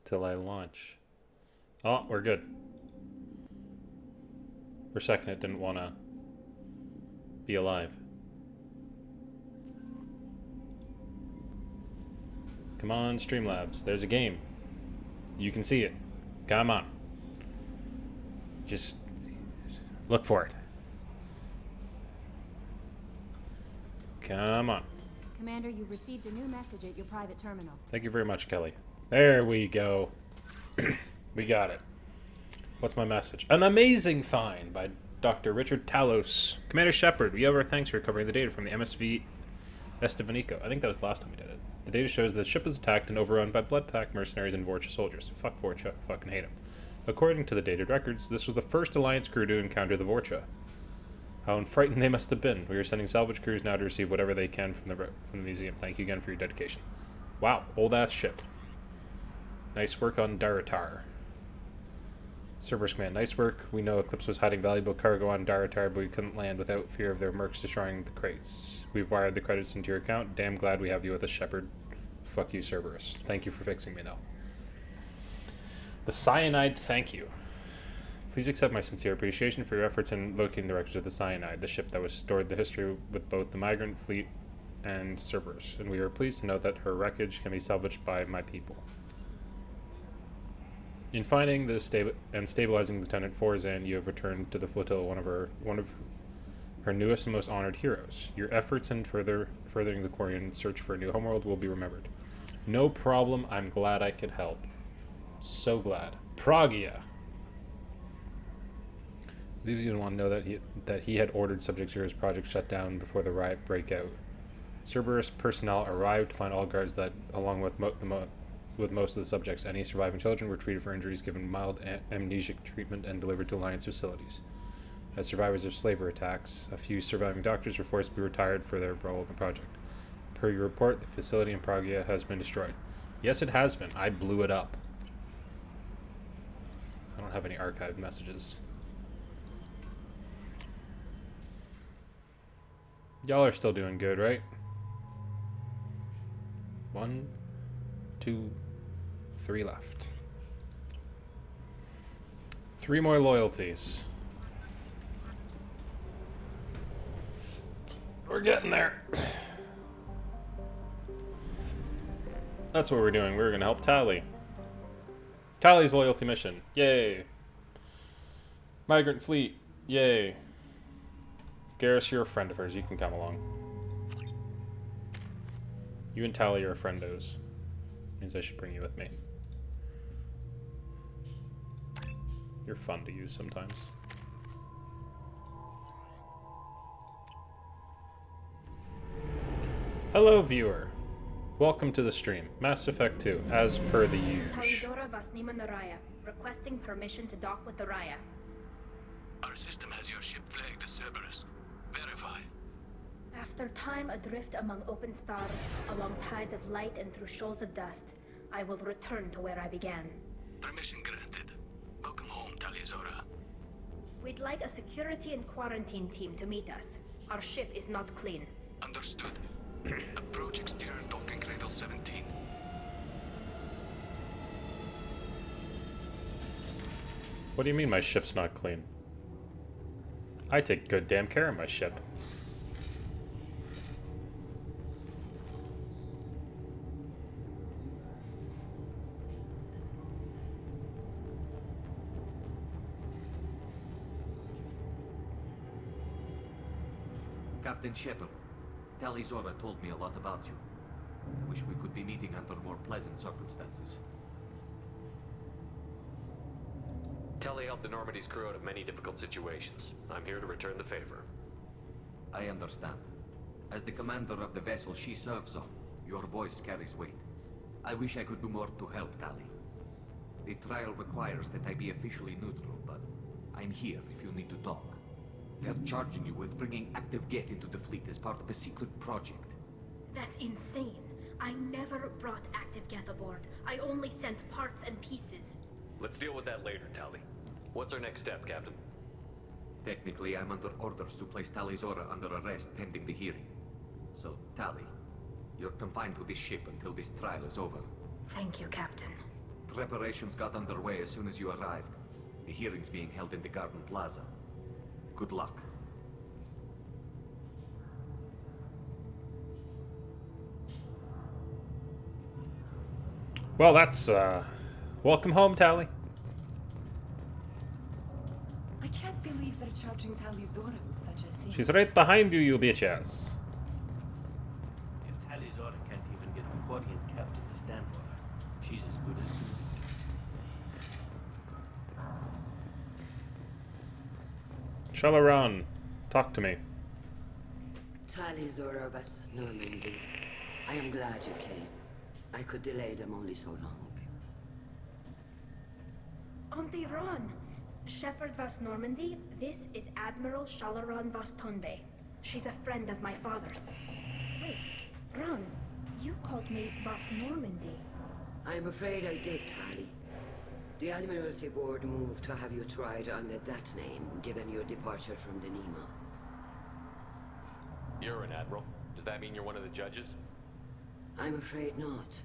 till I launch. Oh, we're good. For a second, it didn't want to be alive. Come on, Streamlabs. There's a game. You can see it. Come on. Just look for it. Come on. Commander, you've received a new message at your private terminal. Thank you very much, Kelly. There we go. We got it. What's my message? An amazing find by Dr. Richard Talos. Commander Shepard, we have our thanks for recovering the data from the MSV Estevanico. I think that was the last time we did it. The data shows that the ship was attacked and overrun by blood-packed mercenaries and Vorcha soldiers. Fuck Vorcha. Fucking hate them. According to the dated records, this was the first Alliance crew to encounter the Vorcha. How frightened they must have been. We are sending salvage crews now to receive whatever they can from the museum. Thank you again for your dedication. Wow, old-ass ship. Nice work on Daratar. Cerberus Command, nice work. We know Eclipse was hiding valuable cargo on Daratar, but we couldn't land without fear of their mercs destroying the crates. We've wired the credits into your account. Damn glad we have you with us, Shepard. Fuck you, Cerberus. Thank you for fixing me, though. The Cyanide, thank you. Please accept my sincere appreciation for your efforts in locating the wreckage of the Cyanide, the ship that was stored the history with both the migrant fleet and Cerberus, and we are pleased to note that her wreckage can be salvaged by my people. In finding and stabilizing Lieutenant Forzan, you have returned to the flotilla one of her newest and most honored heroes. Your efforts in furthering the Quarian search for a new homeworld will be remembered. No problem. I'm glad I could help. So glad. Pragia. You didn't want to know that he had ordered Subject Zero's project shut down before the riot breakout. Cerberus personnel arrived to find all guards that, along with most of the subjects, any surviving children were treated for injuries, given mild amnesic treatment, and delivered to Alliance facilities. As survivors of slaver attacks, a few surviving doctors were forced to be retired for their role in the project. Per your report, the facility in Pragia has been destroyed. Yes, it has been. I blew it up. I don't have any archived messages. Y'all are still doing good, right? 1, 2, 3 left. 3 more loyalties. We're getting there. That's what we're doing. We're going to help Tally. Tally's loyalty mission. Yay. Migrant fleet. Yay. Garrus, you're a friend of hers. You can come along. You and Tally are friendos. Means I should bring you with me. You're fun to use sometimes. Hello, viewer. Welcome to the stream. Mass Effect 2, as per the usual. Requesting permission to dock with the Raya. Our system has your ship flagged as Cerberus. Verify. After time adrift among open stars, along tides of light and through shoals of dust, I will return to where I began. Permission granted. Welcome home, Tali'Zorah. We'd like a security and quarantine team to meet us. Our ship is not clean. Understood. Approach exterior docking cradle 17. What do you mean my ship's not clean? I take good damn care of my ship. Captain Shepard, Tali'Zorah told me a lot about you. I wish we could be meeting under more pleasant circumstances. Tali helped the Normandy's crew out of many difficult situations. I'm here to return the favor. I understand. As the commander of the vessel she serves on, your voice carries weight. I wish I could do more to help Tali. The trial requires that I be officially neutral, but I'm here if you need to talk. They're charging you with bringing active Geth into the fleet as part of a secret project. That's insane. I never brought active Geth aboard. I only sent parts and pieces. Let's deal with that later, Tali. What's our next step, Captain? Technically, I'm under orders to place Tali'Zorah under arrest pending the hearing. So, Tali, you're confined to this ship until this trial is over. Thank you, Captain. Preparations got underway as soon as you arrived. The hearing's being held in the Garden Plaza. Good luck. Well, that's, welcome home, Tally. I can't believe they're charging Talizora with such a thing. She's right behind you, you bitches. If Talizora can't even get a Quarian captain to stand for her, she's as good as convicted. Shalaran, talk to me. Talizora of us, Normandy. I am glad you came. I could delay them only so long. Auntie Ron! Shepherd Vas Normandy, this is Admiral Shalaran Vas Tonbe. She's a friend of my father's. Wait, Ron, you called me Vas Normandy. I'm afraid I did, Tali. The Admiralty Board moved to have you tried under that name, given your departure from the Nima. You're an admiral. Does that mean you're one of the judges? I'm afraid not.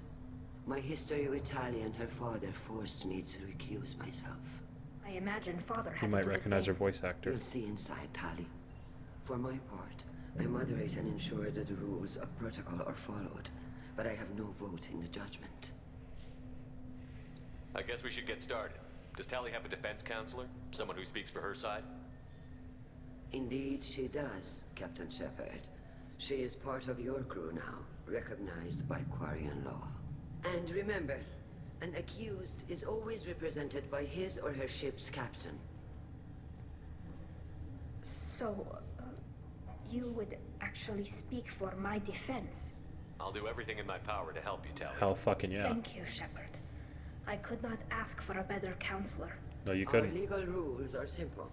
My history with Tali and her father forced me to recuse myself. I imagine father had You to might do the recognize her same. voice actor. You'll see inside, Tali. For my part, I moderate and ensure that the rules of protocol are followed, but I have no vote in the judgment. I guess we should get started. Does Tally have a defense counselor? Someone who speaks for her side? Indeed, she does, Captain Shepard. She is part of your crew now, recognized by Quarian law. And remember, an accused is always represented by his or her ship's captain. So, you would actually speak for my defense? I'll do everything in my power to help you, Tally. Hell fucking yeah. Thank you, Shepard. I could not ask for a better counselor. No, you Our couldn't. legal rules are simple.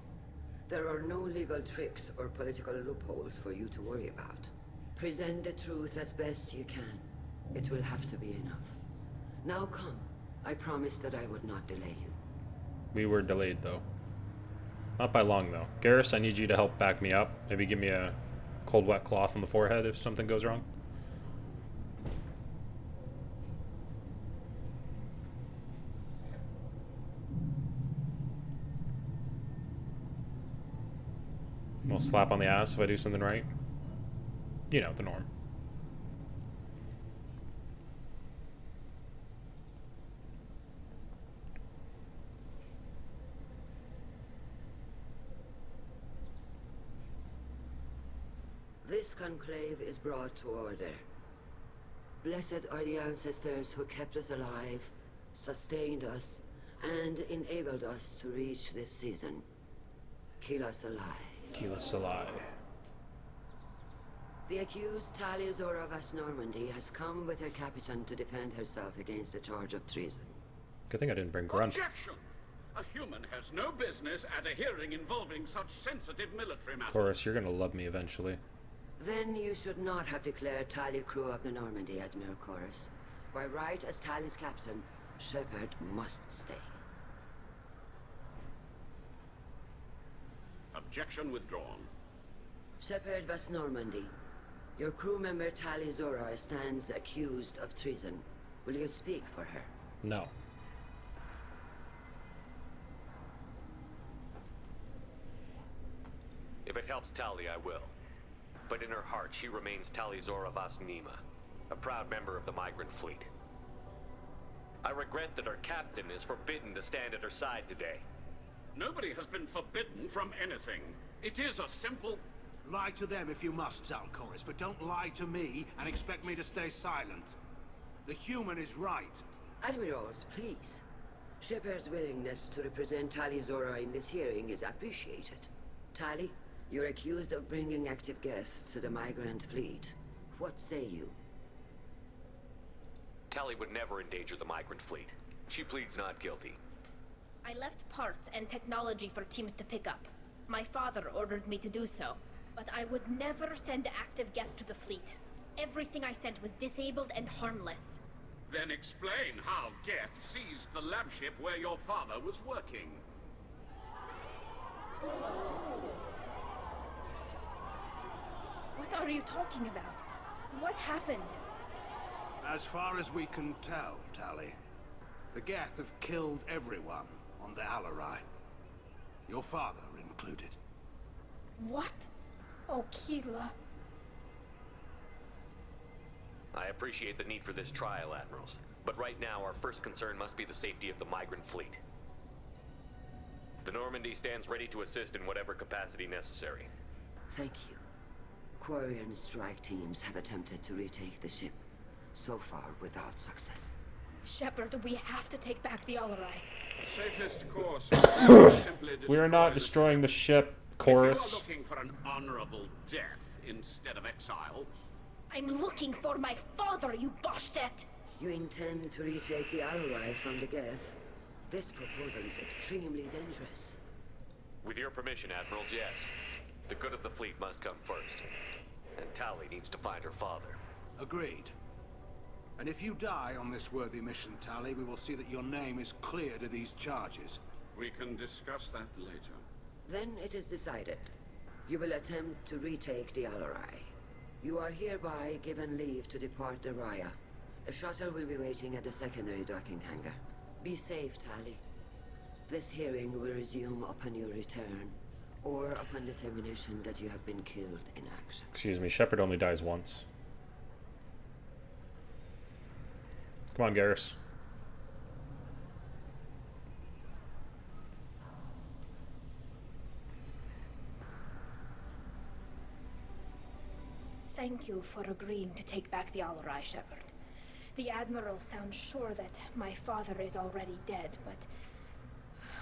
There are no legal tricks or political loopholes for you to worry about. Present the truth as best you can. It will have to be enough. Now come. I promised that I would not delay you. We were delayed, though. Not by long, though. Garrus, I need you to help back me up. Maybe give me a cold, wet cloth on the forehead if something goes wrong. We'll slap on the ass if I do something right. You know, the norm. This conclave is brought to order. Blessed are the ancestors who kept us alive, sustained us, and enabled us to reach this season. Kila Salai. Kila Salai. The accused Talizora Vas Normandy has come with her captain to defend herself against a charge of treason. Good thing I didn't bring Grunt. Objection! A human has no business at a hearing involving such sensitive military matters. Chorus, you're gonna love me eventually. Then you should not have declared Tali crew of the Normandy, Admiral Chorus. By right as Tali's captain, Shepard must stay. Objection withdrawn. Shepard Vas Normandy, your crew member Tali Zora stands accused of treason. Will you speak for her? No. If it helps Tally, I will. But in her heart, she remains Talizora Vas Nima, a proud member of the migrant fleet. I regret that her captain is forbidden to stand at her side today. Nobody has been forbidden from anything. It is a simple... Lie to them if you must, Zalcoris, but don't lie to me and expect me to stay silent. The human is right. Admirals, please. Shepard's willingness to represent Tali Zora in this hearing is appreciated. Tali, you're accused of bringing active guests to the migrant fleet. What say you? Tally would never endanger the migrant fleet. She pleads not guilty. I left parts and technology for teams to pick up. My father ordered me to do so, but I would never send active guests to the fleet. Everything I sent was disabled and harmless. Then explain how Geth seized the lab ship where your father was working. What are you talking about? What happened? As far as we can tell, Tali. The Geth have killed everyone on the Alarai. Your father included. What? Oh, Keela. I appreciate the need for this trial, Admirals. But right now, our first concern must be the safety of the migrant fleet. The Normandy stands ready to assist in whatever capacity necessary. Thank you. Quarian strike teams have attempted to retake the ship, so far without success. Shepard, we have to take back the Alarai. Safest course is simply We are not destroy destroying the ship, If you Chorus. are looking for an honorable death instead of exile, I'm looking for my father, you Boshtet! You intend to retake the Alarai from the Geth? This proposal is extremely dangerous. With your permission, Admirals, yes. The good of the fleet must come first. And Tali needs to find her father. Agreed. And if you die on this worthy mission, Tali, we will see that your name is cleared of these charges. we can discuss that later. Then it is decided. You will attempt to retake the Alarai. You are hereby given leave to depart the Raya. A shuttle will be waiting at the secondary docking hangar. Be safe, Tali. This hearing will resume upon your return, or upon determination that you have been killed in action. Excuse me, Shepard only dies once. Come on, Garrus. Thank you for agreeing to take back the Alarai, Shepard. The Admiral sounds sure that my father is already dead, but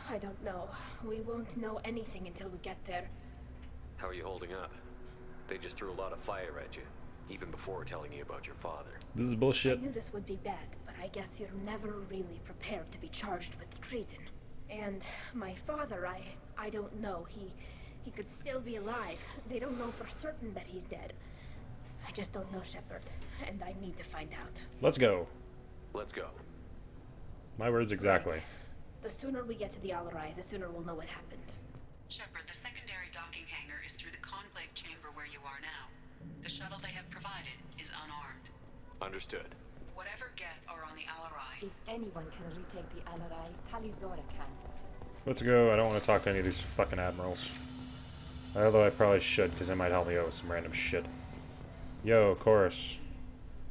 I don't know. We won't know anything until we get there. How are you holding up? They just threw a lot of fire at you, even before telling you about your father. This is I bullshit. knew this would be bad, but I guess you're never really prepared to be charged with treason. And my father, I don't know. He could still be alive. They don't know for certain that he's dead. I just don't know, Shepard, and I need to find out. Let's go. Let's go. My words exactly. Right. The sooner we get to the Alarai, the sooner we'll know what happened. Shepard, the secondary docking hangar is through the conclave chamber where you are now. The shuttle they have provided is unarmed. Understood. Whatever Geth are on the Alarai, If anyone can retake the Alarai, Talizora can. Let's go. I don't want to talk to any of these fucking admirals. Although I probably should, because they might help me out with some random shit. Yo, Chorus.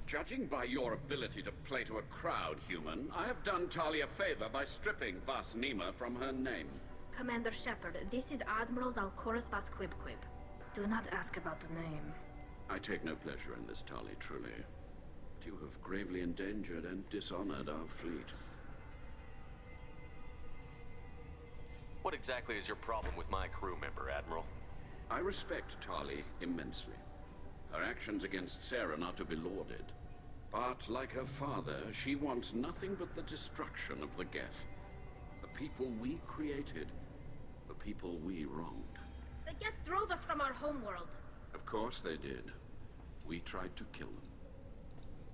Judging by your ability to play to a crowd, human, I have done Tali a favor by stripping Vas Nima from her name. Commander Shepard, this is Admiral Zalkoris Vas Quibquib. Do not ask about the name. I take no pleasure in this, Tali, truly. But you have gravely endangered and dishonored our fleet. What exactly is your problem with my crew member, Admiral? I respect Tali immensely. Her actions against Saren are to be lauded. But, like her father, she wants nothing but the destruction of the Geth. The people we created. The people we wronged. The Geth drove us from our homeworld. Of course they did. We tried to kill them.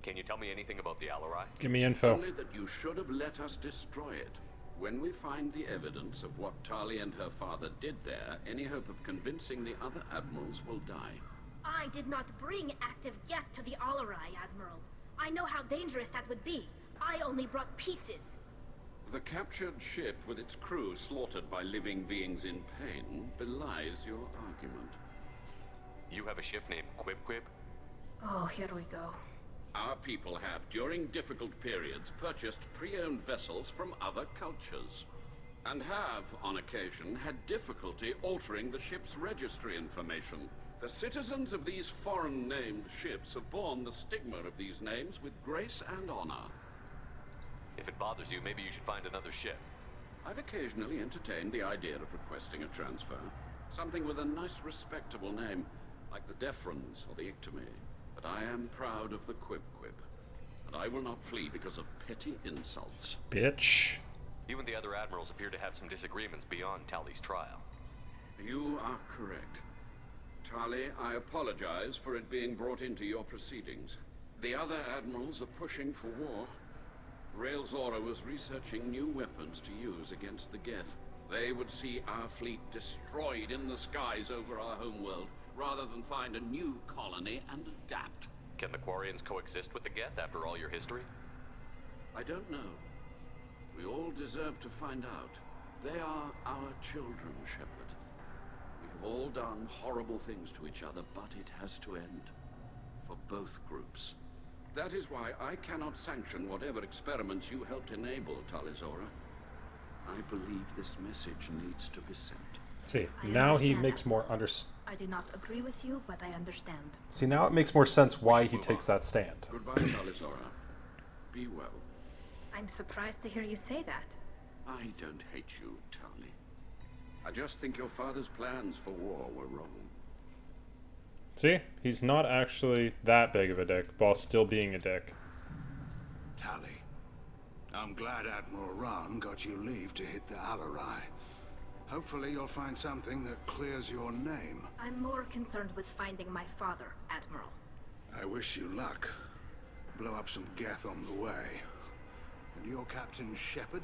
Can you tell me anything about the Alarai? Give me info. Only that you should have let us destroy it. When we find the evidence of what Tali and her father did there, any hope of convincing the other admirals will die. I did not bring active Geth to the Alarai, Admiral. I know how dangerous that would be. I only brought pieces. The captured ship with its crew slaughtered by living beings in pain belies your argument. You have a ship named Quib? Oh, here we go. Our people have, during difficult periods, purchased pre-owned vessels from other cultures. And have, on occasion, had difficulty altering the ship's registry information. The citizens of these foreign-named ships have borne the stigma of these names with grace and honor. If it bothers you, maybe you should find another ship. I've occasionally entertained the idea of requesting a transfer. Something with a nice, respectable name, like the Defrons or the Ictomy. But I am proud of the Quib, and I will not flee because of petty insults. Bitch. You and the other admirals appear to have some disagreements beyond Tali's trial. You are correct. Tali, I apologize for it being brought into your proceedings. The other admirals are pushing for war. Rael Zora was researching new weapons to use against the Geth. They would see our fleet destroyed in the skies over our homeworld, rather than find a new colony and adapt. Can the Quarians coexist with the Geth after all your history? I don't know. We all deserve to find out. They are our children, Shepard. We have all done horrible things to each other, but it has to end. For both groups. That is why I cannot sanction whatever experiments you helped enable, Talizora. I believe this message needs to be sent. See, I now he understand. makes more I do not agree with you, but I understand. See, now it makes more sense why he takes that stand. Goodbye, Talizora. Be well. I'm surprised to hear you say that. I don't hate you, Tali. I just think your father's plans for war were wrong. See, he's not actually that big of a dick, while still being a dick. Tali, I'm glad Admiral Rahn got you leave to hit the Alarai. Hopefully you'll find something that clears your name. I'm more concerned with finding my father, Admiral. I wish you luck. Blow up some Geth on the way. And your Captain Shepard,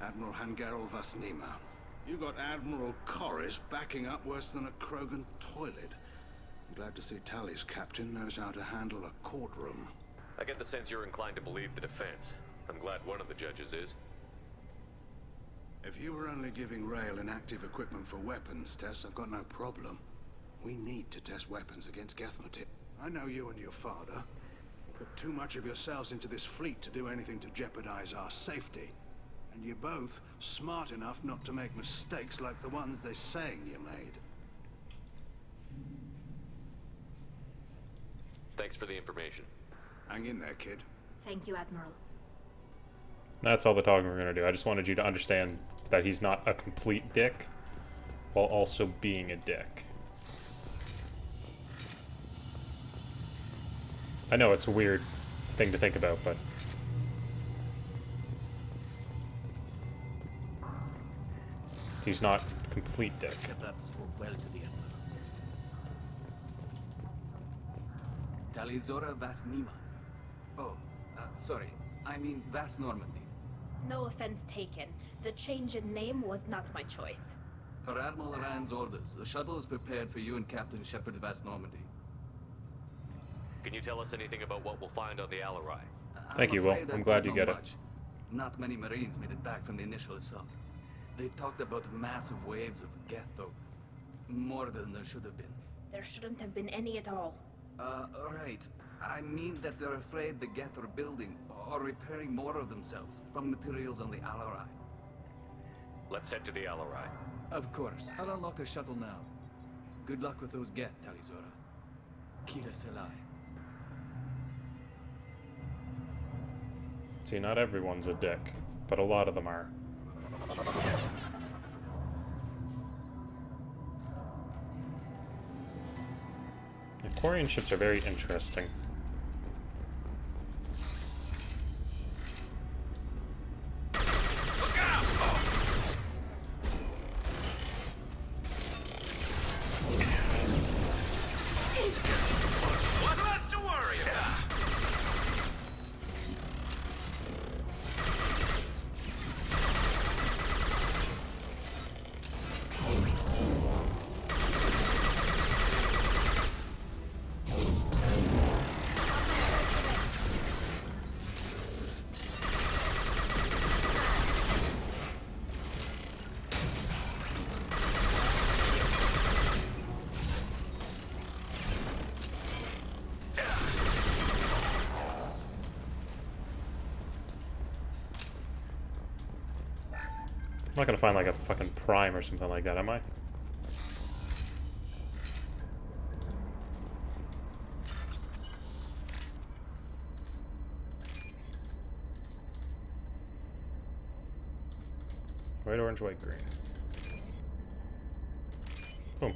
Admiral Hangarel Vasnima. You got Admiral Corris backing up worse than a Krogan toilet. I'm glad to see Tali's captain knows how to handle a courtroom. I get the sense you're inclined to believe the defense. I'm glad one of the judges is. If you were only giving Rail inactive equipment for weapons tests, I've got no problem. We need to test weapons against Gethmotit. I know you and your father put too much of yourselves into this fleet to do anything to jeopardize our safety. And you're both smart enough not to make mistakes like the ones they're saying you made. Thanks for the information. Hang in there, kid. Thank you, Admiral. That's all the talking we're going to do. I just wanted you to understand that he's not a complete dick, while also being a dick. I know it's a weird thing to think about, but... he's not a complete dick. Shepard spoke well to the Emeralds. Talizora Vasnima. Oh, sorry. I mean Vas Normandy. No offense taken. The change in name was not my choice. Per Admiral Rand's orders, the shuttle is prepared for you and Captain Shepard Vas Normandy. Can you tell us anything about what we'll find on the Alarai? Thank you, Will. afraid I I'm glad don't you know get it. much. Not many Marines made it back from the initial assault. They talked about massive waves of Geth, though. More than there should have been. There shouldn't have been any at all. Right. I mean that they're afraid the Geth are building or repairing more of themselves from materials on the Alarai. Let's head to the Alarai. Of course. I'll unlock the shuttle now. Good luck with those Geth, Talizora. Kira Selai. See, not everyone's a dick, but a lot of them are. The Quarian ships are very interesting. What less to worry about? I'm not gonna find like a fucking prime or something like that, am I? White, orange, white, green. Boom.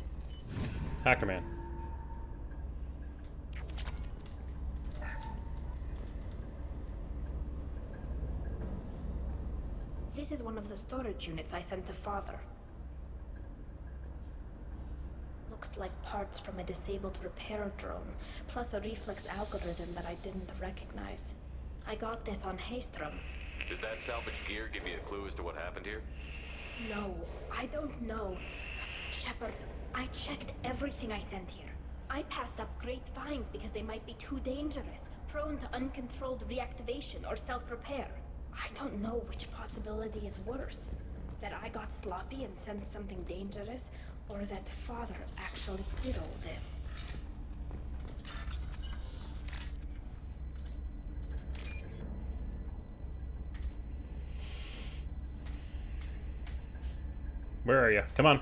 Hacker Man. This is one of the storage units I sent to Father. Looks like parts from a disabled repair drone, plus a reflex algorithm that I didn't recognize. I got this on Haystrom. Did that salvage gear give you a clue as to what happened here? No, I don't know. Shepard, I checked everything I sent here. I passed up great finds because they might be too dangerous, prone to uncontrolled reactivation or self-repair. I don't know which possibility is worse. That I got sloppy and sent something dangerous, or that Father actually did all this. Where are you? Come on.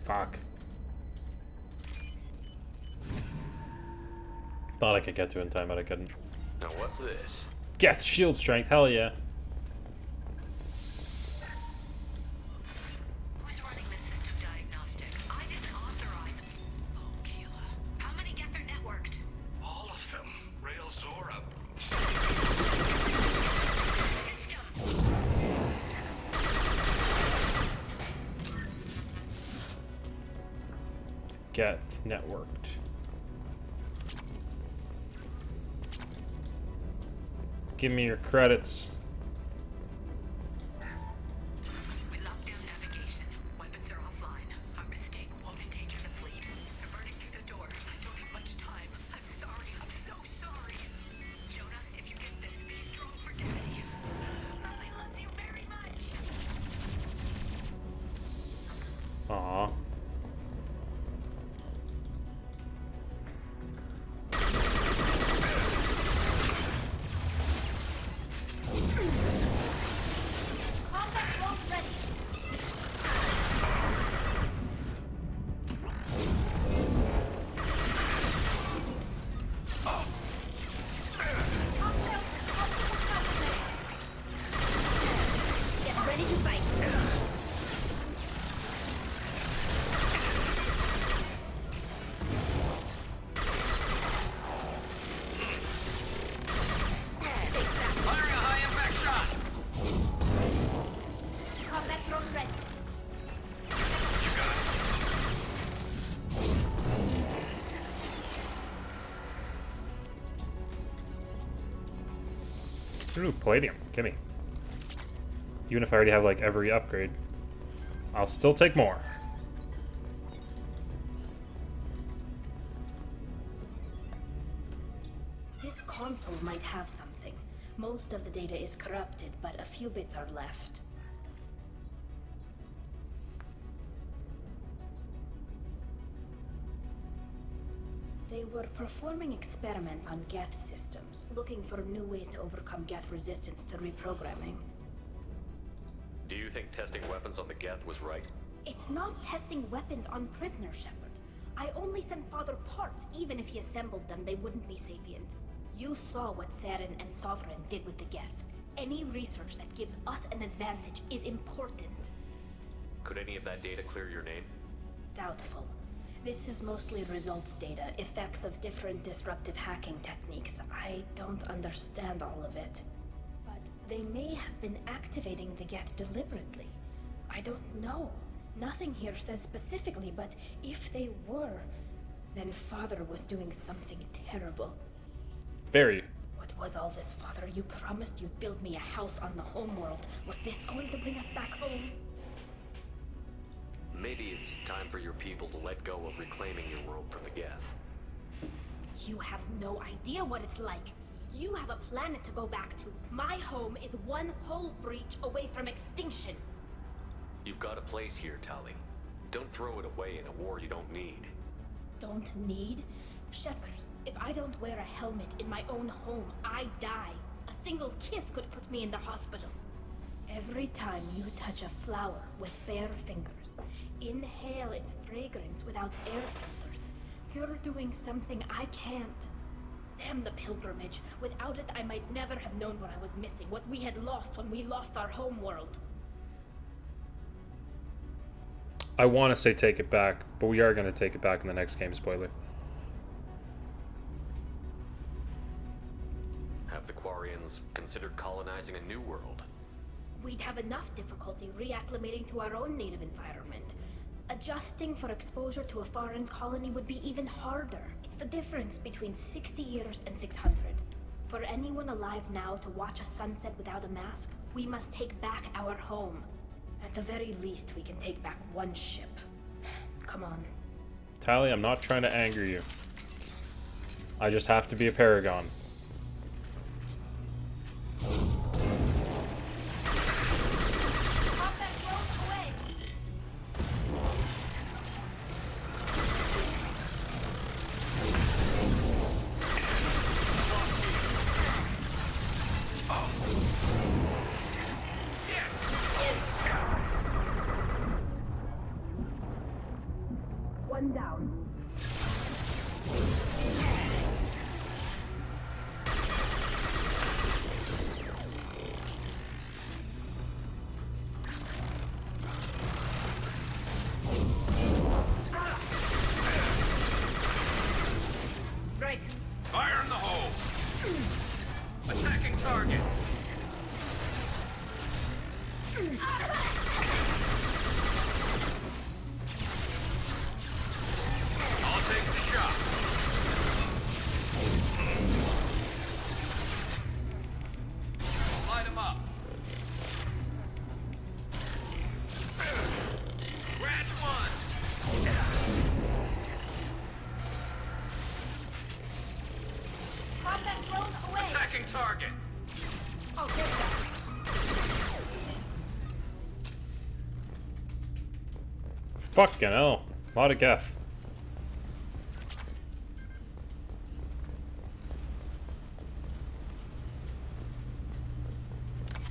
Fuck. Thought I could get to it in time, but I couldn't. Now what's this? Geth shield strength, hell yeah. Who's running the system diagnostic? I didn't authorize. Oh, Keela. How many Geth are networked? All of them. Rail Zora. Geth networked. Give me your credits. We locked down navigation. Weapons are offline. Our mistake won't endanger the fleet. They're burning through the door. I don't have much time. I'm sorry. I'm so sorry. Jonah, if you get this, be strong for Daddy. Mommy loves you very much. Aw. Ooh, palladium. Gimme. Even if I already have, like, every upgrade, I'll still take more. This console might have something. Most of the data is corrupted, but a few bits are left. They were performing experiments on Geth systems, looking for new ways to overcome Geth resistance to reprogramming. Do you think testing weapons on the Geth was right? It's not testing weapons on prisoners, Shepard. I only sent Father parts. Even if he assembled them, they wouldn't be sapient. You saw what Saren and Sovereign did with the Geth. Any research that gives us an advantage is important. Could any of that data clear your name? Doubtful. This is mostly results data, effects of different disruptive hacking techniques. I don't understand all of it. But they may have been activating the Geth deliberately. I don't know. Nothing here says specifically, but if they were, then Father was doing something terrible. Very. What was all this, Father? You promised you'd build me a house on the homeworld. Was this going to bring us back home? Maybe it's time for your people to let go of reclaiming your world from the Geth. You have no idea what it's like. You have a planet to go back to. My home is one whole breach away from extinction. You've got a place here, Tali. Don't throw it away in a war you don't need. Don't need? Shepard, if I don't wear a helmet in my own home, I die. A single kiss could put me in the hospital. Every time you touch a flower with bare fingers, inhale its fragrance without air filters, you're doing something I can't. Damn the pilgrimage. Without it, I might never have known what I was missing, what we had lost when we lost our home world. I want to say take it back, but we are going to take it back in the next game, spoiler. Have the Quarians considered colonizing a new world? We'd have enough difficulty reacclimating to our own native environment. Adjusting for exposure to a foreign colony would be even harder. It's the difference between 60 years and 600. For anyone alive now to watch a sunset without a mask, we must take back our home. At the very least, we can take back one ship. Come on. Tali, I'm not trying to anger you. I just have to be a paragon. One down. Right. Fire in the hole! Attacking target! I'll take the shot. Light him up. Grant one. Pop that drone away. Attacking target. I'll take that. Fucking hell. A lot of Geth.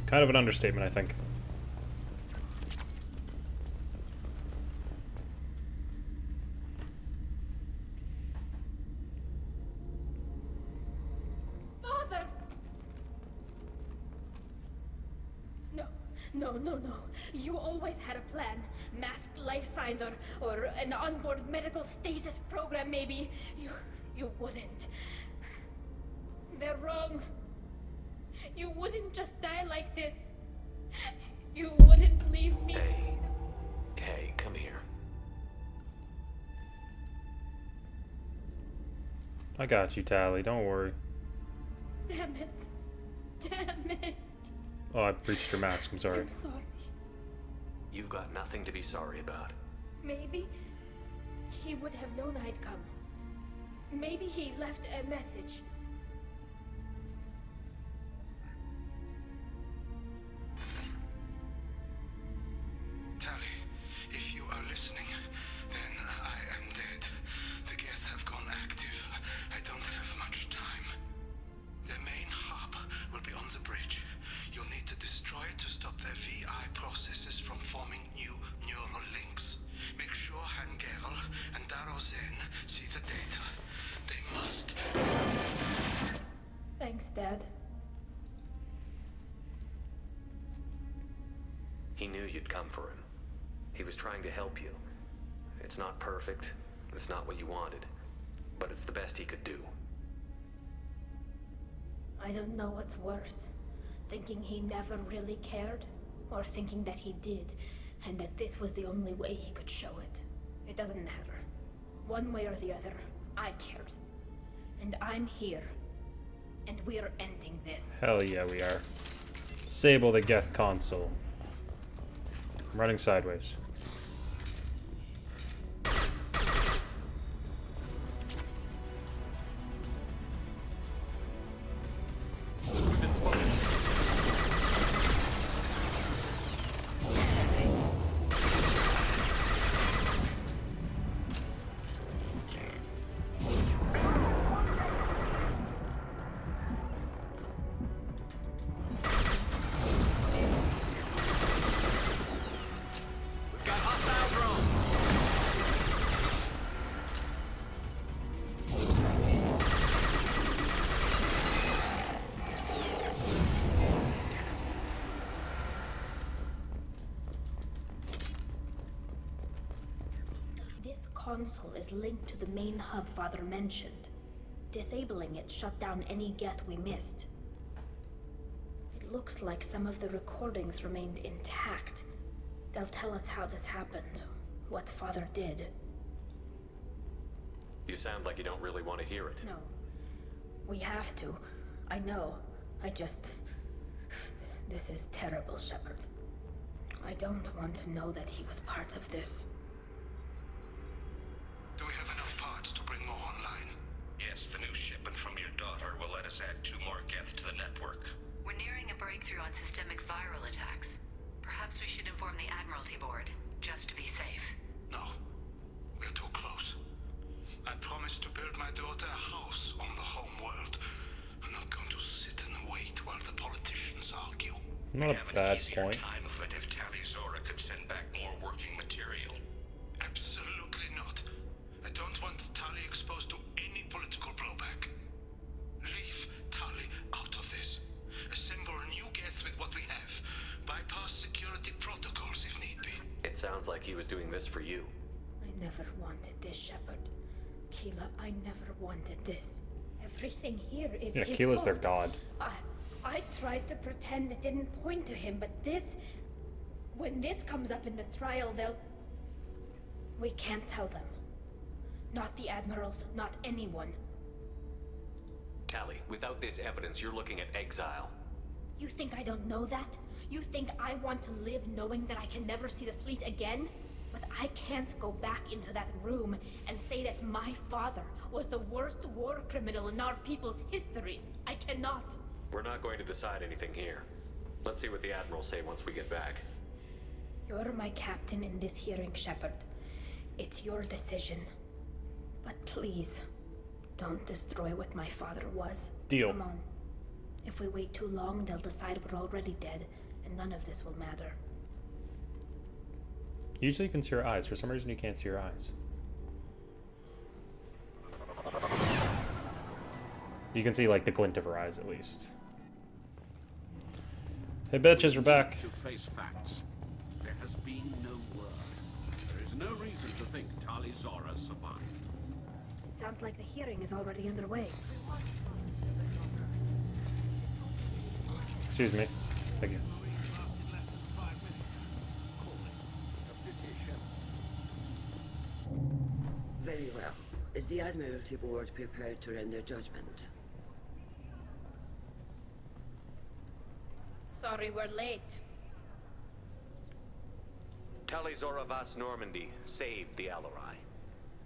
Kind of an understatement, I think. Father! No, no, no, no. You always had a plan. Masked life signs or an onboard medical stasis program, maybe. You wouldn't. They're wrong. You wouldn't just die like this. You wouldn't leave me. Hey, come here. I got you, Tally. Don't worry. Damn it. Damn it. Oh, I breached your mask. I'm sorry. I'm sorry. You've got nothing to be sorry about. Maybe he would have known I'd come. Maybe he left a message. Tally, if you are listening, then I am dead. The Geth have gone active. I don't have much time. Their main hub will be on the bridge. You'll need to destroy it to stop their VI processes from forming new neural links. Make sure Hangerl and Darozen see the data. They must. Thanks, Dad. He knew you'd come for him. He was trying to help you. It's not perfect. It's not what you wanted. But it's the best he could do. I don't know what's worse. Thinking he never really cared, or thinking that he did, and that this was the only way he could show it. It doesn't matter. One way or the other, I cared. And I'm here. And we're ending this. Hell yeah, we are. Disable the Geth console. I'm running sideways. We've been spotted. We've got hostile drones. This console is linked to the main hub Father mentioned. Disabling it shut down any Geth we missed. It looks like some of the recordings remained intact. They'll tell us how this happened, what Father did. You sound like you don't really want to hear it. No. We have to. I know. I just... This is terrible, Shepard. I don't want to know that he was part of this. Do we have enough parts to bring more online? Yes, the new shipment from your daughter will let us add 2 more Geth to the network. We're nearing a breakthrough on systemic viral attacks. Perhaps we should inform the Admiralty Board, just to be safe. No. We're too close. I promised to build my daughter a house on the home world. I'm not going to sit and wait while the politicians Not a bad point. Time of it if Tali Zora could send back more working material. Absolutely not. I don't want Tali exposed to any political blowback. Leave Tali out of this. Assemble a new Geth with what we have. Bypass security protocols if need be. It sounds like he was doing this for you. I never wanted this, Shepard. Keela, I never wanted this. Everything here is Yeah, his Keela's fault. their god. I tried to pretend it didn't point to him, but this... When this comes up in the trial, they'll... We can't tell them. Not the admirals, not anyone. Tali, without this evidence, you're looking at exile. You think I don't know that? You think I want to live knowing that I can never see the fleet again? But I can't go back into that room and say that my father was the worst war criminal in our people's history. I cannot. We're not going to decide anything here. Let's see what the admirals say once we get back. You're my captain in this hearing, Shepard. It's your decision. But please, don't destroy what my father was. Deal. Come on. If we wait too long, they'll decide we're already dead, and none of this will matter. Usually you can see her eyes. For some reason you can't see her eyes. You can see like the glint of her eyes at least. Hey bitches, we're back. To face facts. There has been no word. There is no reason to think Tali Zora survived. It sounds like the hearing is already underway. Excuse me. Thank you. Very well. Is the Admiralty Board prepared to render judgment? Sorry we're late. Tali Zora Vas Normandy saved the Alarai.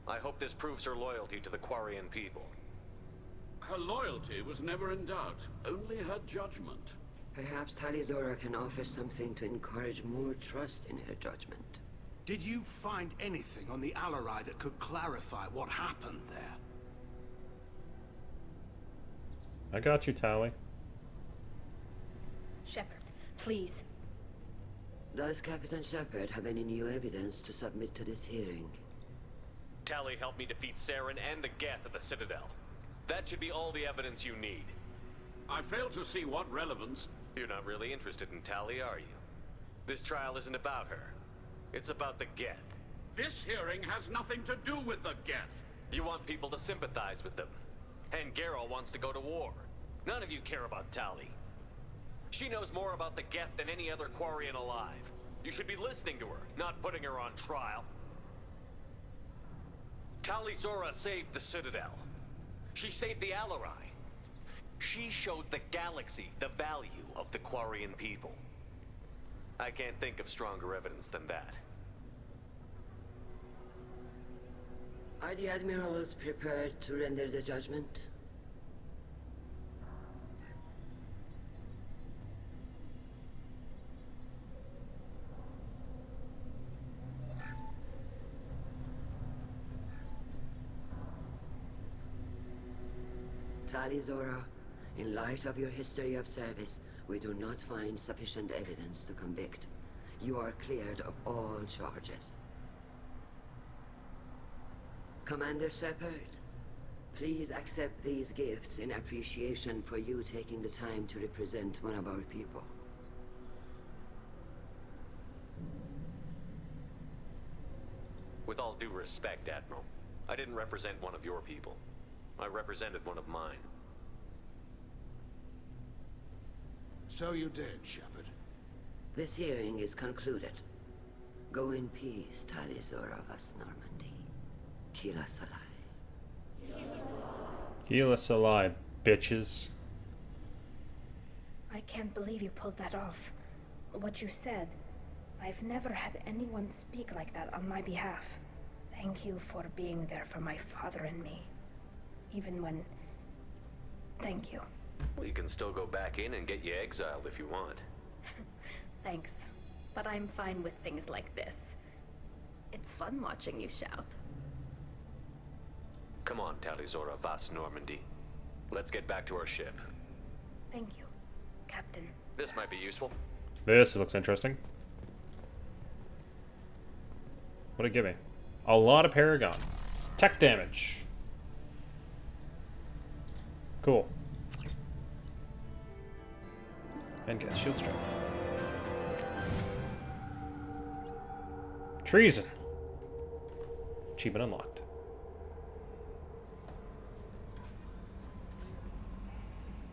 I hope this proves her loyalty to the Quarian people. Her loyalty was never in doubt, only her judgment. Perhaps Tali Zora can offer something to encourage more trust in her judgment. Did you find anything on the Alarai that could clarify what happened there? I got you, Tali. Shepard, please. Does Captain Shepard have any new evidence to submit to this hearing? Tali helped me defeat Saren and the Geth at the Citadel. That should be all the evidence you need. I fail to see what relevance... You're not really interested in Tali, are you? This trial isn't about her. It's about the Geth. This hearing has nothing to do with the Geth. You want people to sympathize with them. And Garrow wants to go to war. None of you care about Tali. She knows more about the Geth than any other Quarian alive. You should be listening to her, not putting her on trial. Tali Zora saved the Citadel. She saved the Alarai. She showed the galaxy the value of the Quarian people. I can't think of stronger evidence than that. Are the admirals prepared to render the judgment? Tali Zora, in light of your history of service, we do not find sufficient evidence to convict. You are cleared of all charges. Commander Shepard, please accept these gifts in appreciation for you taking the time to represent one of our people. With all due respect, Admiral, I didn't represent one of your people. I represented one of mine. So you did, Shepard. This hearing is concluded. Go in peace, Tali Zora Vas Normandy. Kila Salai. Kila Salai, bitches. I can't believe you pulled that off. What you said. I've never had anyone speak like that on my behalf. Thank you for being there for my father and me. Even when... Thank you. Well, you can still go back in and get you exiled if you want. Thanks. But I'm fine with things like this. It's fun watching you shout. Come on, Tali Zora Vas Normandy. Let's get back to our ship. Thank you, Captain. This might be useful. This looks interesting. What'd it give me? A lot of Paragon. Tech damage. Cool. And gets shield strength. Treason. Achievement unlocked.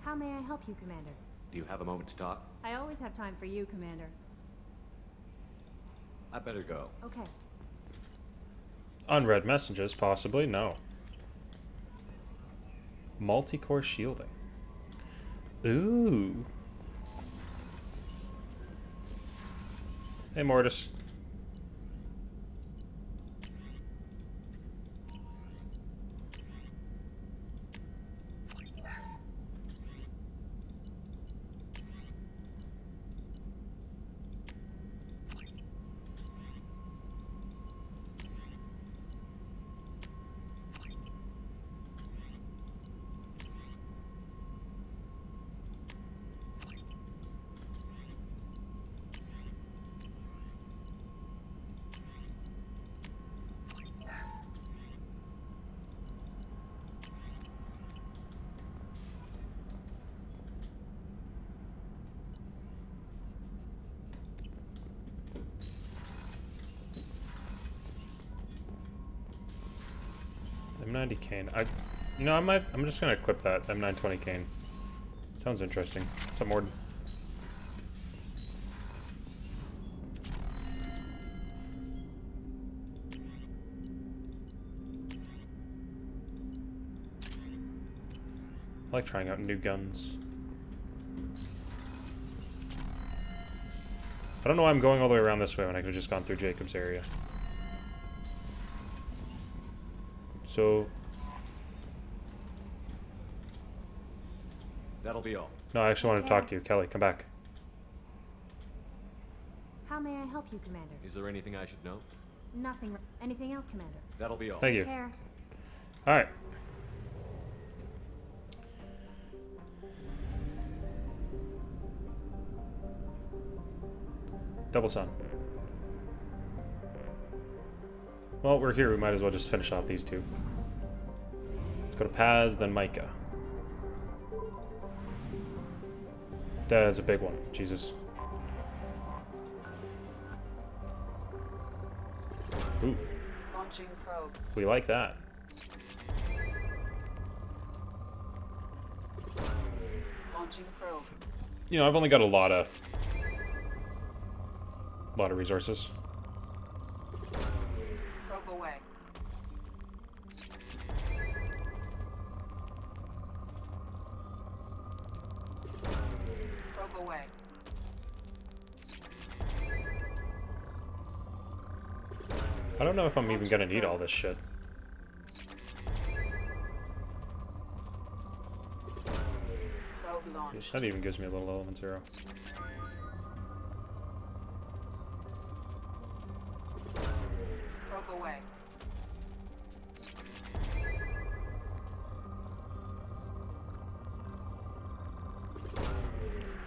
How may I help you, Commander? Do you have a moment to talk? I always have time for you, Commander. I better go. Okay. Unread messages, possibly? No. Multi-core shielding. Ooh. Hey, Mortis. M90 cane. You know, I'm just gonna equip that M920 cane. Sounds interesting. Some more. I like trying out new guns. I don't know why I'm going all the way around this way when I could have just gone through Jacob's area. So... That'll be all. No, I actually wanted to talk to you. Kelly, come back. How may I help you, Commander? Is there anything I should know? Nothing. Anything else, Commander? That'll be all. Thank you. Take care. Alright. Double sun. Well, we're here. We might as well just finish off these two. Let's go to Paz, then Micah. That's a big one. Jesus. Ooh. Launching probe. We like that. Launching probe. You know, I've only got a lot of resources. Probe away. Probe away. I don't know if I'm even gonna need all this shit. Probe launched. That even gives me a little element 0. Probe away.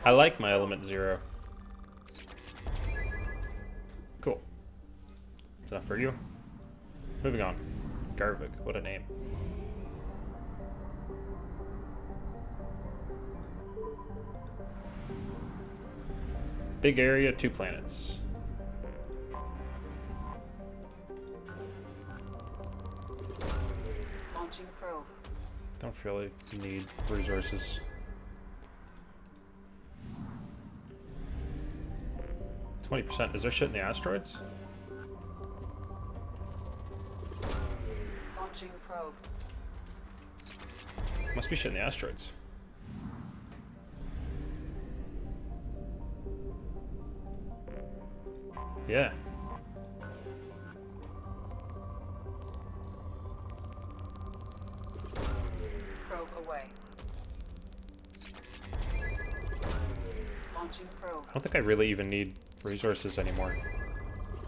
I like my element 0. Cool. That's enough for you. Moving on. Garvik, what a name. Big area, 2 planets. Launching probe. Don't really need resources. 20%. Is there shit in the asteroids? Launching probe. Must be shit in the asteroids. Yeah. Probe away. Launching probe. I don't think I really even need resources anymore.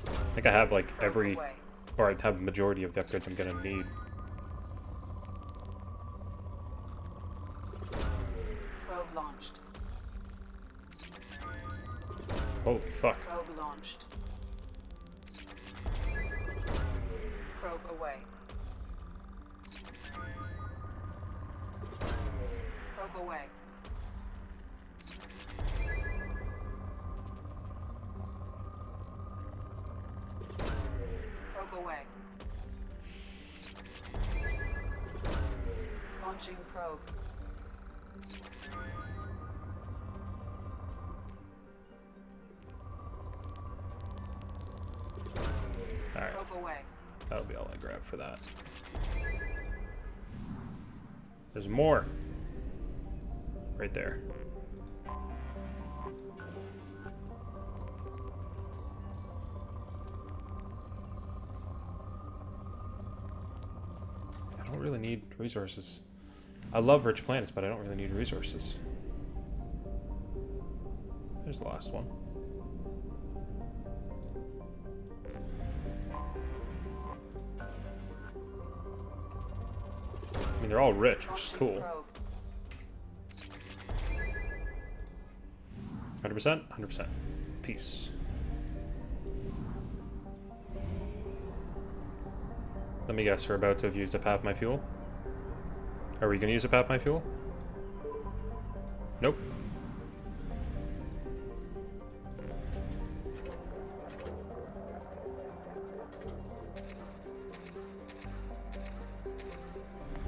I think I have like every, or I have the majority of the upgrades I'm gonna need. Probe launched. Holy fuck. Probe launched. Probe away. Probe away. Probe away. Launching probe. Alright. Probe away. That'll be all I grab for that. There's more. Right there. I don't really need resources. I love rich planets, but I don't really need resources. There's the last one. I mean, they're all rich, which is cool. 100%? 100%. Peace. Let me guess, we're about to have used up half my fuel? Are we gonna use up half my fuel? Nope.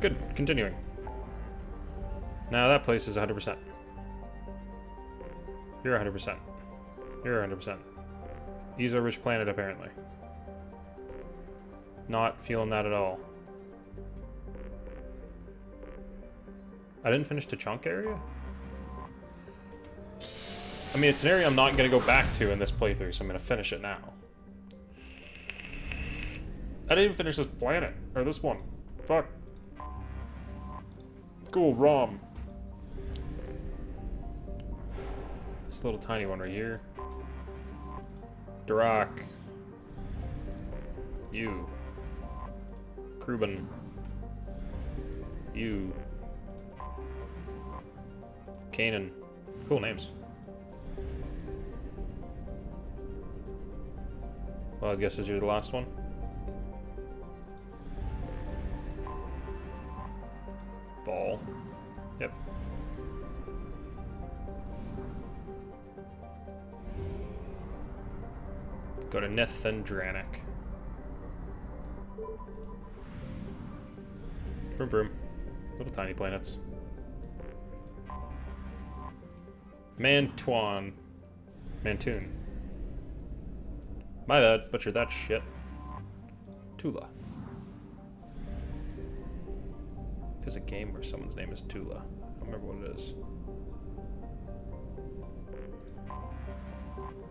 Good, continuing. Now that place is 100%. You're 100%. You're 100%. He's a rich planet, apparently. Not feeling that at all. I didn't finish the chunk area? I mean, it's an area I'm not going to go back to in this playthrough, so I'm going to finish it now. I didn't even finish this planet. Or this one. Fuck. Cool, ROM. This little tiny one right here. Durak. You. Kruben. You. Kanan. Cool names. Well, I guess you're the last one. Vol. Yep. Go to Nith and Dranik. Vroom vroom. Little tiny planets. Mantoon. My bad, butchered that shit. Tula. There's a game where someone's name is Tula. I don't remember what it is.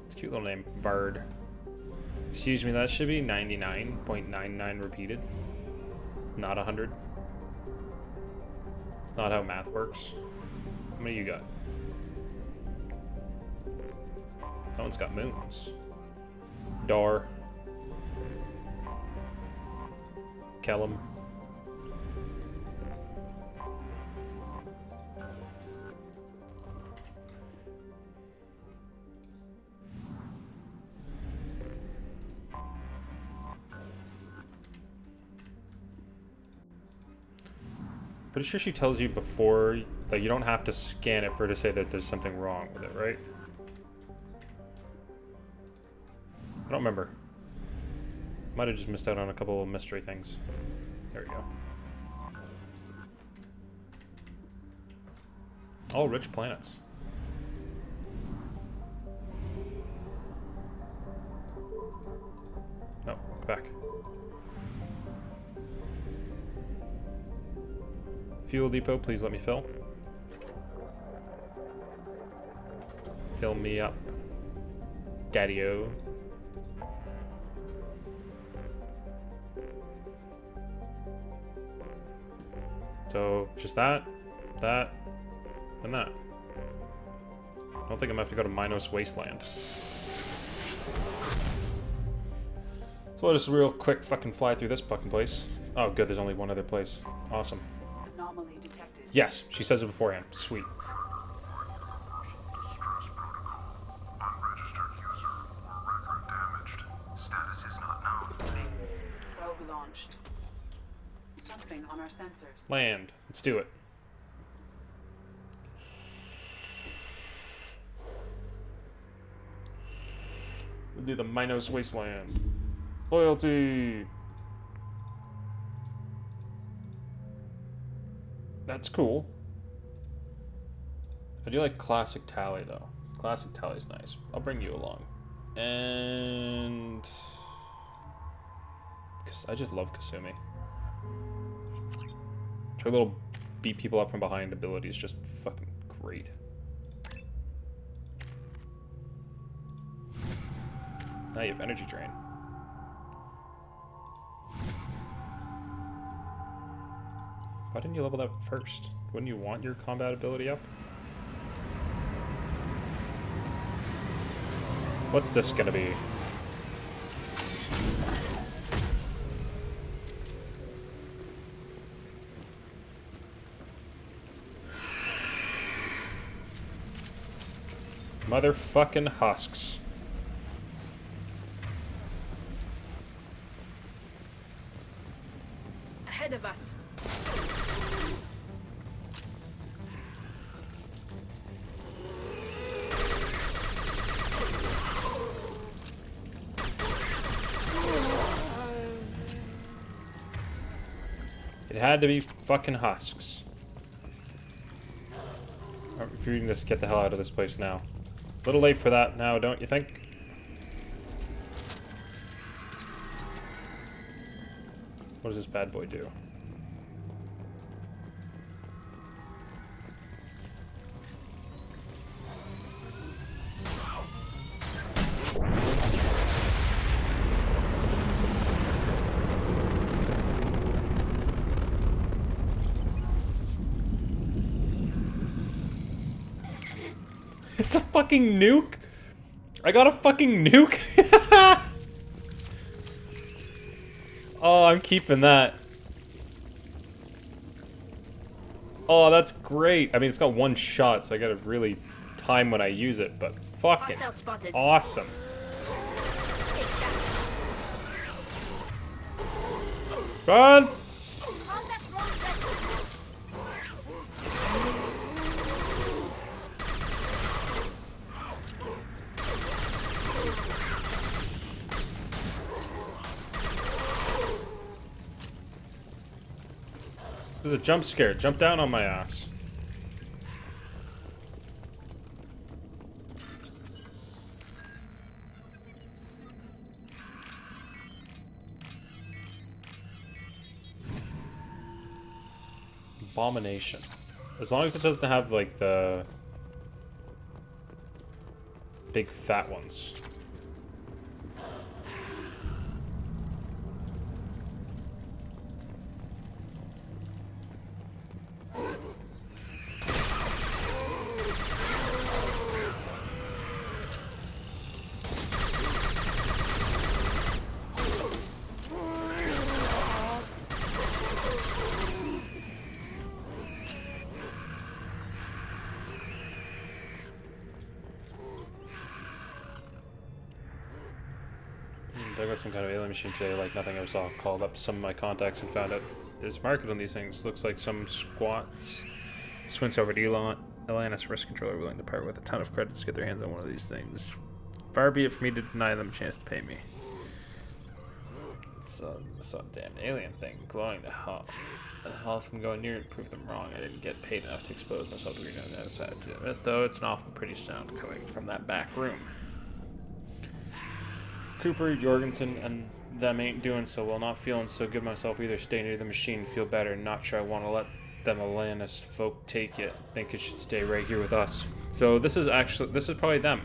It's a cute little name. Vard. Excuse me, that should be 99.99 repeated. Not 100. It's not how math works. How many you got? That one's got moons. Dar. Kellum. Pretty sure she tells you before, like, you don't have to scan it for her to say that there's something wrong with it, right? I don't remember. Might have just missed out on a couple of mystery things. There we go. All rich planets. No, go back. Fuel depot, please let me fill. Fill me up. Daddy-o. So, just that, and that. I don't think I'm gonna have to go to Minos Wasteland. So I'll just real quick fucking fly through this fucking place. Oh good, there's only one other place. Awesome. Anomaly detected. Yes, she says it beforehand. Sweet. Unregistered mapping on our sensors. Land. Let's do it. We'll do the Minos Wasteland. Loyalty. That's cool. I do like classic Tally though. Classic Tally's nice. I'll bring you along. And cause I just love Kasumi. Her little beat people up from behind ability is just fucking great. Now you have energy drain. Why didn't you level that first? Wouldn't you want your combat ability up? What's this gonna be? Motherfucking husks. Ahead of us. It had to be fucking husks. If you can just get the hell out of this place now. A little late for that now, don't you think? What does this bad boy do? It's a fucking nuke? I got a fucking nuke? Oh, I'm keeping that. Oh, that's great. I mean, it's got one shot, so I gotta really time when I use it, but fucking awesome. Run! There's a jump scare. Jump down on my ass. Abomination. As long as it doesn't have, like, the big fat ones. I got some kind of alien machine today like nothing I saw. Called up some of my contacts and found out there's a market on these things. Looks like some squats swings over to Atlantis risk controller willing to part with a ton of credits to get their hands on one of these things. Far be it for me to deny them a chance to pay me. It's some damn alien thing glowing the hell from going near it proved them wrong. I didn't get paid enough to expose myself to read on the other side of it, though it's an awful pretty sound coming from that back room. Cooper, Jorgensen, and them ain't doing so well. Not feeling so good myself either. Stay near the machine, feel better. Not sure I want to let them Atlantis folk take it. Think it should stay right here with us. So this is probably them.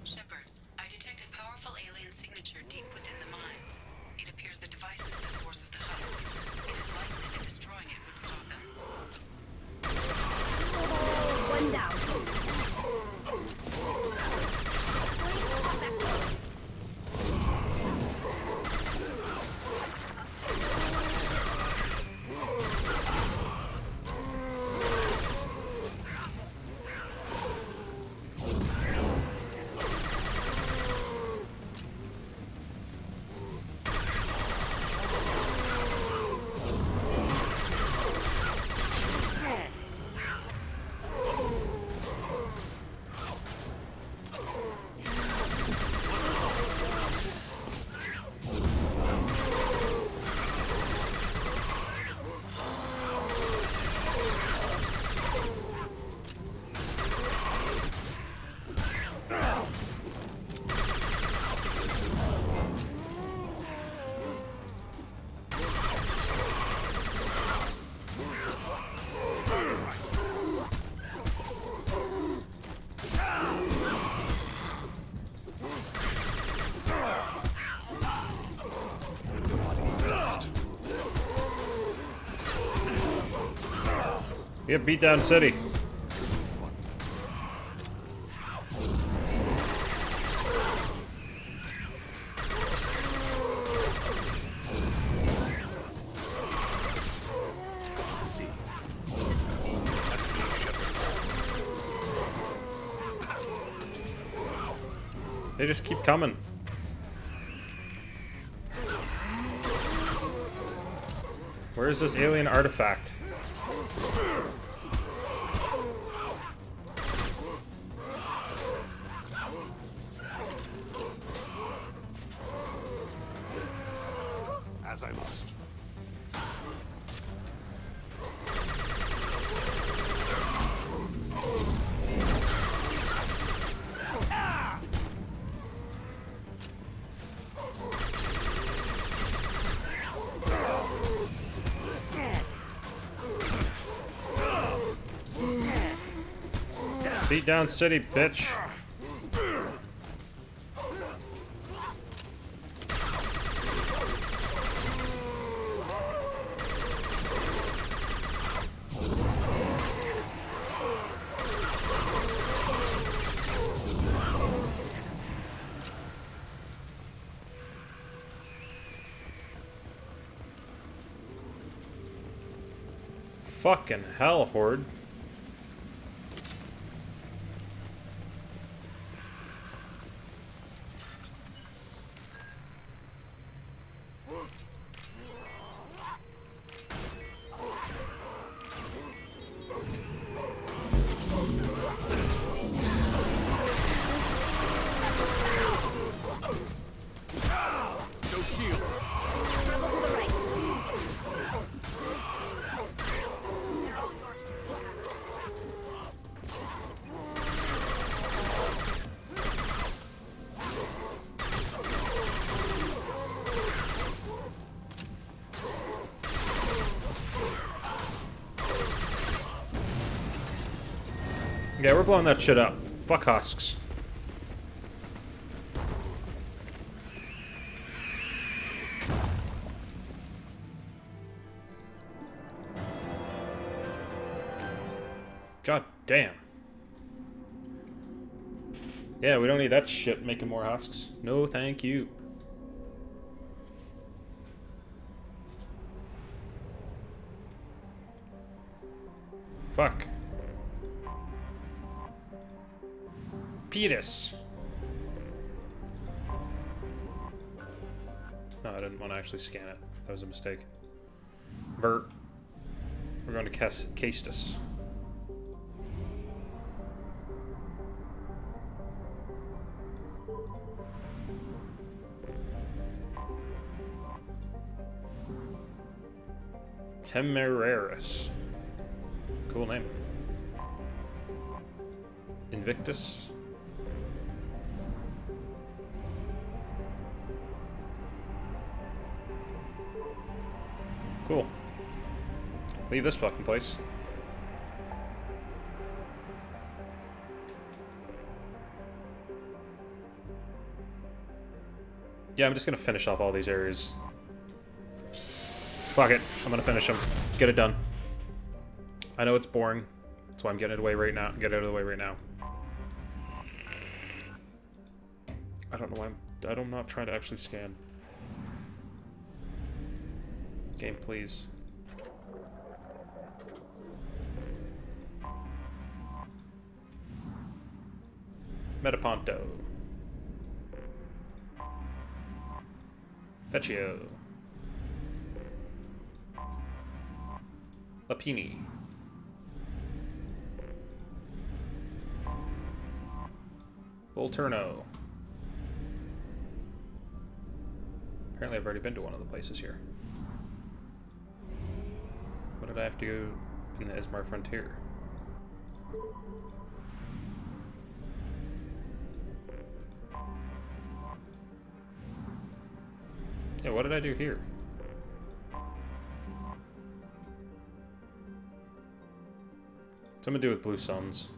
Shepard, I detected powerful alien signature deep within the mines. It appears the device is the source of the husks. It is likely that destroying it would stop them. One down. We have beat down city. They just keep coming. Where is this alien artifact? As I must. Beat down city, bitch. Fucking hell, Horde. Yeah, we're blowing that shit up. Fuck husks. God damn. Yeah, we don't need that shit making more husks. No, thank you. Fuck. Pt.6. No, I didn't want to actually scan it. That was a mistake. Vert. We're going to Pt.6. Temeraris. Cool name. Invictus. Cool. Leave this fucking place. Yeah, I'm just gonna finish off all these areas. Fuck it. I'm gonna finish them. Get it done. I know it's boring. That's why I'm getting it away right now. Get it out of the way right now. I don't know why I'm not trying to actually scan. Game, please. Metaponto. Vecchio. Lapini. Volturno. Apparently I've already been to one of the places here. What did I have to do in the Ismar Frontier? Yeah, what did I do here? Something to do with blue suns.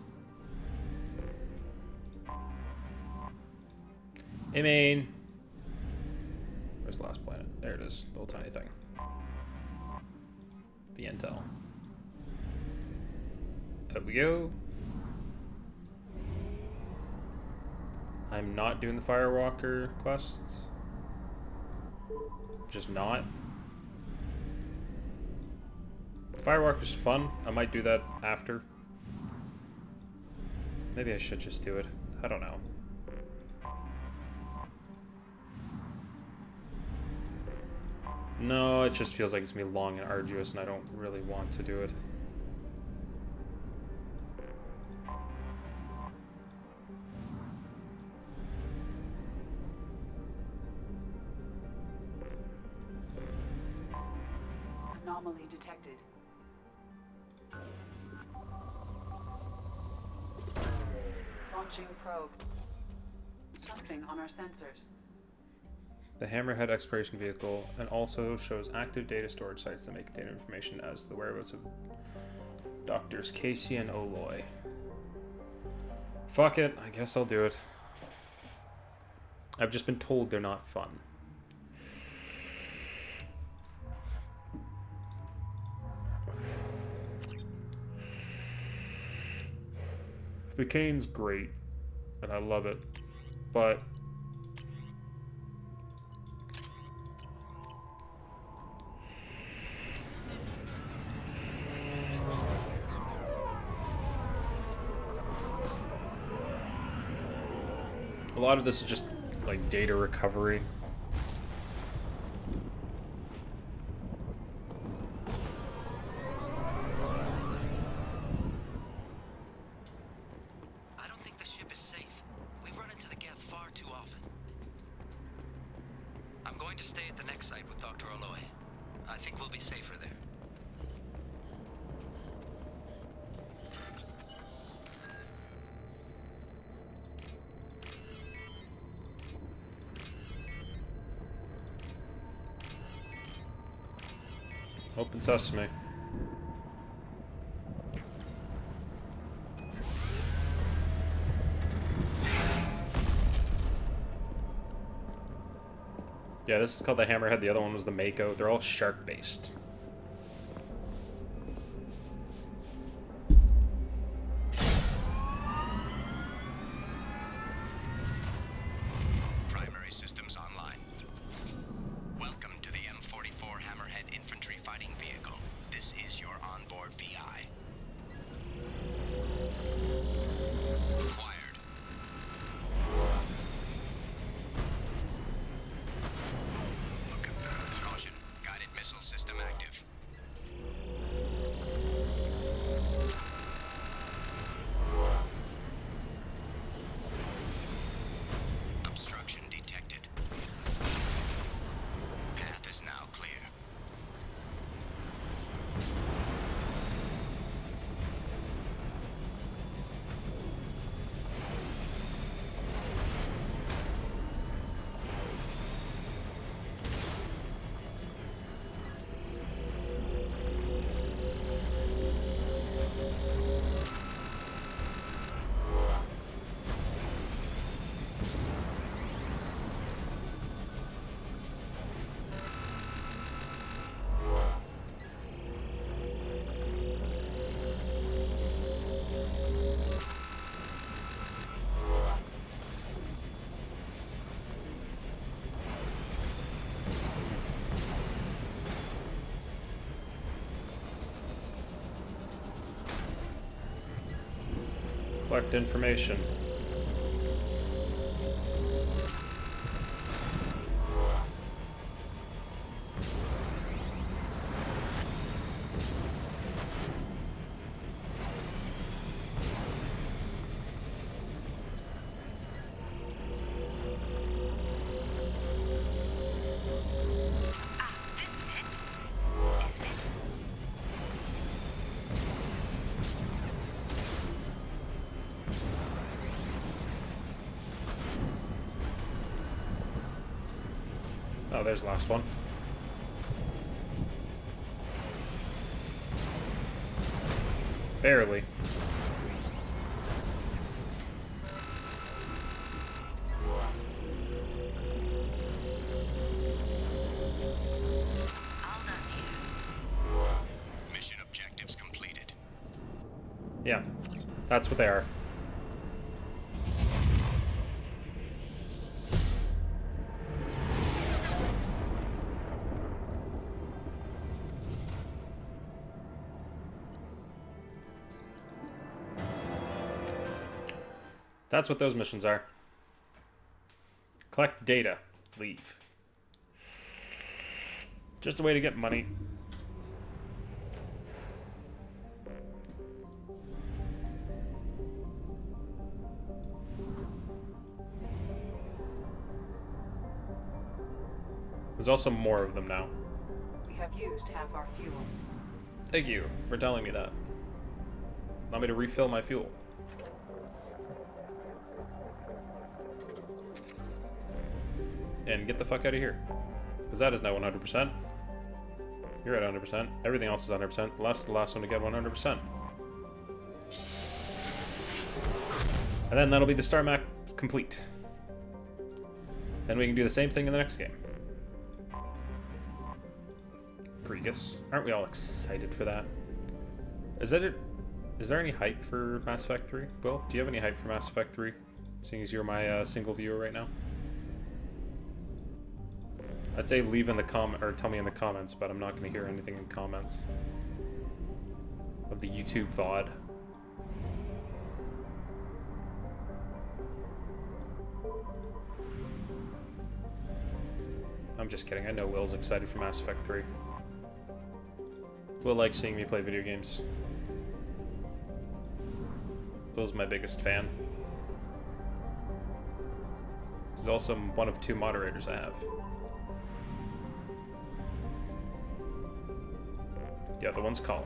I mean... Where's the last planet? There it is. The little tiny thing. The intel. There we go. I'm not doing the Firewalker quests. Just not. Firewalker's fun. I might do that after. Maybe I should just do it. I don't know. No, it just feels like it's gonna be long and arduous, and I don't really want to do it. Anomaly detected. Launching probe. Something on our sensors. The Hammerhead exploration vehicle and also shows active data storage sites that may contain information as to the whereabouts of Doctors Casey and Oloy. Fuck it, I guess I'll do it. I've just been told they're not fun. The Kane's great, and I love it, but a lot of this is just like data recovery. I don't think the ship is safe. We've run into the Geth far too often. I'm going to stay at the next site with Dr. Oloy. I think we'll be safer there. Open sesame. Yeah, this is called the Hammerhead. The other one was the Mako. They're all shark-based. Primary systems online. Welcome to the M44 Hammerhead Infantry Fighting Vehicle. This is your onboard VI. Acquired. Look at that. Caution. Guided missile system active. Obstruction detected. Path is now clear. Collect information. Oh, there's the last one. Barely. Mission objectives completed. Yeah, that's what they are. That's what those missions are. Collect data. Leave. Just a way to get money. There's also more of them now. We have used half our fuel. Thank you for telling me that. Allow me to refill my fuel. And get the fuck out of here. Because that is now 100%. You're at 100%. Everything else is 100%. The last one to get 100%. And then that'll be the star map complete. Then we can do the same thing in the next game. Grievous. Aren't we all excited for that? Is that it? Is there any hype for Mass Effect 3? Will, do you have any hype for Mass Effect 3? Seeing as you're my single viewer right now. I'd say leave in the or tell me in the comments, but I'm not going to hear anything in comments of the YouTube VOD. I'm just kidding. I know Will's excited for Mass Effect 3. Will likes seeing me play video games. Will's my biggest fan. He's also one of 2 moderators I have. The other one's Colin.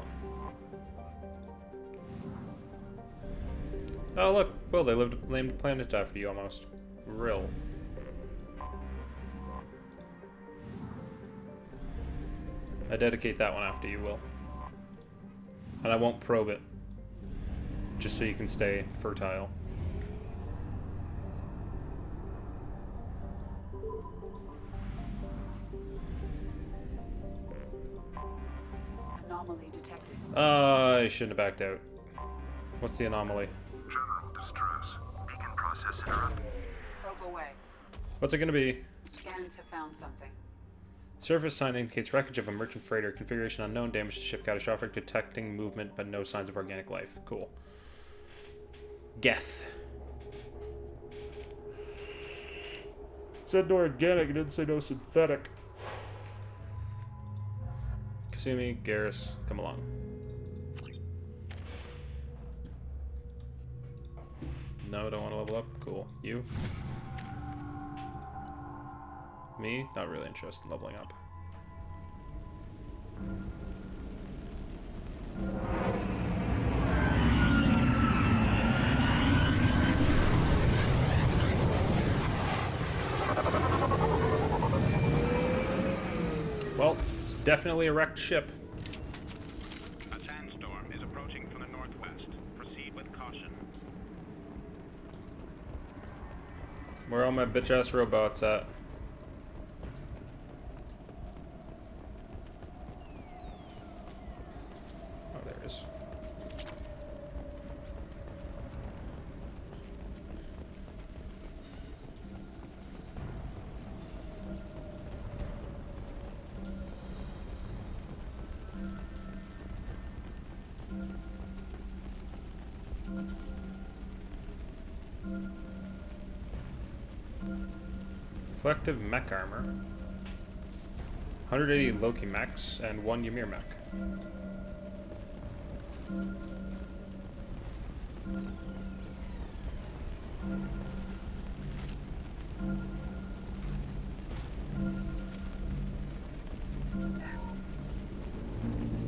Oh look, Will, they named a planet after you almost. Real. I dedicate that one after you, Will. And I won't probe it. Just so you can stay fertile. Anomaly detected. I shouldn't have backed out. What's the anomaly? General distress. Beacon process interrupted. Probe away. What's it gonna be? Scans have found something. Surface sign indicates wreckage of a merchant freighter. Configuration unknown. Damage to ship catastrophic. Detecting movement, but no signs of organic life. Cool. Geth. Said no organic. It didn't say no synthetic. Kasumi, Garrus, come along. No, don't want to level up. Cool. You? Me? Not really interested in leveling up. Well, it's definitely a wrecked ship. A sandstorm is approaching from the northwest. Proceed with caution. Where are all my bitch-ass robots at? Oh, there it is. Reflective mech armor. 180 Loki mechs and 1 Ymir mech.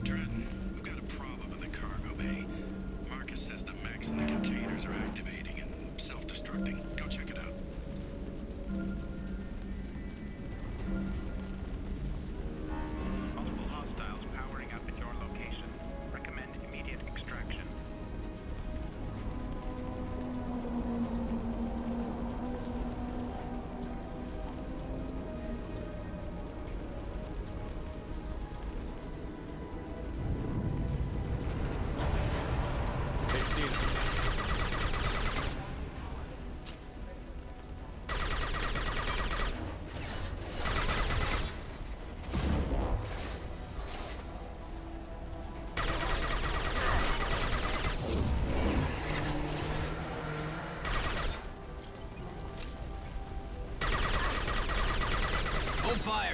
Dredden, we've got a problem in the cargo bay. Marcus says the mechs in the containers are activating and self-destructing. Go check it out. Multiple hostiles powering up at your location. Recommend immediate extraction.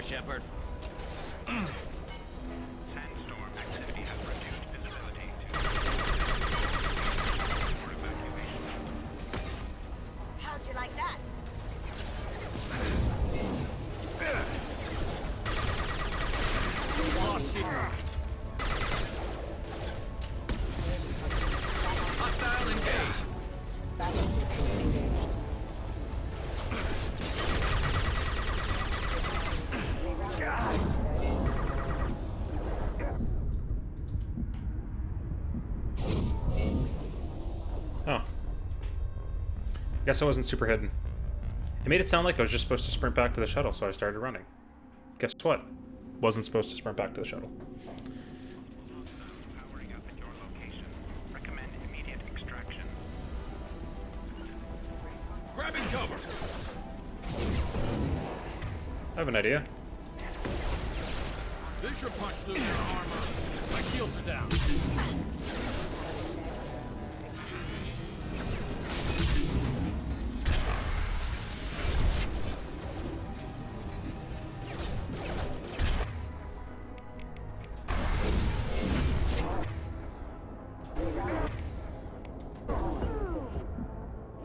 Shepard. Sandstorm activity has reduced visibility to for evacuation. How'd you like that? Hostile engaged. Oh. Guess I wasn't super hidden. It made it sound like I was just supposed to sprint back to the shuttle, so I started running. Guess what? Wasn't supposed to sprint back to the shuttle. Powering up at your location. Recommend immediate extraction. Grabbing cover. I have an idea. This should punch through your armor. My shields are down.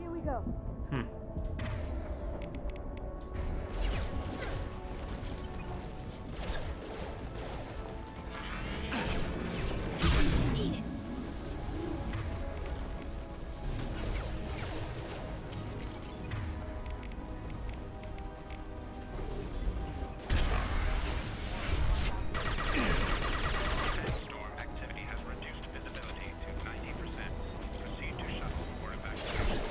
Here we go. Need it. Sandstorm activity has reduced visibility to 90%. Proceed to shuttle for evacuation.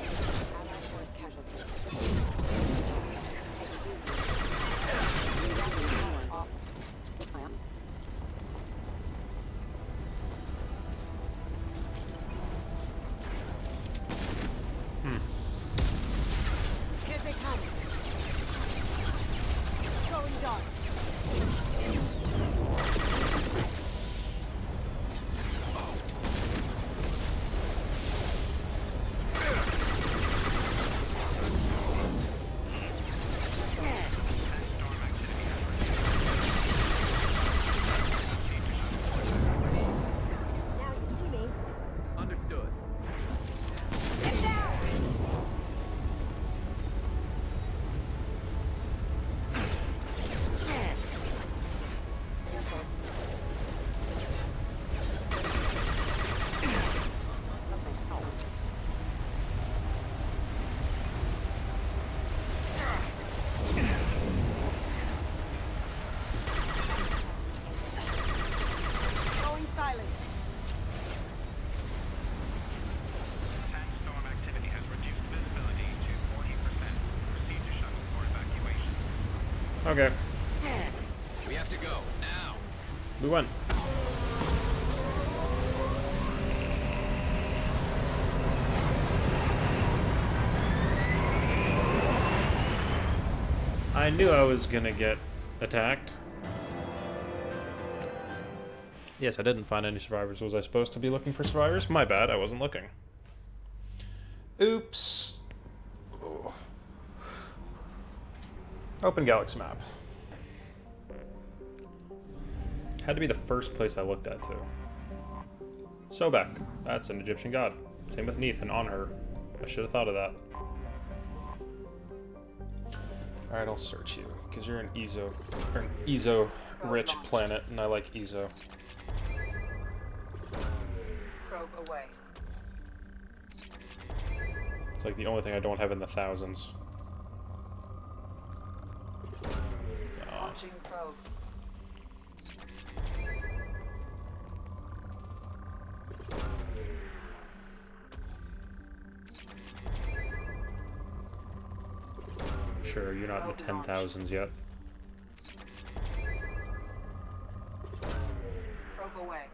Allied force casualty. Here they come. Going dark. Sandstorm activity has reduced. Proceed to shuttle for evacuation. Now you see me. Understood. Get down! Going silent. Sandstorm activity has reduced visibility to 40%. Proceed to shuttle for evacuation. Okay. We have to go now. We won. I knew I was gonna get attacked. Yes, I didn't find any survivors. Was I supposed to be looking for survivors? My bad, I wasn't looking. Oops. Ugh. Open Galaxy map. Had to be the first place I looked at, too. Sobek. That's an Egyptian god. Same with Neith and Anhur. I should have thought of that. Alright, I'll search you, because you're an Ezo-rich planet, and I like Ezo. Probe away. It's like the only thing I don't have in the thousands. Launching probe. Sure, you're not in the 10,000s yet. Probe away.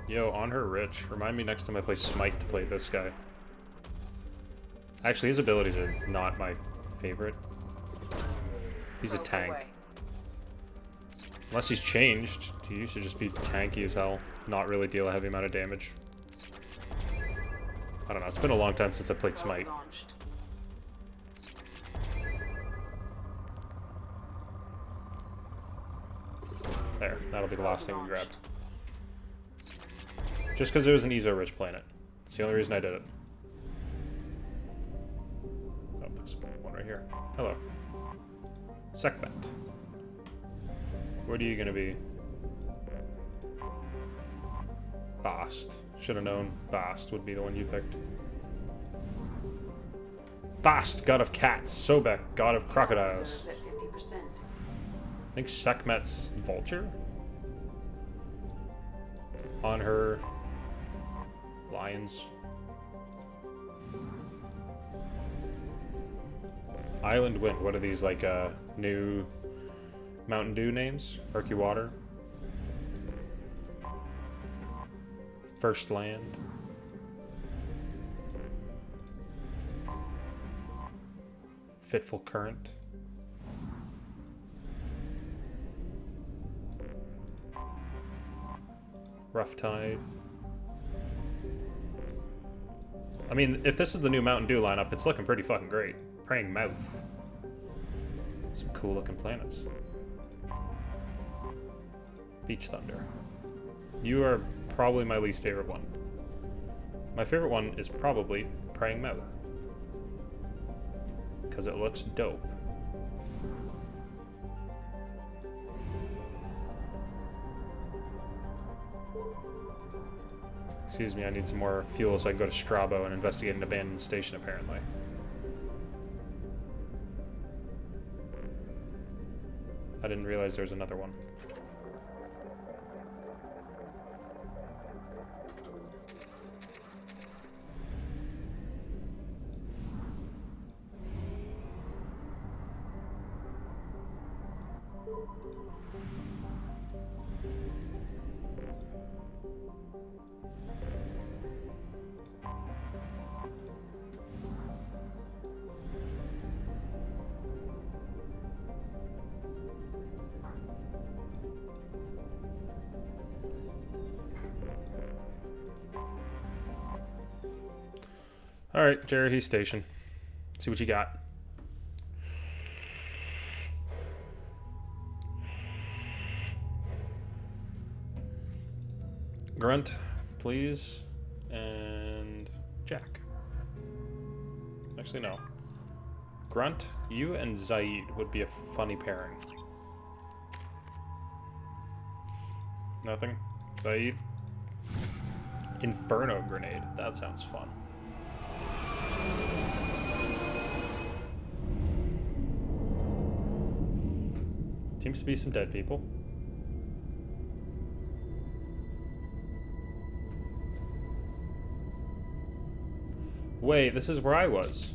Yo, on her rich. Remind me next time I play Smite to play this guy. Actually, his abilities are not my favorite. He's a Probe tank. away. Unless he's changed. He used to just be tanky as hell. Not really deal a heavy amount of damage. I don't know. It's been a long time since I played Probe Smite. launched. There, that'll be the last thing we grab. Just because it was an ezo-rich planet. It's the only reason I did it. Oh, there's one right here. Hello. Sekmet. What are you gonna be? Bast. Should have known Bast would be the one you picked. Bast, god of cats. Sobek, god of crocodiles. Reserves at 50%. I think Sekhmet's vulture? On her lions. Island Wind, what are these, like, new Mountain Dew names? Murky Water. First Land. Fitful Current. Rough Tide. I mean, if this is the new Mountain Dew lineup, it's looking pretty fucking great. Praying Mouth. Some cool looking planets. Beach Thunder. You are probably my least favorite one. My favorite one is probably Praying Mouth. Because it looks dope. Excuse me, I need some more fuel so I can go to Strabo and investigate an abandoned station, apparently. I didn't realize there was another one. Alright, Cherokee Station. See what you got. Grunt, please. And Jack. Actually, no. Grunt, you and Zaid would be a funny pairing. Nothing? Zaid? Inferno Grenade. That sounds fun. Seems to be some dead people. Wait, this is where I was.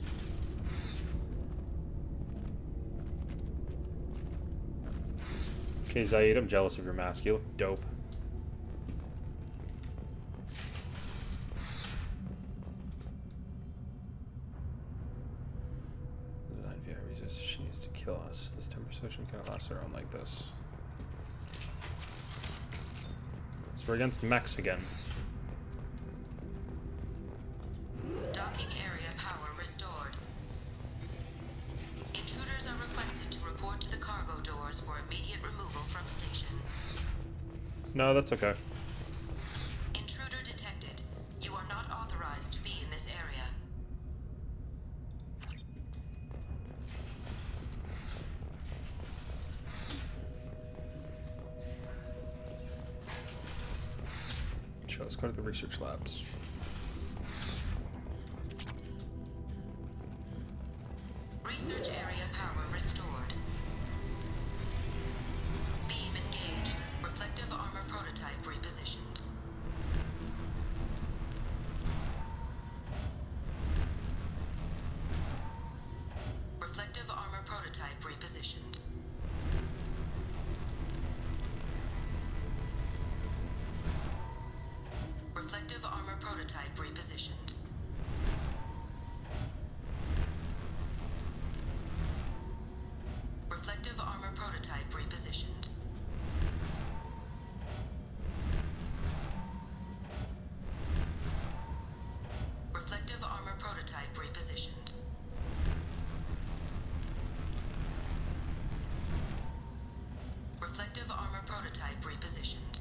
Okay, Zaid, I'm jealous of your mask. You look dope. She needs to kill us. This temper session kind of lasts around like this. So we're against mechs again. Docking area power restored. Intruders are requested to report to the cargo doors for immediate removal from station. No, that's okay. Intruder detected. You are not authorized to be in this area. Sure, let's go to the research labs. Research area power restored. Beam engaged. Reflective armor prototype repositioned. Reflective armor prototype repositioned. Reflective armor prototype repositioned. Reflective armor prototype repositioned. Reflective armor prototype repositioned. Reflective armor prototype prototype repositioned.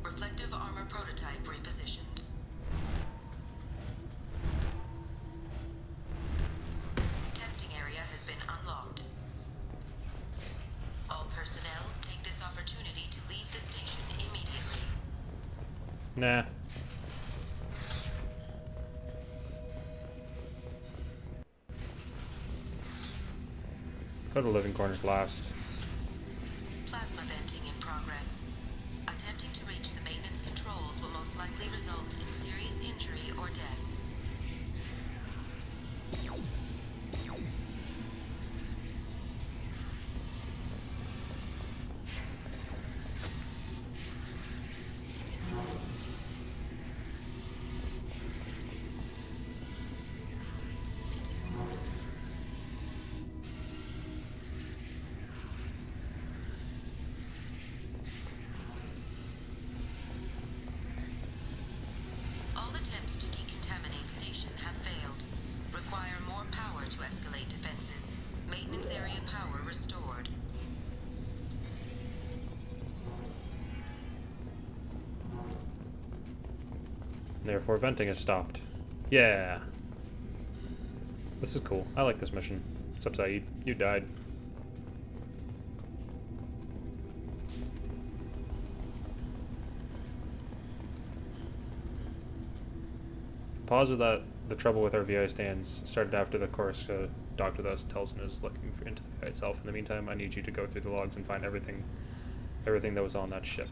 Reflective armor prototype repositioned. Testing area has been unlocked. All personnel take this opportunity to leave the station immediately. Nah. Go to living quarters last. Plasma venting in progress. Attempting to reach the maintenance controls will most likely result in serious injury or death. All attempts to decontaminate station have failed. Require more power to escalate defenses. Maintenance area power restored. Therefore, venting has stopped. Yeah. This is cool. I like this mission. Except Saeed, you died. Positive that the trouble with our VI stands started after the course docked with us. Telson is looking into the VI itself. In the meantime, I need you to go through the logs and find everything that was on that ship.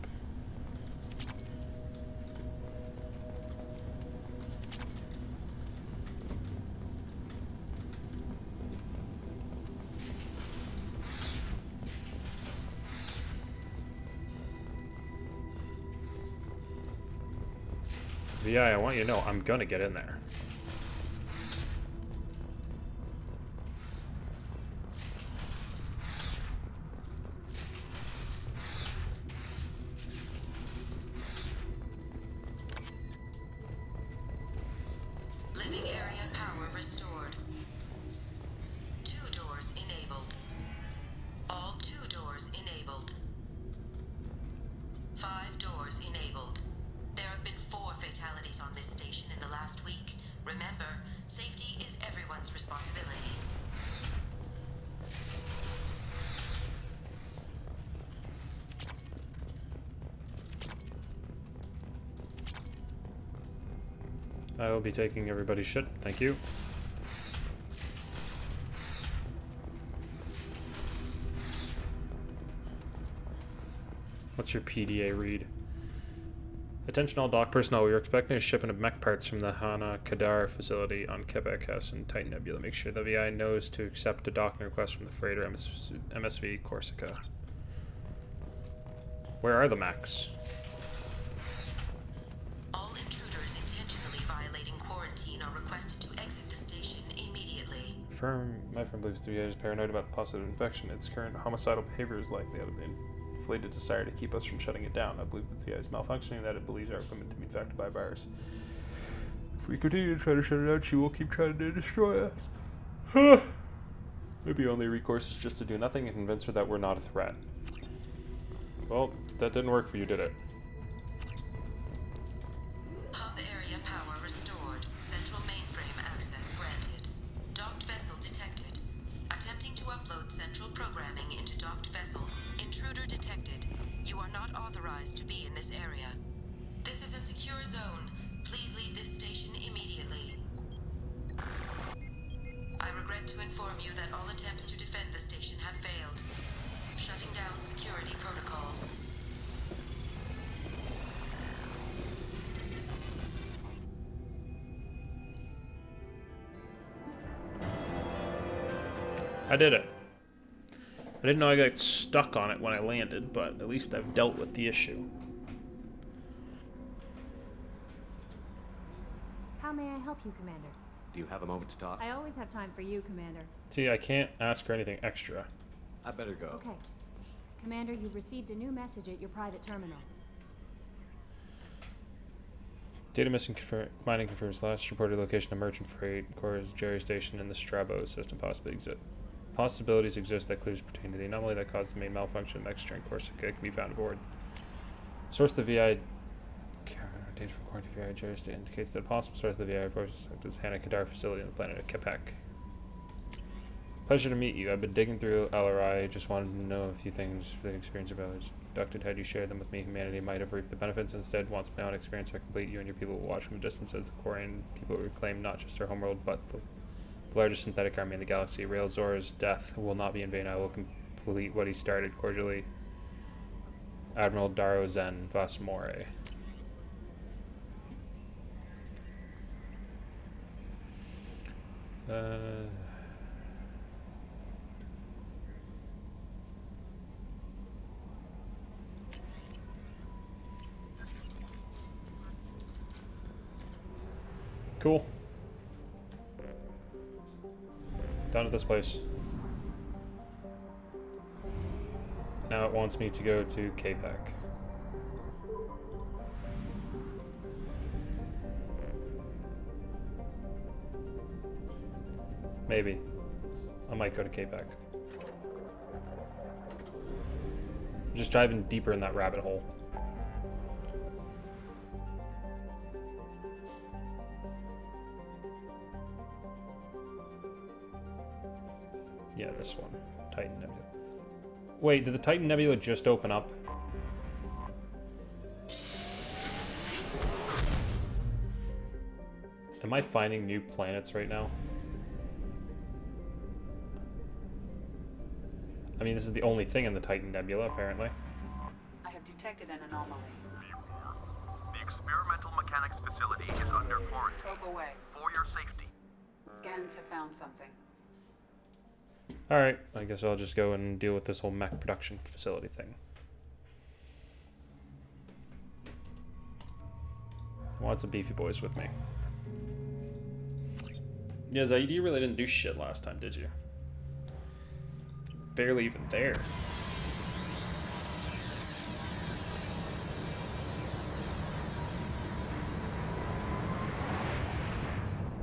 VI, I want you to know I'm gonna get in there. Living area power restored. 2 doors enabled. All 2 doors enabled. 5 doors enabled. There have been 4 fatalities on this station in the last week. Remember, safety is everyone's responsibility. I will be taking everybody's shit. Thank you. What's your PDA read? Attention all dock personnel. We are expecting a shipment of mech parts from the Hana Kadar facility on Quebec S and Titan Nebula. Make sure the VI knows to accept a docking request from the freighter MSV Corsica. Where are the mechs? All intruders intentionally violating quarantine are requested to exit the station immediately. My firm believes the VI is paranoid about positive infection. Its current homicidal behavior is likely out of inflated desire to keep us from shutting it down. I believe that the VI is malfunctioning, that it believes our equipment to be infected by a virus. If we continue to try to shut it out, she will keep trying to destroy us. Maybe only recourse is just to do nothing and convince her that we're not a threat. Well, that didn't work for you, did it? Hub area power restored. Central mainframe access granted. Docked vessel detected. Attempting to upload central programming into docked vessels. Intruder detected. You are not authorized to be in this area. This is a secure zone. Please leave this station immediately. I regret to inform you that all attempts to defend the station have failed. Shutting down security protocols. I did it. I didn't know I got stuck on it when I landed, but at least I've dealt with the issue. How may I help you, Commander? Do you have a moment to talk? I always have time for you, Commander. See, I can't ask her anything extra. I better go. Okay. Commander, you've received a new message at your private terminal. Data missing mining confirms last reported location of merchant freight Core's Jerry Station in the Strabo system possibilities exist that clues pertain to the anomaly that caused the main malfunction of the next-gen Corsica can be found aboard. Source of the VI data from Core to VI Jerry Station indicates that a possible source of the VI force is Hannah Kadar facility on the planet of Kepek. Pleasure to meet you. I've been digging through LRI. Just wanted to know a few things with experience of others. Conducted had you shared them with me, humanity might have reaped the benefits. Instead, once my own experience are complete, you and your people will watch from a distance as the Quarian people reclaim not just their homeworld, but the largest synthetic army in the galaxy. Rail Zora's death will not be in vain. I will complete what he started. Cordially, Admiral Daro Zen Vas More. Cool. Down at this place. Now it wants me to go to Kepek. Maybe. I might go to Kepek. Just driving deeper in that rabbit hole. Yeah, this one. Titan Nebula. Wait, did the Titan Nebula just open up? Am I finding new planets right now? I mean, this is the only thing in the Titan Nebula, apparently. I have detected an anomaly. The experimental mechanics facility is under quarantine. Probe away. For your safety. Scans have found something. Alright, I guess I'll just go and deal with this whole mech production facility thing. I want some beefy boys with me. Yeah, Zaid, you really didn't do shit last time, did you? Barely even there.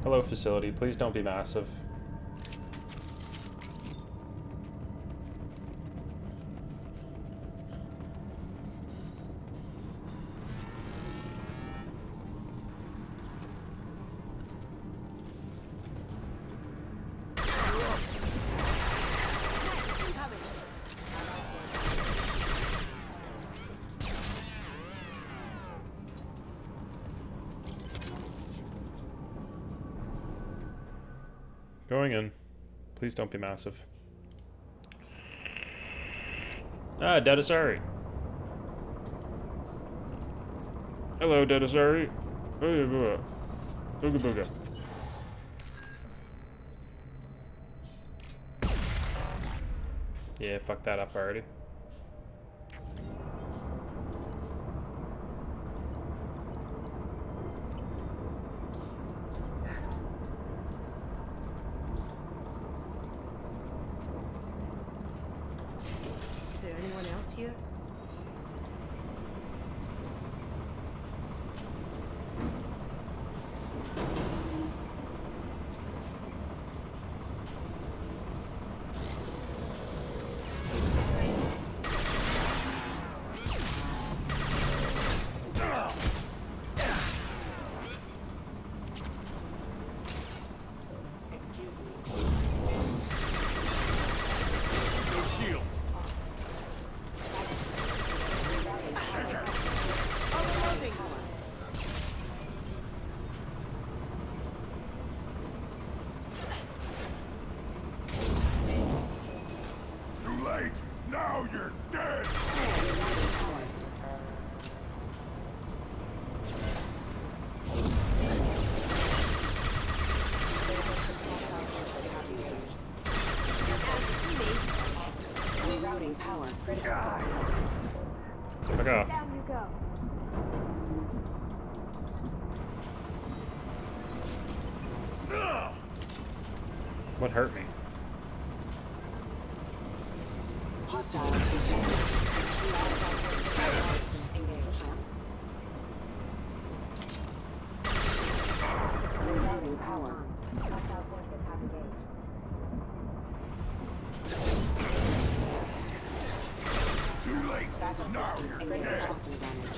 Hello, facility. Please don't be massive. Going in. Please don't be massive. Ah, Dedasari. Hello, Dedasari. Booga booga. Yeah, fuck that up already. Is there anyone else here? Too late! Now you're dead! Rerouting power. Critical. Fuck off. Down you go. What hurt me? Hostiles detected. Engage. Backup systems critical system damage.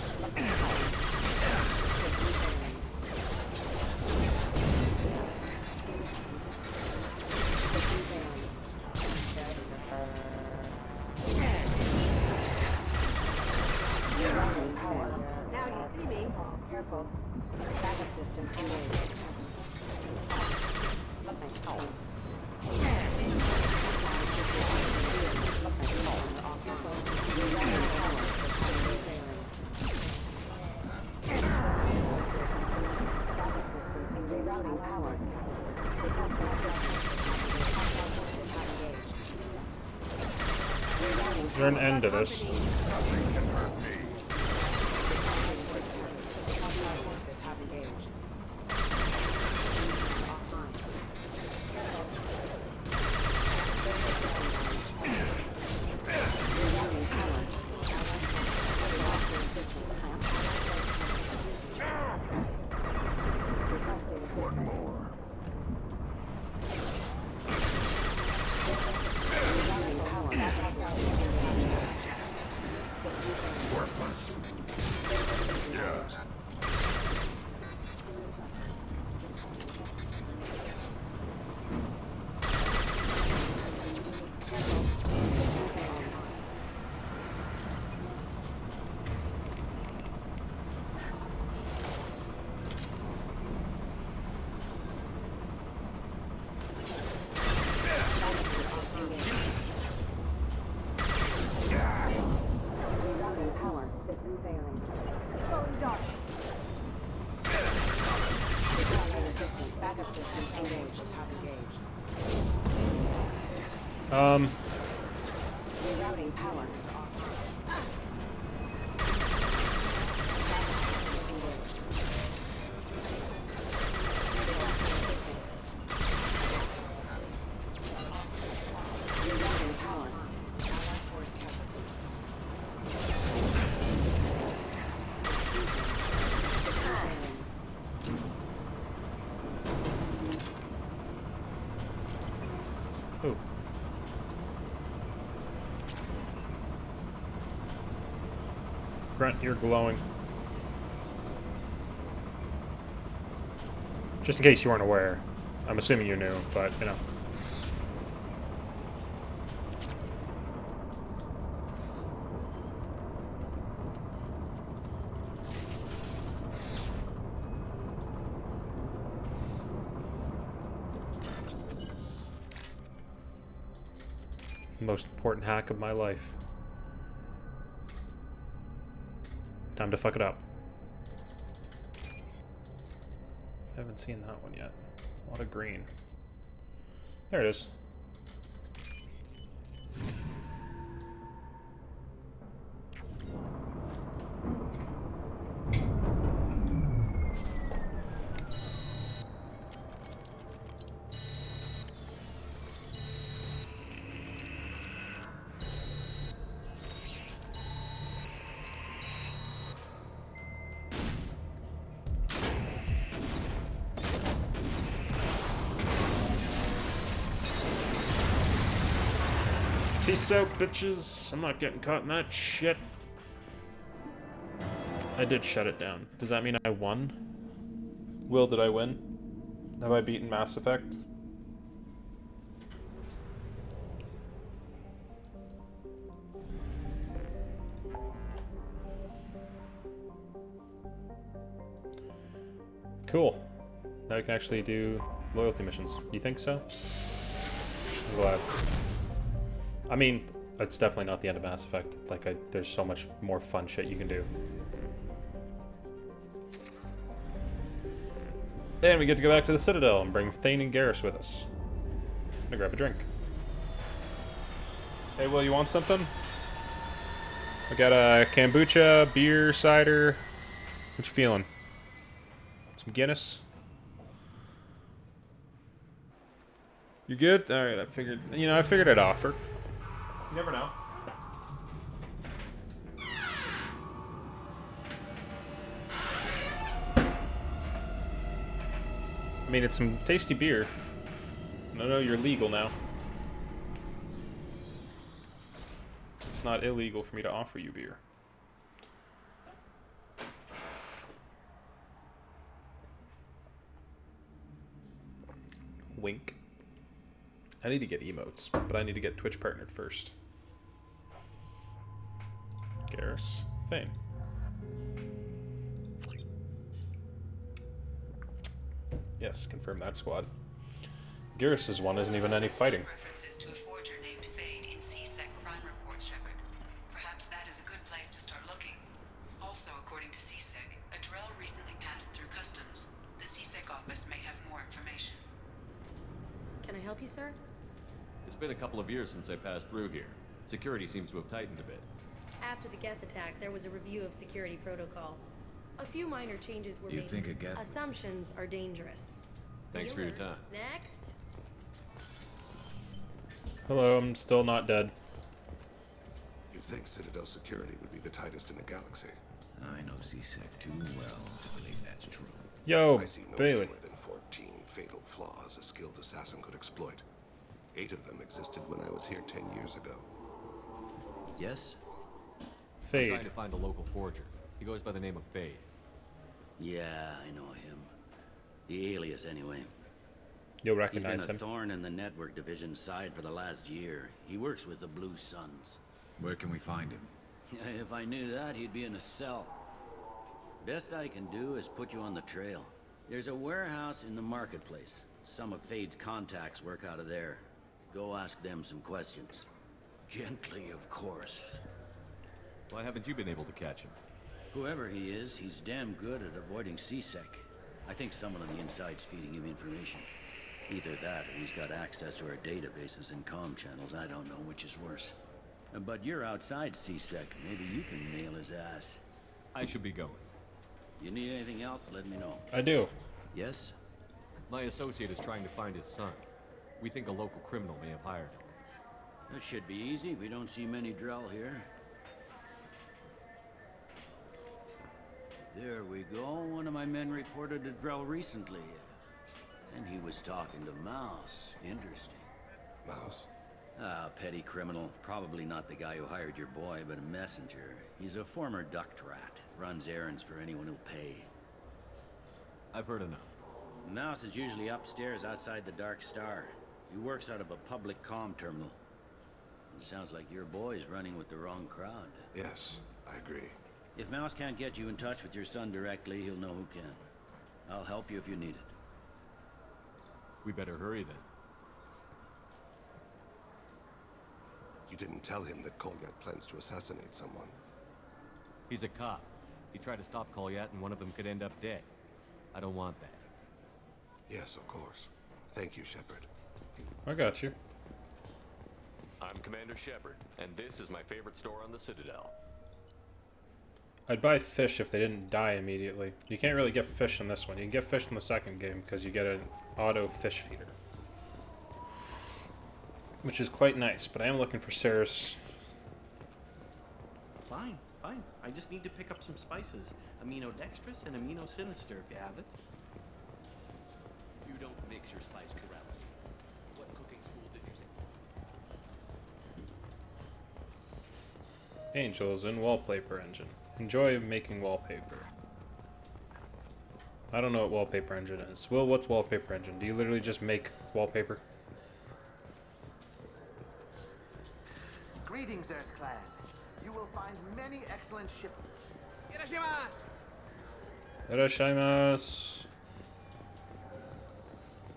Now you see me. Careful. Backup systems engaged. Is there an end to this? Rerouting power. Ooh. Grunt, you're glowing. Just in case you weren't aware. I'm assuming you knew, but, you know. Most important hack of my life. Time to fuck it up. Haven't seen that one yet. A lot of green. There it is. Peace out, bitches. I'm not getting caught in that shit. I did shut it down. Does that mean I won? Will, did I win? Have I beaten Mass Effect? Cool. Now we can actually do loyalty missions. You think so? I'm glad. I mean, it's definitely not the end of Mass Effect. Like, there's so much more fun shit you can do. And we get to go back to the Citadel and bring Thane and Garrus with us. I'm gonna grab a drink. Hey, Will, you want something? I got a kombucha, beer, cider. What you feeling? Some Guinness? You good? Alright, I figured I'd offer. You never know. I mean, it's some tasty beer. I know you're legal now. not illegal for me to offer you beer. Wink. I need to get emotes, but I need to get Twitch partnered first. Garrus, Thane. Yes, confirm that squad. Garrus's one isn't even any fighting. References to a forger named Fade in C-Sec crime reports, Shepard. Perhaps that is a good place to start looking. Also, according to C-Sec, a Drell recently passed through customs. The C-Sec office may have more information. Can I help you, sir? It's been a couple of years since I passed through here. Security seems to have tightened a bit. After the Geth attack, there was a review of security protocol. A few minor changes were You made. think a Geth was- Assumptions are dangerous. Thanks for your time. Next. Hello, I'm still not dead. You'd think Citadel security would be the tightest in the galaxy. I know C-Sec too well to believe that's true. Yo, I see no Bailey. fewer than 14 fatal flaws a skilled assassin could exploit. 8 of them existed when I was here 10 years ago. Yes? I'm Fade. trying to find a local forger. He goes by the name of Fade. Yeah, I know him. The alias, anyway. You'll recognize He's been him. a thorn in the network division's side for the last year. He works with the Blue Suns. Where can we find him? If I knew that, he'd be in a cell. Best I can do is put you on the trail. There's a warehouse in the marketplace. Some of Fade's contacts work out of there. Go ask them some questions. Gently, of course. Why haven't you been able to catch him? Whoever he is, he's damn good at avoiding C-Sec. I think someone on the inside's feeding him information. Either that, or he's got access to our databases and comm channels. I don't know which is worse. But you're outside C-Sec. Maybe you can nail his ass. I should be going. You need anything else, let me know. I do. Yes? My associate is trying to find his son. We think a local criminal may have hired him. That should be easy. We don't see many Drell here. There we go. One of my men reported a Drell recently. And he was talking to Mouse. Interesting. Mouse? Ah, petty criminal. Probably not the guy who hired your boy, but a messenger. He's a former duct rat. Runs errands for anyone who'll pay. I've heard enough. Mouse is usually upstairs outside the Dark Star. He works out of a public comm terminal. It sounds like your boy's running with the wrong crowd. Yes, I agree. If Mouse can't get you in touch with your son directly, he'll know who can. I'll help you if you need it. We better hurry then. You didn't tell him that Kolgat plans to assassinate someone. He's a cop. He tried to stop Kolyat and one of them could end up dead. I don't want that. Yes, of course. Thank you, Shepard. I got you. I'm Commander Shepard, and this is my favorite store on the Citadel. I'd buy fish if they didn't die immediately. You can't really get fish in this one. You can get fish in the second game because you get an auto fish feeder. Which is quite nice, but I am looking for Ceres. Fine, fine. I just need to pick up some spices. Amino dextrous and amino sinister if you have it. You don't mix your spice correctly. What cooking school did you say? Angels in wallpaper engine. Enjoy making wallpaper. I don't know what wallpaper engine is. Will, what's wallpaper engine? Do you literally just make wallpaper? Greetings, Earth Clan. You will find many excellent ship. Irashimasu.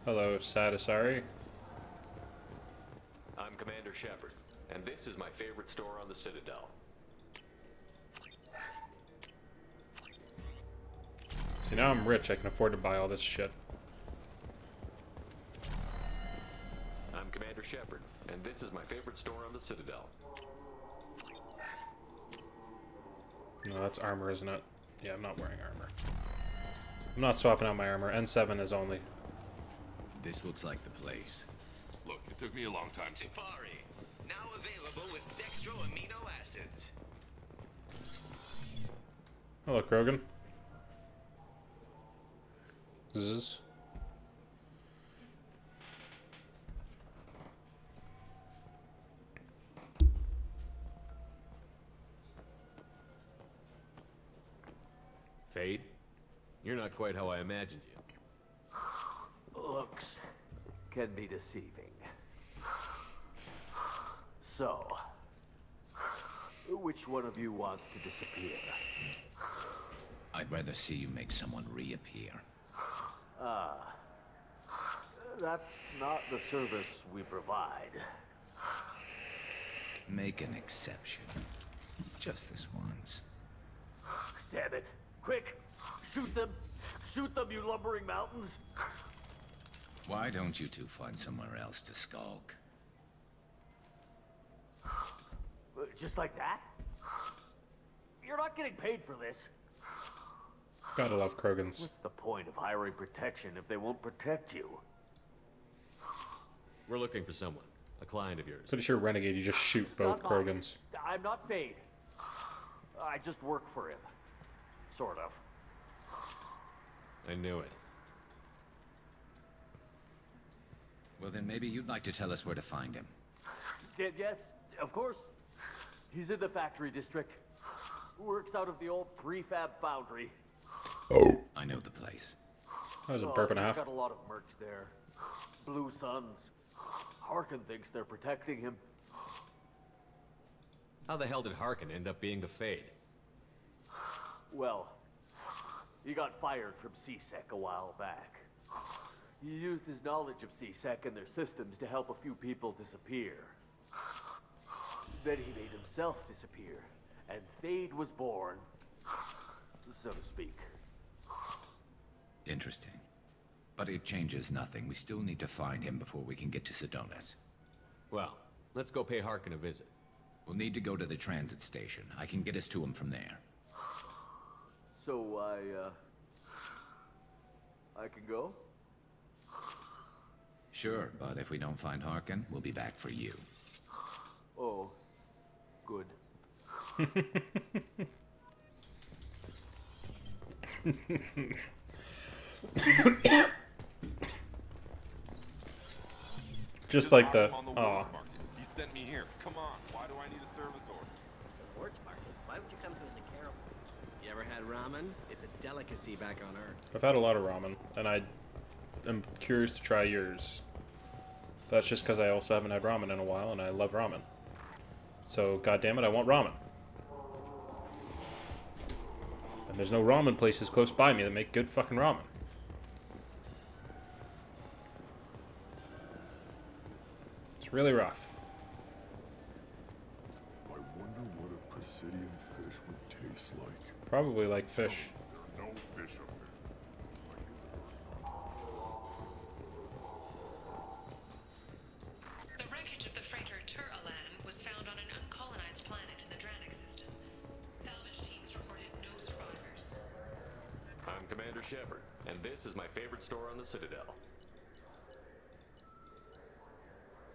Hello, Sadasari. I'm Commander Shepard, and this is my favorite store on the Citadel. See, now I'm rich. I can afford to buy all this shit. I'm Commander Shepard, and this is my favorite store on the Citadel. No, that's armor, isn't it? Yeah, I'm not wearing armor. I'm not swapping out my armor. N7 is only. This looks like the place. Look, it took me a long time to... Safari, now available with dextro amino acids. Hello, Krogan. Zzz. Fade? You're not quite how I imagined you. Looks can be deceiving. So, which one of you wants to disappear? I'd rather see you make someone reappear. Ah, that's not the service we provide. Make an exception. Just this once. Damn it. Quick! Shoot them! Shoot them, you lumbering mountains! Why don't you two find somewhere else to skulk? Just like that? You're not getting paid for this. Gotta love Krogans. What's the point of hiring protection if they won't protect you? We're looking for someone. A client of yours. Pretty sure Renegade, you just shoot both Not mine. Krogans. I'm not Fade. I just work for him. Sort of. I knew it. Well, then maybe you'd like to tell us where to find him. Yes, of course. He's in the factory district. Works out of the old prefab foundry. Oh. I know the place. That was a burp and a half. He's got a lot of mercs there. Blue Suns. Harkin thinks they're protecting him. How the hell did Harkin end up being the Fade? Well, he got fired from CSEC a while back. He used his knowledge of CSEC and their systems to help a few people disappear. Then he made himself disappear, and Fade was born, so to speak. Interesting. But it changes nothing. We still need to find him before we can get to Sedonis. Well, let's go pay Harkin a visit. We'll need to go to the transit station. I can get us to him from there. So I can go? Sure, but if we don't find Harkin, we'll be back for you. Oh, good. Just like the. On the Aw. Warts Market. He sent me here. Come on. Why do I need a service order? The Warts Market? Why would you come to us at Carol? You ever had ramen? It's a delicacy back on Earth. I've had a lot of ramen, and I am curious to try yours. That's just because I also haven't had ramen in a while, and I love ramen. So, goddammit, I want ramen. And there's no ramen places close by me that make good fucking ramen. It's really rough. I wonder what a Presidian fish would taste like. Probably like fish. There are no fish up there. The wreckage of the freighter Tur-Alan was found on an uncolonized planet in the Dranik system. Salvage teams reported no survivors. I'm Commander Shepard, and this is my favorite store on the Citadel.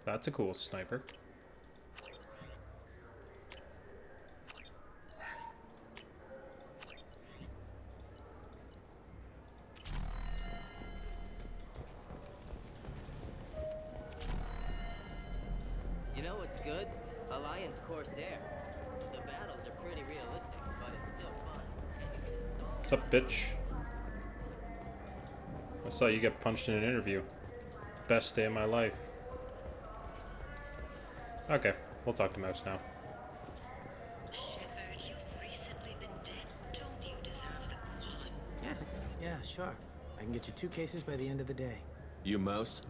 That's a cool sniper. You know what's good? Alliance Corsair. The battles are pretty realistic, but it's still fun. What's up, bitch? I saw you get punched in an interview. Best day of my life. Okay, we'll talk to Mouse now. Shepard, you've recently been dead. Don't you deserve the quality? Yeah, sure. I can get you 2 cases by the end of the day. You Mouse?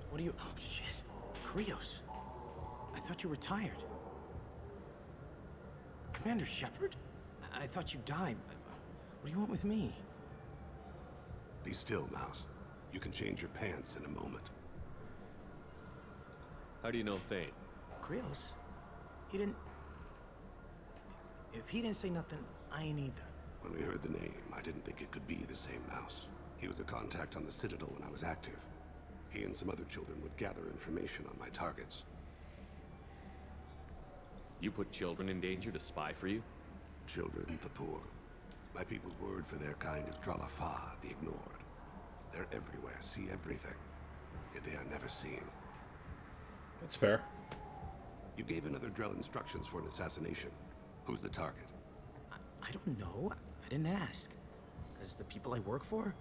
What are you... Oh, shit. Krios. I thought you retired. Commander Shepard? I thought you died. What do you want with me? Be still, Mouse. You can change your pants in a moment. How do you know Thane? Krios? He didn't... If he didn't say nothing, I ain't either. When we heard the name, I didn't think it could be the same Mouse. He was a contact on the Citadel when I was active. He and some other children would gather information on my targets. You put children in danger to spy for you? Children, the poor. My people's word for their kind is Dralafa, the ignored. They're everywhere, see everything. Yet they are never seen. That's fair. You gave another Drell instructions for an assassination. Who's the target? I don't know. I didn't ask. As the people I work for,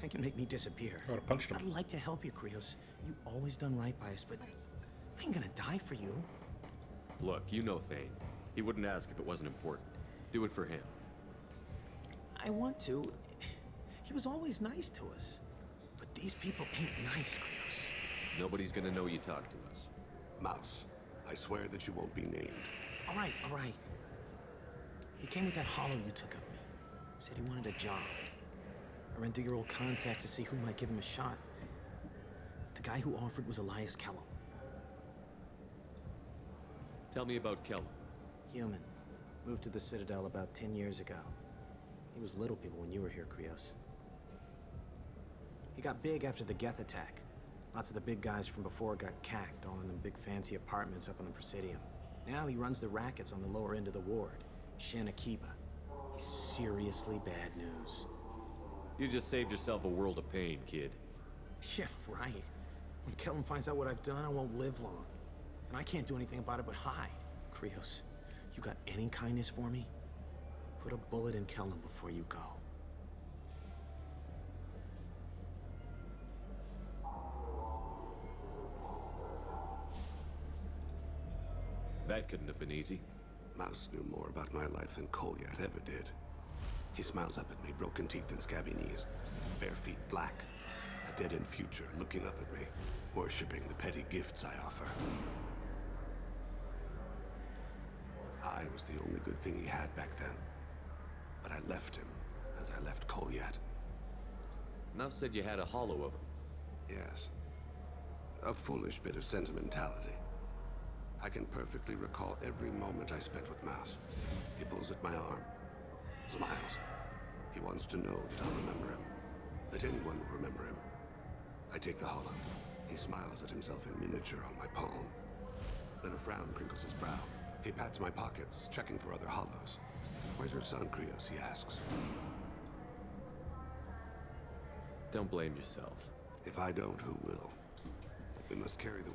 they can make me disappear. I would have punched him. I'd like to help you, Krios. You always done right by us, but I ain't gonna die for you. Look, you know Thane. He wouldn't ask if it wasn't important. Do it for him. I want to. He was always nice to us. But these people ain't nice, Krios. Nobody's gonna know you talked to us. Mouse, I swear that you won't be named. All right, all right. He came with that hollow you took of me. Said he wanted a job. I ran through your old contacts to see who might give him a shot. The guy who offered was Elias Kellum. Tell me about Kellum. Human. Moved to the Citadel about 10 years ago. He was Little People when you were here, Krios. He got big after the Geth attack. Lots of the big guys from before got cacked, all in them big fancy apartments up on the Presidium. Now he runs the rackets on the lower end of the ward, Shin Akiba. He's seriously bad news. You just saved yourself a world of pain, kid. Yeah, right. When Kellum finds out what I've done, I won't live long. And I can't do anything about it but hide. Krios, you got any kindness for me? Put a bullet in Kellum before you go. That couldn't have been easy. Mouse knew more about my life than Kolyat ever did. He smiles up at me, broken teeth and scabby knees. Bare feet black. A dead-end future looking up at me, worshipping the petty gifts I offer. I was the only good thing he had back then. But I left him, as I left Kolyat. Mouse said you had a hollow of him. Yes. A foolish bit of sentimentality. I can perfectly recall every moment I spent with Mouse. He pulls at my arm, smiles. He wants to know that I'll remember him, that anyone will remember him. I take the hollow. He smiles at himself in miniature on my palm. Then a frown crinkles his brow. He pats my pockets, checking for other hollows. Where's your son, Krios? He asks. Don't blame yourself. If I don't, who will? We must carry the...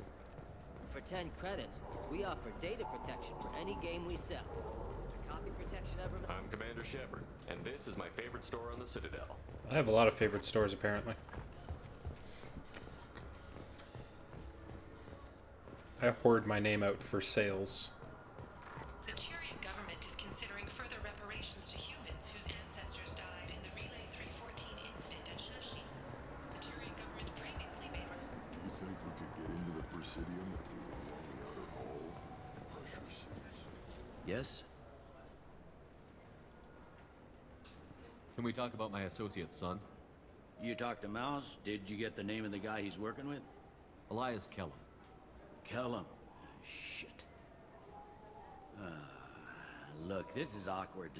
For 10 credits, we offer data protection for any game we sell. Copy protection ever... I'm Commander Shepard, and this is my favorite store on the Citadel. I have a lot of favorite stores, apparently. I hoard my name out for sales. The Tyrian government is considering further reparations to humans whose ancestors died in the Relay 314 incident at Shashi. The Tyrian government previously made... Do you think we could get into the Presidium if we were along the outer hall? Pressure suits. Yes? Can we talk about my associate's son? You talked to Mouse? Did you get the name of the guy he's working with? Elias Kellum. Kellum. Shit. Look, this is awkward.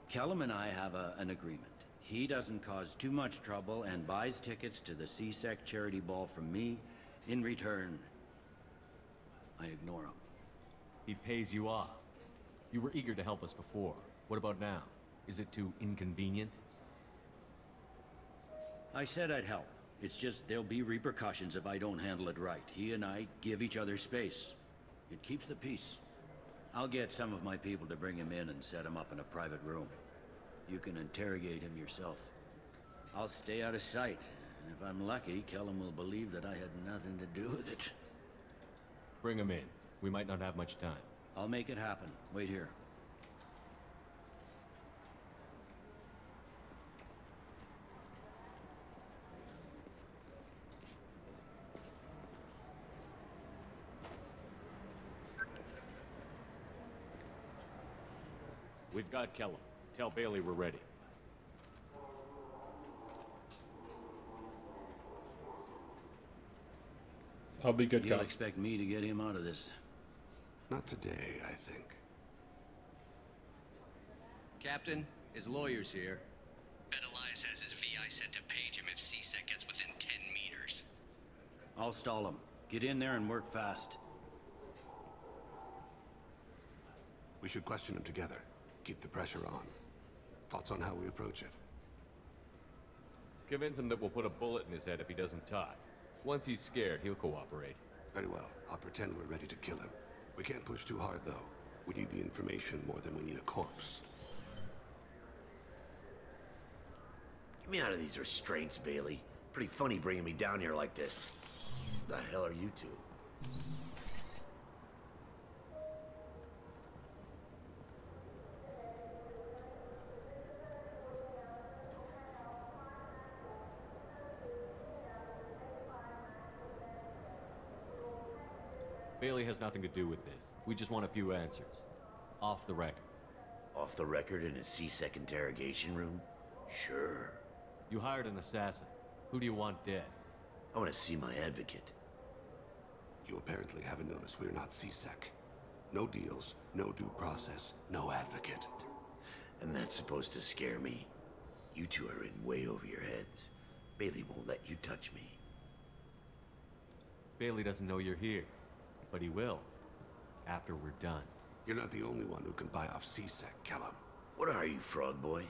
Kellum and I have an agreement. He doesn't cause too much trouble and buys tickets to the CSEC charity ball from me. In return, I ignore him. He pays you off. You were eager to help us before. What about now? Is it too inconvenient? I said I'd help. It's just there'll be repercussions if I don't handle it right. He and I give each other space. It keeps the peace. I'll get some of my people to bring him in and set him up in a private room. You can interrogate him yourself. I'll stay out of sight. And if I'm lucky, Kellum will believe that I had nothing to do with it. Bring him in. We might not have much time. I'll make it happen. Wait here. We've got Kellum. Tell Bailey we're ready. I'll be good, You'll cop. expect me to get him out of this. Not today, I think. Captain, his lawyer's here. Bet Elias has his VI set to page him if CSEC gets within 10 meters. I'll stall him. Get in there and work fast. We should question him together. Keep the pressure on. Thoughts on how we approach it? Convince him that we'll put a bullet in his head if he doesn't talk. Once he's scared, he'll cooperate. Very well. I'll pretend we're ready to kill him. We can't push too hard, though. We need the information more than we need a corpse. Get me out of these restraints, Bailey. Pretty funny bringing me down here like this. The hell are you two? Bailey has nothing to do with this. We just want a few answers. Off the record. Off the record in a C-Sec interrogation room? Sure. You hired an assassin. Who do you want dead? I want to see my advocate. You apparently haven't noticed we're not C-Sec. No deals, no due process, no advocate. And that's supposed to scare me. You two are in way over your heads. Bailey won't let you touch me. Bailey doesn't know you're here, but he will. After we're done. You're not the only one who can buy off C-Sec, Kellum. What are you, Frog Boy?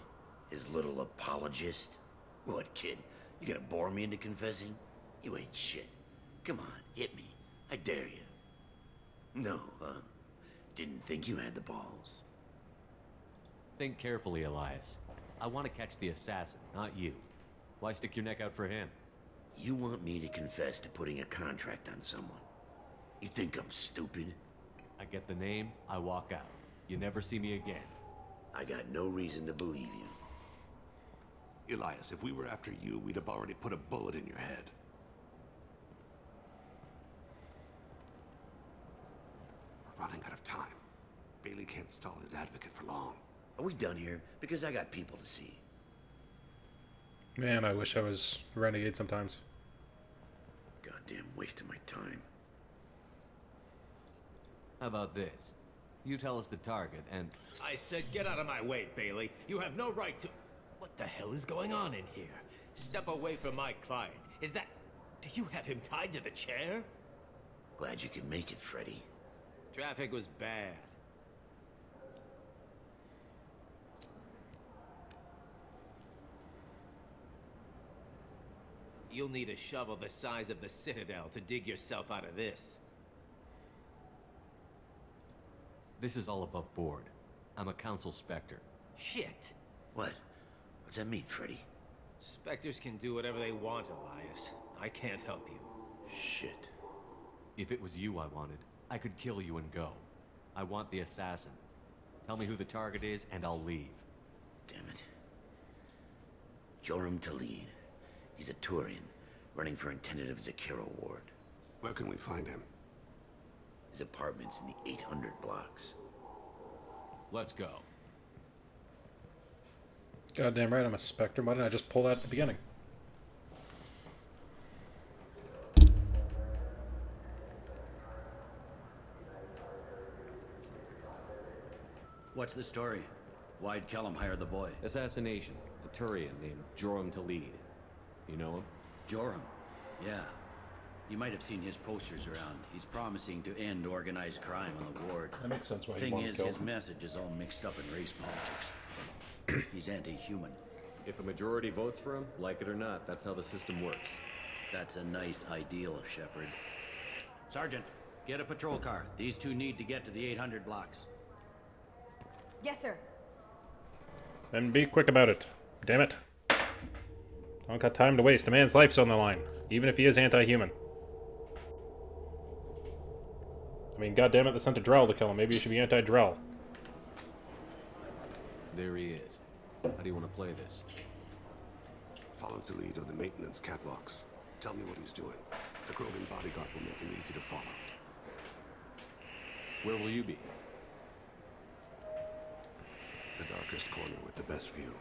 His little apologist? What, kid? You gonna bore me into confessing? You ain't shit. Come on, hit me. I dare you. No, huh? Didn't think you had the balls. Think carefully, Elias. I want to catch the assassin, not you. Why stick your neck out for him? You want me to confess to putting a contract on someone? You think I'm stupid? I get the name, I walk out. You never see me again. I got no reason to believe you. Elias, if we were after you, we'd have already put a bullet in your head. We're running out of time. Bailey can't stall his advocate for long. Are we done here? Because I got people to see. Man, I wish I was a renegade sometimes. Goddamn waste of my time. How about this? You tell us the target, and... I said get out of my way, Bailey. You have no right to... What the hell is going on in here? Step away from my client. Is that... Do you have him tied to the chair? Glad you could make it, Freddy. Traffic was bad. You'll need a shovel the size of the Citadel to dig yourself out of this. This is all above board. I'm a council specter. Shit. What? What's that mean, Freddy? Spectres can do whatever they want, Elias. I can't help you. Shit. If it was you I wanted, I could kill you and go. I want the assassin. Tell me who the target is, and I'll leave. Damn it. Joram Talid. He's a Turian, running for intendant of Zakira Ward. Where can we find him? His apartment's in the 800 blocks. Let's go. Goddamn right, I'm a Spectre. Why didn't I just pull that at the beginning? What's the story? Why'd Kellum hire the boy? Assassination. A Turian named Joram Talid. You know him? Joram? Yeah. You might have seen his posters around. He's promising to end organized crime on the ward. That makes sense why he Thing wanted is, to kill his him. message is all mixed up in race politics. He's anti-human. If a majority votes for him, like it or not, that's how the system works. That's a nice ideal, Shepard. Sergeant, get a patrol car. These two need to get to the 800 blocks. Yes, sir. And be quick about it. Damn it. Don't got time to waste. A man's life's on the line, even if he is anti-human. I mean, goddammit, they sent a Drell to kill him. Maybe you should be anti-Drell. There he is. How do you want to play this? Follow to lead on the maintenance catwalks. Tell me what he's doing. The Krogan bodyguard will make him easy to follow. Where will you be? The darkest corner with the best view.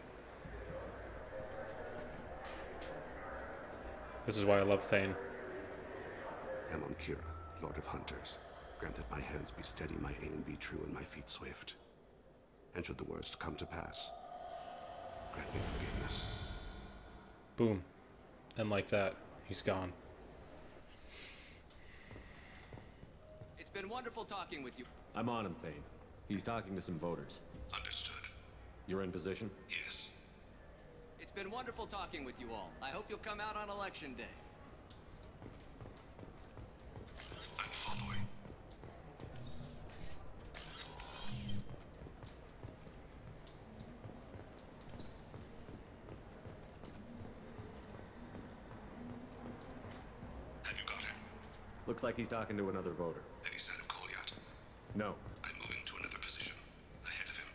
This is why I love Thane. I'm on Kira, Lord of Hunters. Grant that my hands be steady, my aim be true, and my feet swift. And should the worst come to pass, grant me forgiveness. Boom. And like that, he's gone. It's been wonderful talking with you. I'm on him, Thane. He's talking to some voters. Understood. You're in position? Yes. It's been wonderful talking with you all. I hope you'll come out on election day. I'm following. Looks like he's talking to another voter. Any sign of Kolyat? No. I'm moving to another position. Ahead of him.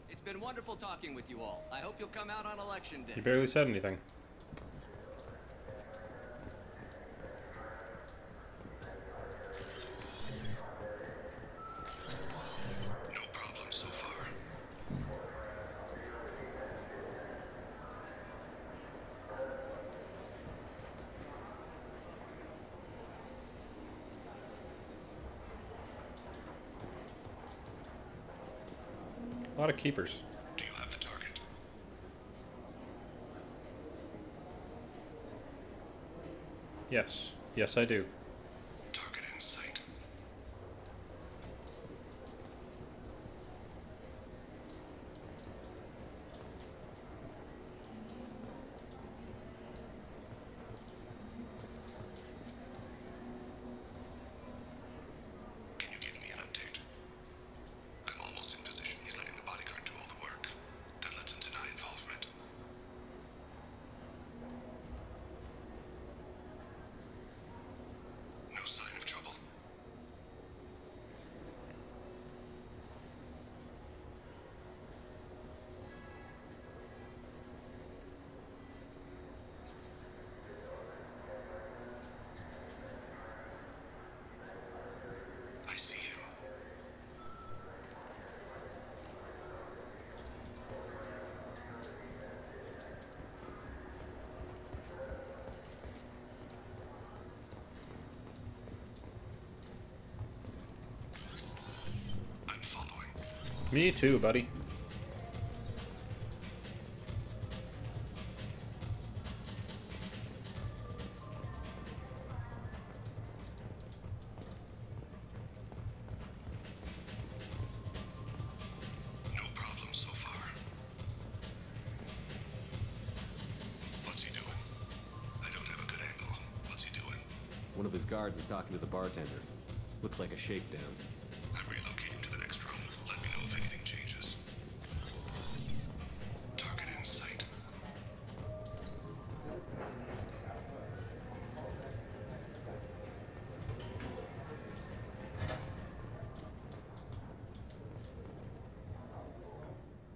It's been wonderful talking with you all. I hope you'll come out on election day. He barely said anything. No problem so far. A lot of keepers. Do you have the target? Yes. Yes, I do. Target in sight. Can you give me an update? I'm almost in position. He's letting the bodyguard do all the work. That lets him deny involvement. No sign of trouble. I see him. I'm following. Me too, buddy. No problem so far. What's he doing? I don't have a good angle. What's he doing? One of his guards is talking to the bartender. Looks like a shakedown. I'm relocating to the next room. Let me know if anything changes. Target in sight.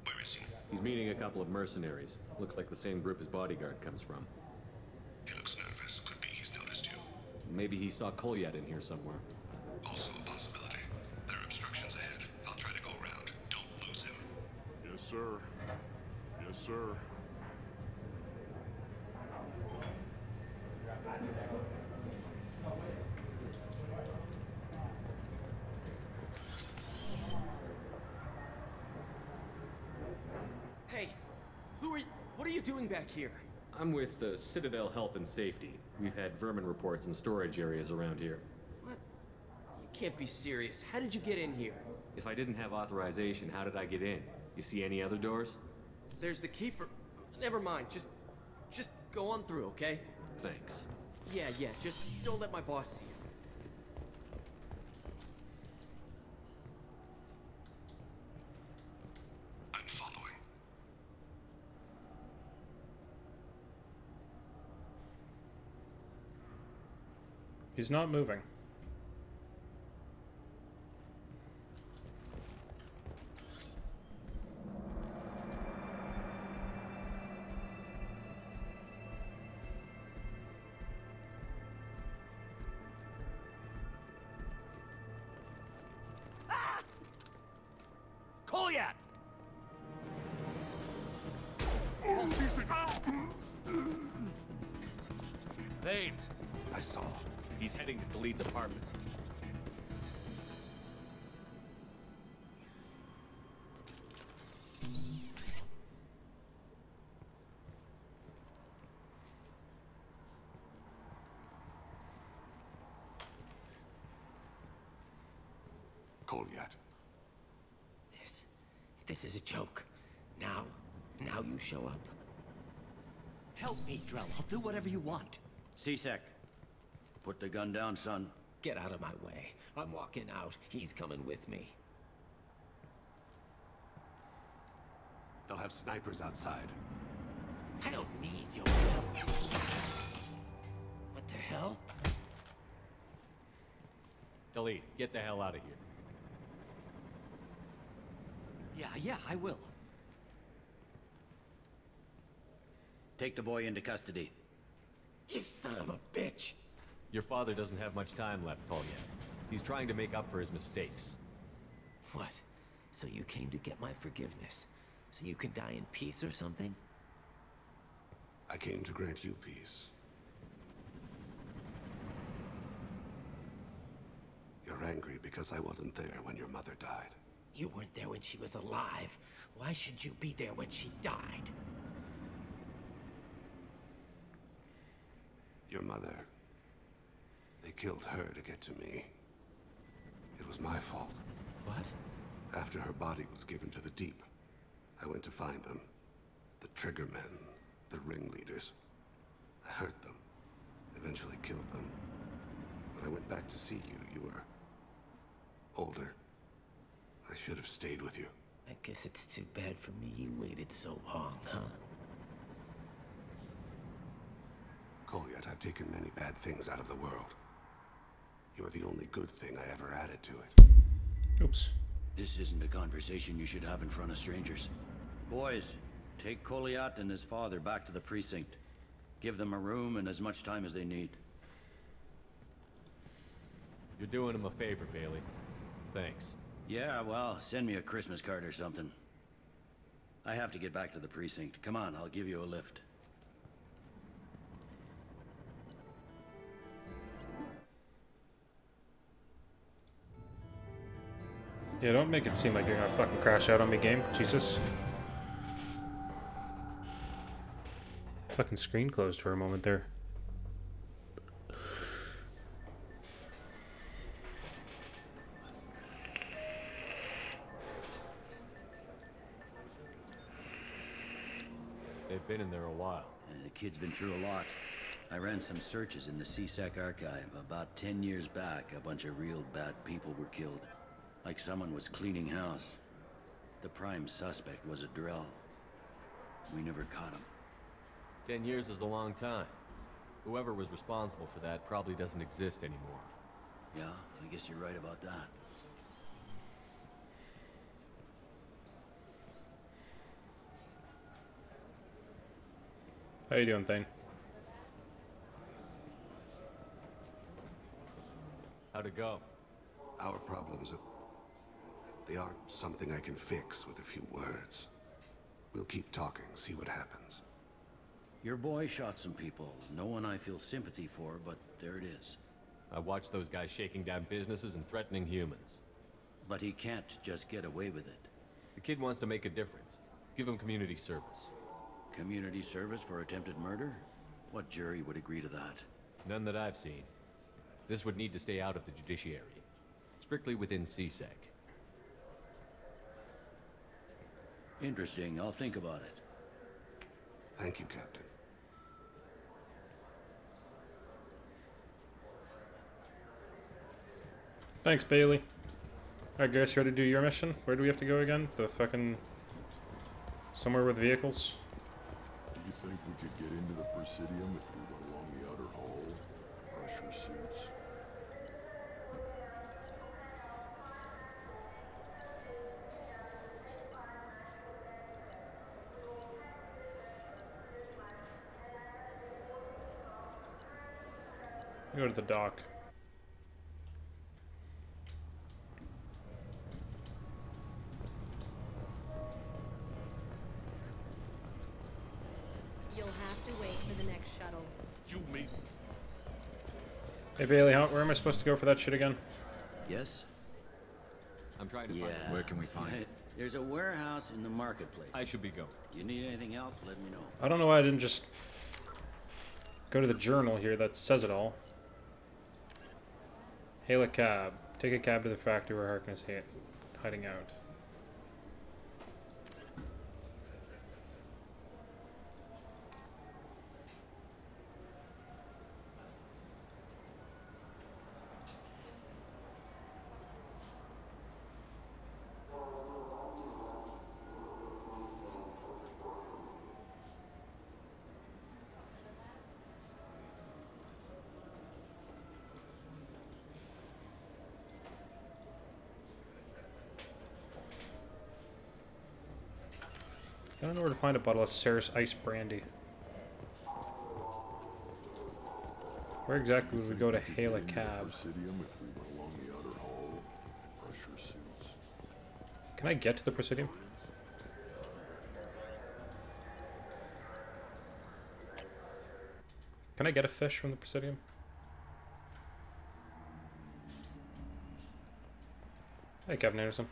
Where is he? He's meeting a couple of mercenaries. Looks like the same group his bodyguard comes from. He looks nervous. Could be he's noticed you. Maybe he saw Kolyat in here somewhere. Also a possibility. There are obstructions ahead. I'll try to go around. Don't lose him. Yes, sir. Yes, sir. Hey, what are you doing back here? I'm with Citadel Health and Safety. We've had vermin reports in storage areas around here. What? You can't be serious. How did you get in here? If I didn't have authorization, how did I get in? You see any other doors? There's the keeper. Never mind. Just go on through, okay? Thanks. Yeah, just don't let my boss see you. I'm following. He's not moving. Kolyat! Thane, I saw. He's heading to the lead's apartment. Kolyat. This is a joke. Now you show up. Help me, Drell. I'll do whatever you want. C-Sec, put the gun down, son. Get out of my way. I'm walking out. He's coming with me. They'll have snipers outside. I don't need your help. What the hell? Delete. Get the hell out of here. Yeah, I will. Take the boy into custody. You son of a bitch! Your father doesn't have much time left, Polya. He's trying to make up for his mistakes. What? So you came to get my forgiveness? So you can die in peace or something? I came to grant you peace. You're angry because I wasn't there when your mother died. You weren't there when she was alive. Why should you be there when she died? Your mother. They killed her to get to me. It was my fault. What? After her body was given to the deep, I went to find them. The triggermen, the ringleaders. I hurt them. Eventually killed them. When I went back to see you, you were older. I should have stayed with you. I guess it's too bad for me you waited so long, huh? Kolyat, I've taken many bad things out of the world. You're the only good thing I ever added to it. Oops. This isn't a conversation you should have in front of strangers. Boys, take Kolyat and his father back to the precinct. Give them a room and as much time as they need. You're doing him a favor, Bailey. Thanks. Yeah, well, send me a Christmas card or something. I have to get back to the precinct. Come on, I'll give you a lift. Yeah, don't make it seem like you're gonna fucking crash out on me, game. Jesus. Fucking screen closed for a moment there. They've been in there a while. The kid's been through a lot. I ran some searches in the C-Sec archive. About 10 years back, a bunch of real bad people were killed. Like someone was cleaning house. The prime suspect was a Drell. We never caught him. 10 years is a long time. Whoever was responsible for that probably doesn't exist anymore. Yeah, I guess you're right about that. How you doing, Thane? How'd it go? Our problems are... They aren't something I can fix with a few words. We'll keep talking, see what happens. Your boy shot some people. No one I feel sympathy for, but there it is. I watched those guys shaking down businesses and threatening humans. But he can't just get away with it. The kid wants to make a difference. Give him community service. Community service for attempted murder? What jury would agree to that? None that I've seen. This would need to stay out of the judiciary. Strictly within C-Sec. Interesting. I'll think about it. Thank you, Captain. Thanks, Bailey. Alright, guys, you ready to do your mission? Where do we have to go again? The fucking... somewhere with vehicles? Do you think we could get into the Presidium if we went along the outer hall? Pressure suits. Go to the dock. You'll have to wait for the next shuttle. You mean? Hey, Bailey, where am I supposed to go for that shit again? Yes? I'm trying to Yeah. find it. Where can we find it? There's a warehouse in the marketplace. I should be going. You need anything else, let me know. I don't know why I didn't just go to the journal here that says it all. Hail a cab. Take a cab to the factory where Harkness is hiding out. I don't know where to find a bottle of Ceres Ice Brandy. Where exactly would we go to hail a cab? Presidium if we went along the outer hall. Pressure suits. Can I get to the Presidium? Can I get a fish from the Presidium? Hey, Captain Anderson.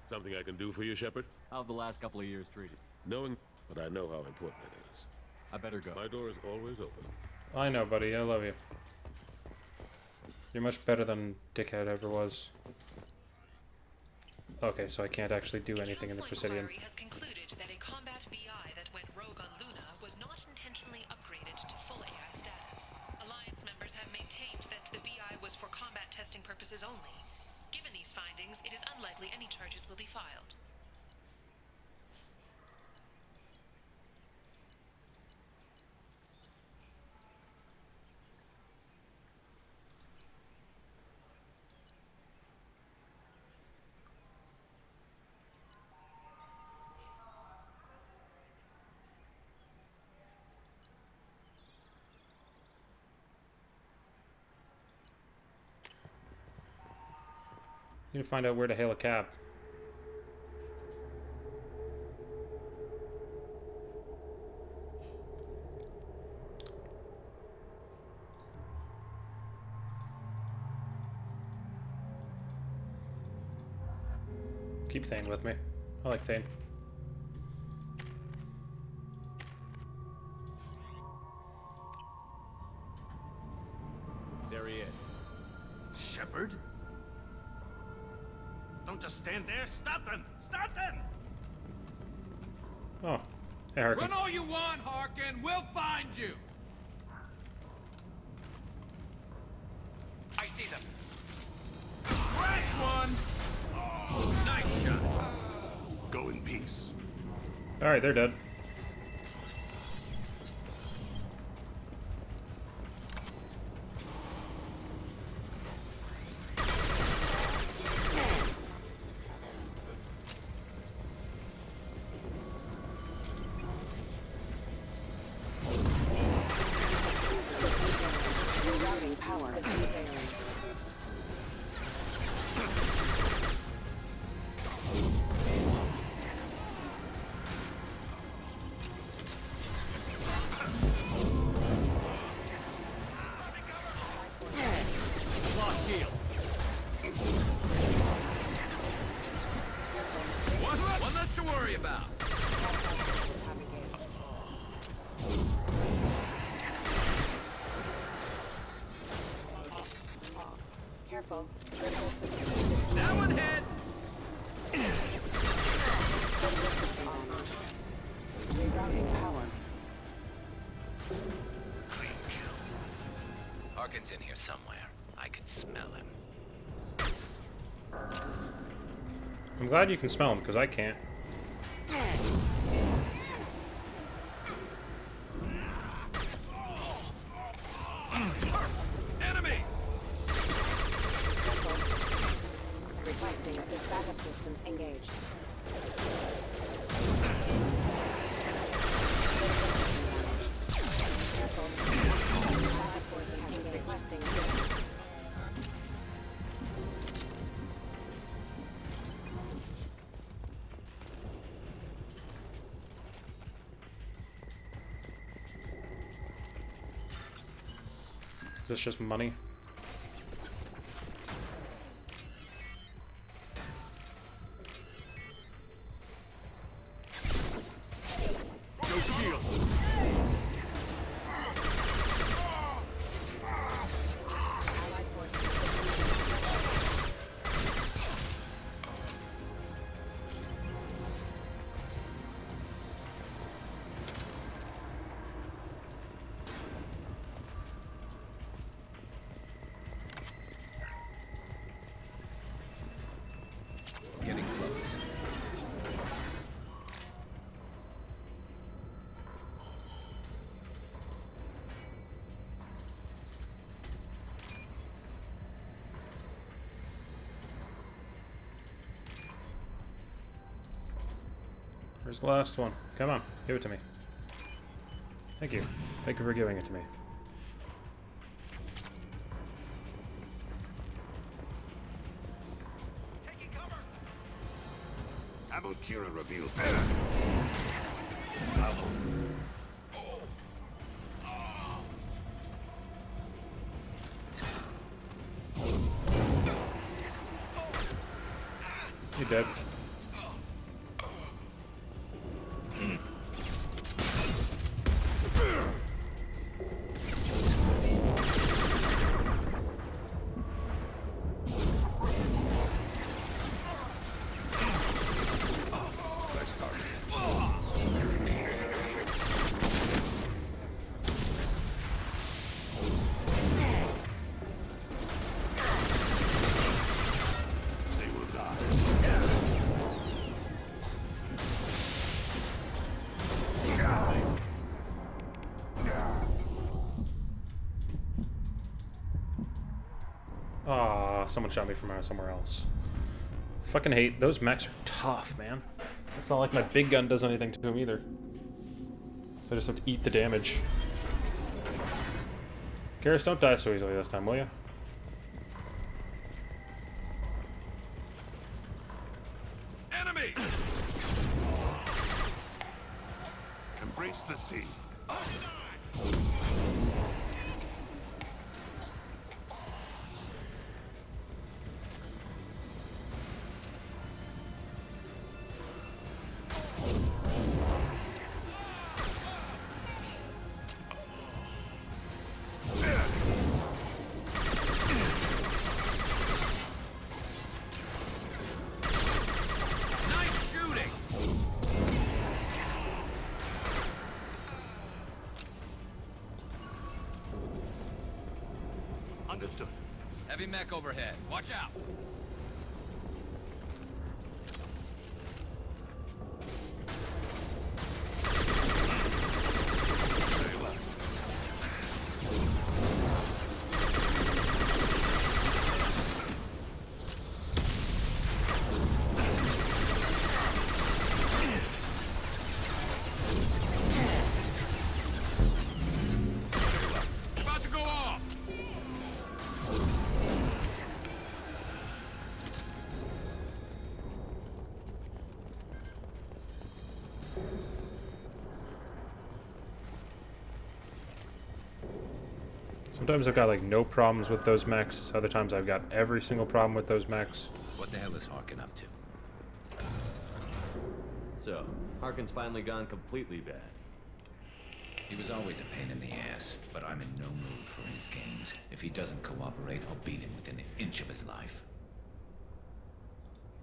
Something I can do for you, Shepard? How have the last couple of years treated? Knowing, but I know how important it is. I better go. My door is always open. I know, buddy. I love you. You're much better than Dickhead ever was. Okay, so I can't actually do anything in the Presidium. Has concluded that a combat VI that went rogue on Luna was not intentionally upgraded to full AI status. Alliance members have maintained that the VI was for combat testing purposes only. Given these findings, it is unlikely any charges will be filed. Need to find out where to hail a cab. Keep Thane with me. I like Thane. There he is. Shepard? Don't just stand there. Stop them! Stop them! Oh, hey, Harkin. Run all you want, Harkin. We'll find you. I see them. Scratch one. Oh, nice shot. Go in peace. All right, they're dead. Rerouting power. Lost shield. One less to worry about. Careful. That one hit. Rerouting power. Harkin's in here somewhere. I can smell him. I'm glad you can smell them, because I can't. Enemy! Requesting assist backup systems engaged. Requesting assist. Is this just money? No shield. Where's the last one? Come on, give it to me. Thank you. Thank you for giving it to me. Abu Kira reveals You dead. Ah, someone shot me from somewhere else. Fucking hate those mechs are tough, man. It's not like my big gun does anything to them either. So I just have to eat the damage. Garrus, don't die so easily this time, will you? enemy. Embrace the sea. Nice shooting! Understood. Heavy mech overhead. Watch out! About to go off. Sometimes I've got like no problems with those mechs. Other times I've got every single problem with those mechs. What the hell is Harkin up to? So, Harkin's finally gone completely bad. He was always a pain in the ass, but I'm in no mood for his games. If he doesn't cooperate, I'll beat him within an inch of his life.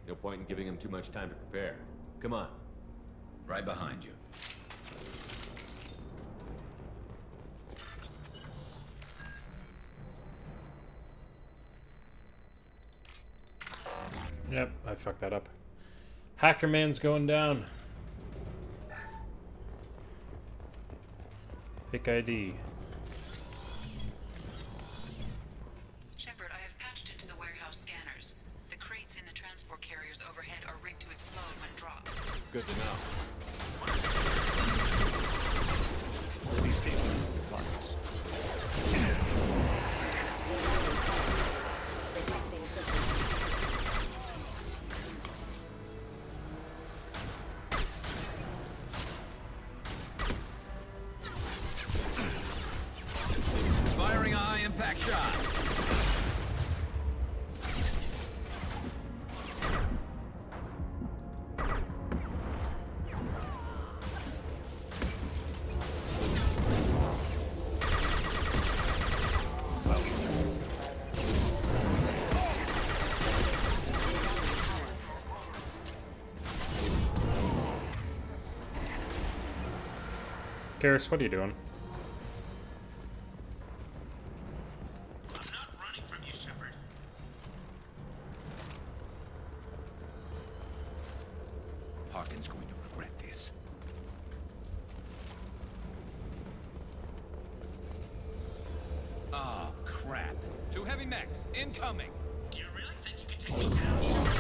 No point in giving him too much time to prepare. Come on. Right behind you. Yep, I fucked that up. Hacker Man's going down. Pick ID. Shepard, I have patched into the warehouse scanners. The crates in the transport carriers overhead are rigged to explode when dropped. Good to know. Please stay with progress. Requesting assistance. Firing a high impact shot. Garrus, what are you doing? I'm not running from you, Shepard. Harkin's going to regret this. Oh, crap. Two heavy mechs, incoming. Do you really think you can take me down, Shepard?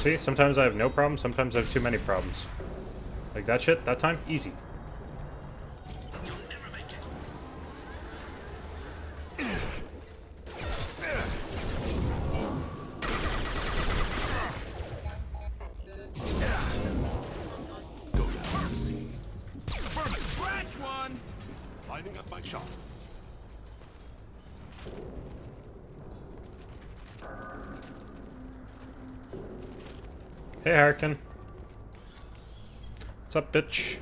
See, sometimes I have no problems, sometimes I have too many problems. Like that shit, that time, easy. Scratch one! Lining up my shot. Hey, Harkin. What's up, bitch?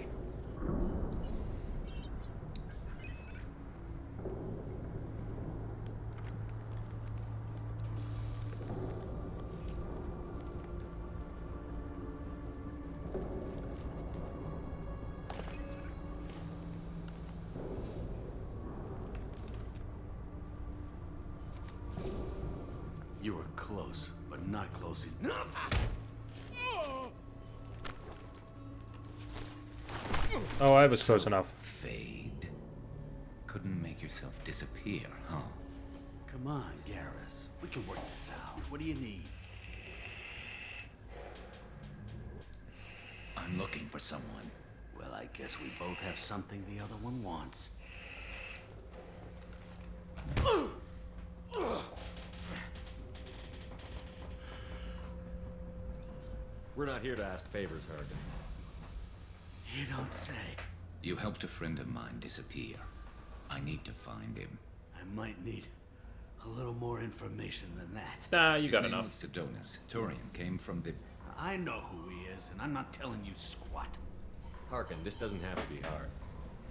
You were close, but not close enough. Oh, I was close enough. Fade. Couldn't make yourself disappear, huh? Come on, Garrus. We can work this out. What do you need? I'm looking for someone. Well, I guess we both have something the other one wants. We're not here to ask favors, Harkin. You don't say. You helped a friend of mine disappear. I need to find him. I might need a little more information than that. Nah, you His got name enough. was Sedonis. Turian came from the... I know who he is, and I'm not telling you squat. Harkin, this doesn't have to be hard.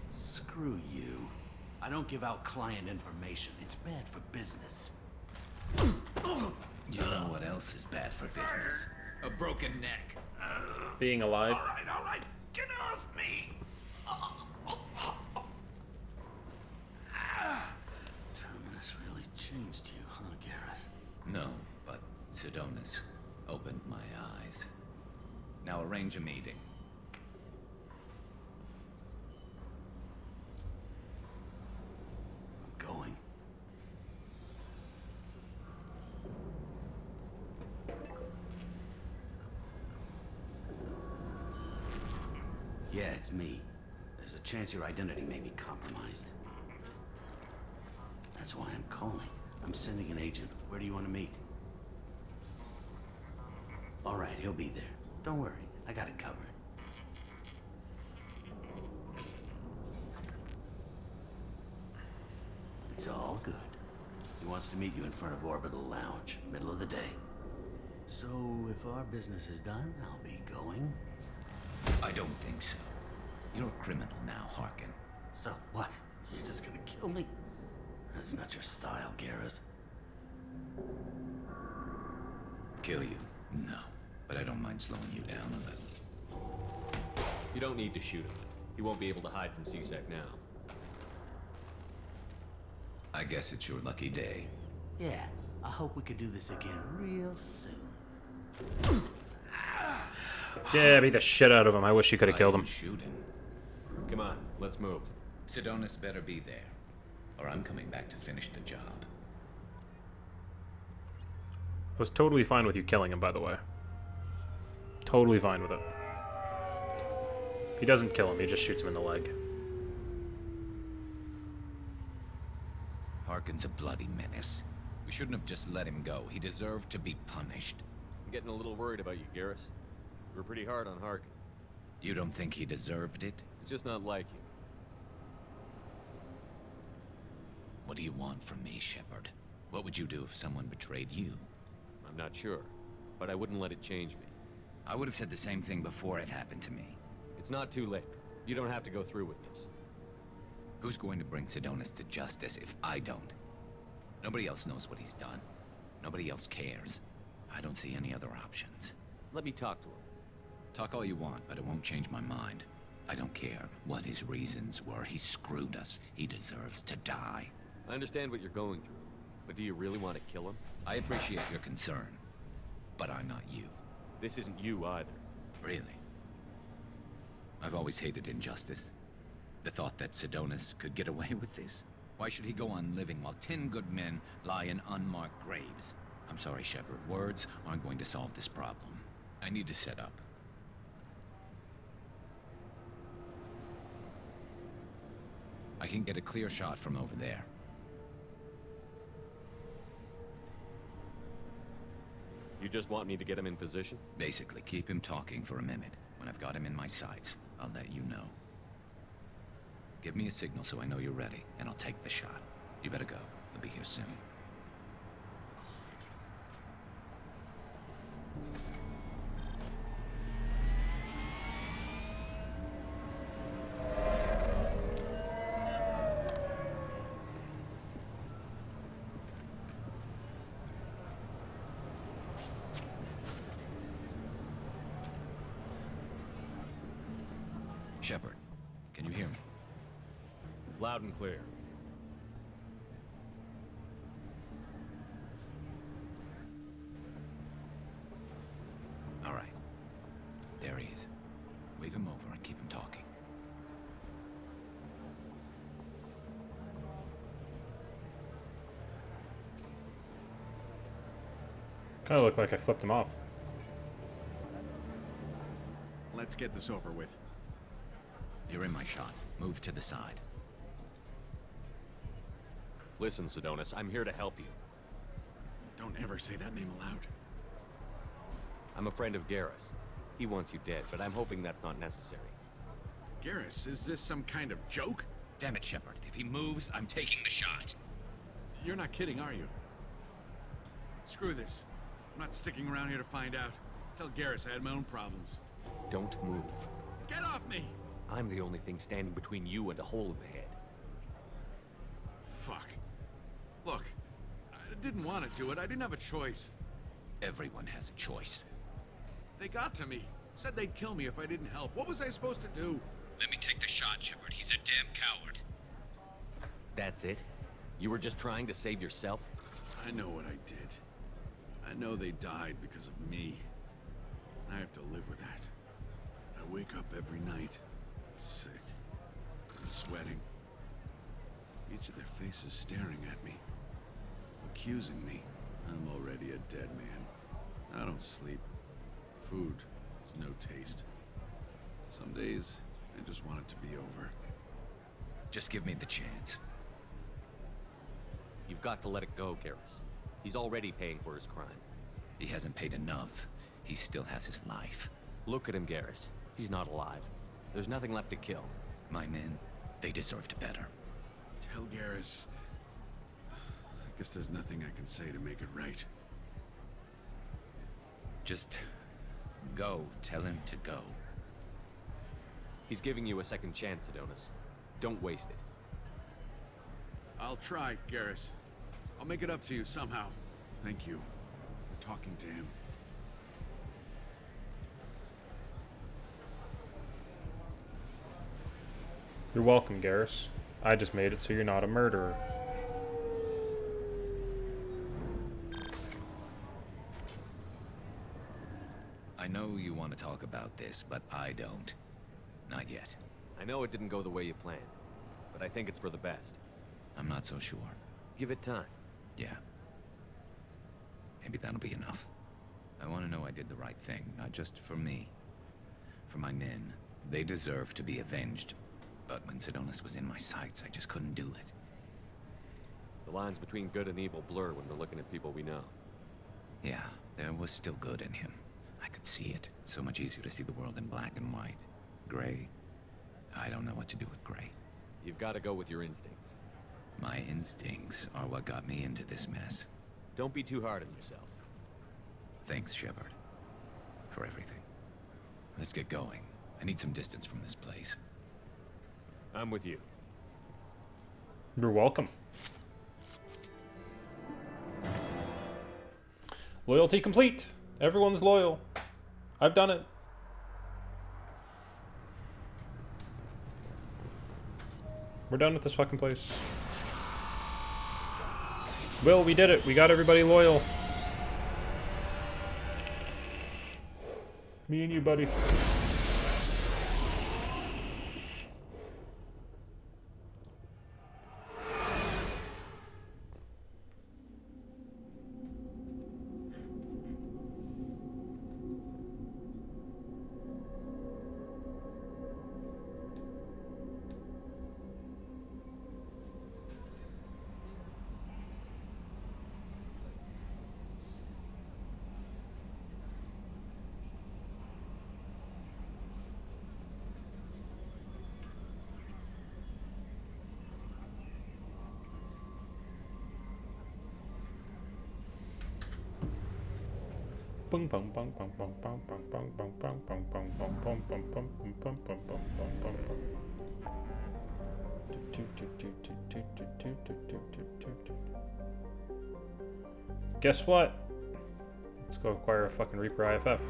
Screw you. I don't give out client information. It's bad for business. You know what else is bad for business? A broken neck. Being alive. All right. Get off me! Terminus really changed you, huh, Garrett? No, but Sedonis opened my eyes. Now arrange a meeting. I'm going. Yeah, it's me. There's a chance your identity may be compromised. That's why I'm calling. I'm sending an agent. Where do you want to meet? All right, he'll be there. Don't worry, I got it covered. It's all good. He wants to meet you in front of Orbital Lounge, middle of the day. So, if our business is done, I'll be going. I don't think so. You're a criminal now, Harkin. So, what? You're just gonna kill me? That's not your style, Garrus. Kill you? No. But I don't mind slowing you down a little. You don't need to shoot him. He won't be able to hide from C-Sec now. I guess it's your lucky day. Yeah, I hope we could do this again real soon. Yeah, beat the shit out of him. I wish you could have killed him. Shoot him. Come on, let's move. Sedonis better be there, or I'm coming back to finish the job. I was totally fine with you killing him, by the way. Totally fine with it. He doesn't kill him, he just shoots him in the leg. Harkin's a bloody menace. We shouldn't have just let him go. He deserved to be punished. I'm getting a little worried about you, Garrus. You were pretty hard on Harkin. You don't think he deserved it? He's just not like you. What do you want from me, Shepard? What would you do if someone betrayed you? I'm not sure, but I wouldn't let it change me. I would have said the same thing before it happened to me. It's not too late. You don't have to go through with this. Who's going to bring Sedonis to justice if I don't? Nobody else knows what he's done. Nobody else cares. I don't see any other options. Let me talk to him. Talk all you want, but it won't change my mind. I don't care what his reasons were. He screwed us. He deserves to die. I understand what you're going through, but do you really want to kill him? I appreciate your concern, but I'm not you. This isn't you either. Really? I've always hated injustice. The thought that Sedonis could get away with this? Why should he go on living while 10 good men lie in unmarked graves? I'm sorry, Shepard. Words aren't going to solve this problem. I need to set up. I can get a clear shot from over there. You just want me to get him in position? Basically, keep him talking for a minute. When I've got him in my sights, I'll let you know. Give me a signal so I know you're ready, and I'll take the shot. You better go. He'll be here soon. Shepard, can you hear me? Loud and clear. All right. There he is. Wave him over and keep him talking. Kind of looked like I flipped him off. Let's get this over with. You're in my shot. Move to the side. Listen, Sidonis, I'm here to help you. Don't ever say that name aloud. I'm a friend of Garrus. He wants you dead, but I'm hoping that's not necessary. Garrus, is this some kind of joke? Damn it, Shepard. If he moves, I'm taking the shot. You're not kidding, are you? Screw this. I'm not sticking around here to find out. Tell Garrus I had my own problems. Don't move. Get off me! I'm the only thing standing between you and a hole in the head. Fuck. Look, I didn't want to do it. I didn't have a choice. Everyone has a choice. They got to me. Said they'd kill me if I didn't help. What was I supposed to do? Let me take the shot, Shepard. He's a damn coward. That's it? You were just trying to save yourself? I know what I did. I know they died because of me. I have to live with that. I wake up every night, sick and sweating. Each of their faces staring at me, accusing me. I'm already a dead man. I don't sleep. Food has no taste. Some days, I just want it to be over. Just give me the chance. You've got to let it go, Garrus. He's already paying for his crime. He hasn't paid enough. He still has his life. Look at him, Garrus. He's not alive. There's nothing left to kill. My men, they deserved better. Tell Garrus... I guess there's nothing I can say to make it right. Just go. Tell him to go. He's giving you a second chance, Sidonis. Don't waste it. I'll try, Garrus. I'll make it up to you somehow. Thank you for talking to him. You're welcome, Garrus. I just made it so you're not a murderer. I know you want to talk about this, but I don't. Not yet. I know it didn't go the way you planned, but I think it's for the best. I'm not so sure. Give it time. Yeah. Maybe that'll be enough. I want to know I did the right thing, not just for me. For my men. They deserve to be avenged. But when Sidonis was in my sights, I just couldn't do it. The lines between good and evil blur when we're looking at people we know. Yeah, there was still good in him. I could see it. So much easier to see the world in black and white. Gray. I don't know what to do with gray. You've got to go with your instincts. My instincts are what got me into this mess. Don't be too hard on yourself. Thanks, Shepard. For everything. Let's get going. I need some distance from this place. I'm with you. You're welcome. Loyalty complete. Everyone's loyal. I've done it. We're done with this fucking place. Will, we did it. We got everybody loyal. Me and you, buddy. Guess what? Let's go acquire a fucking Reaper IFF.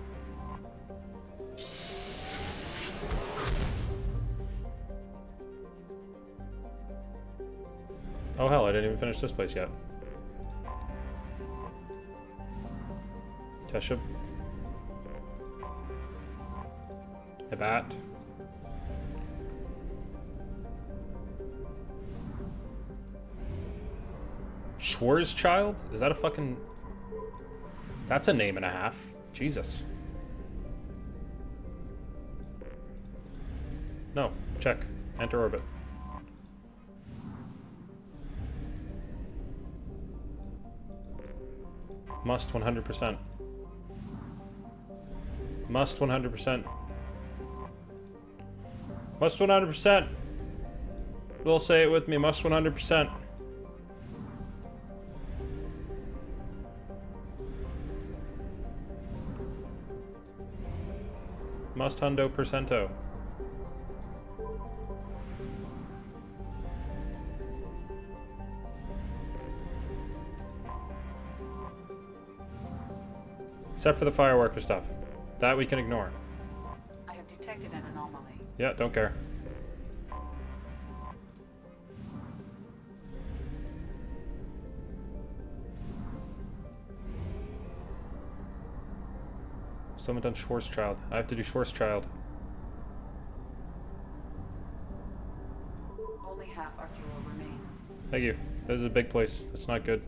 Oh hell, I didn't even finish this place yet. Tesha. A bat. Schwarzschild? Is that a fucking... That's a name and a half. Jesus. No. Check. Enter orbit. Must 100%. Must 100%. Must 100%. We'll say it with me. Must 100%. Must hundo percento. Except for the fireworker stuff. That we can ignore. I have detected an anomaly. Yeah, don't care. Still haven't done Schwarzschild. I have to do Schwarzschild. Only half our fuel remains. Thank you. This is a big place. That's not good.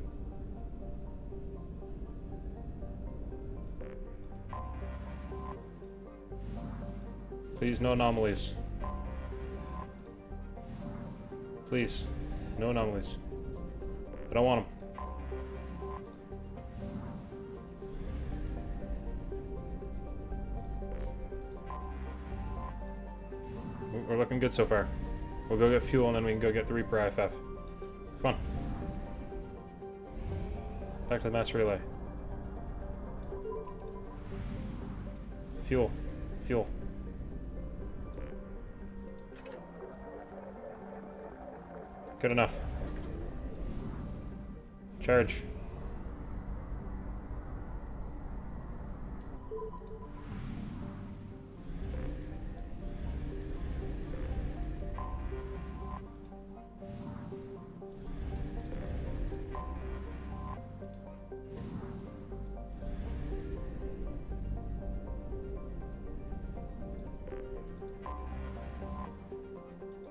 Please, no anomalies. Please, no anomalies. I don't want them. We're looking good so far. We'll go get fuel and then we can go get the Reaper IFF. Come on. Back to the master relay. Fuel. Fuel. Good enough. Charge.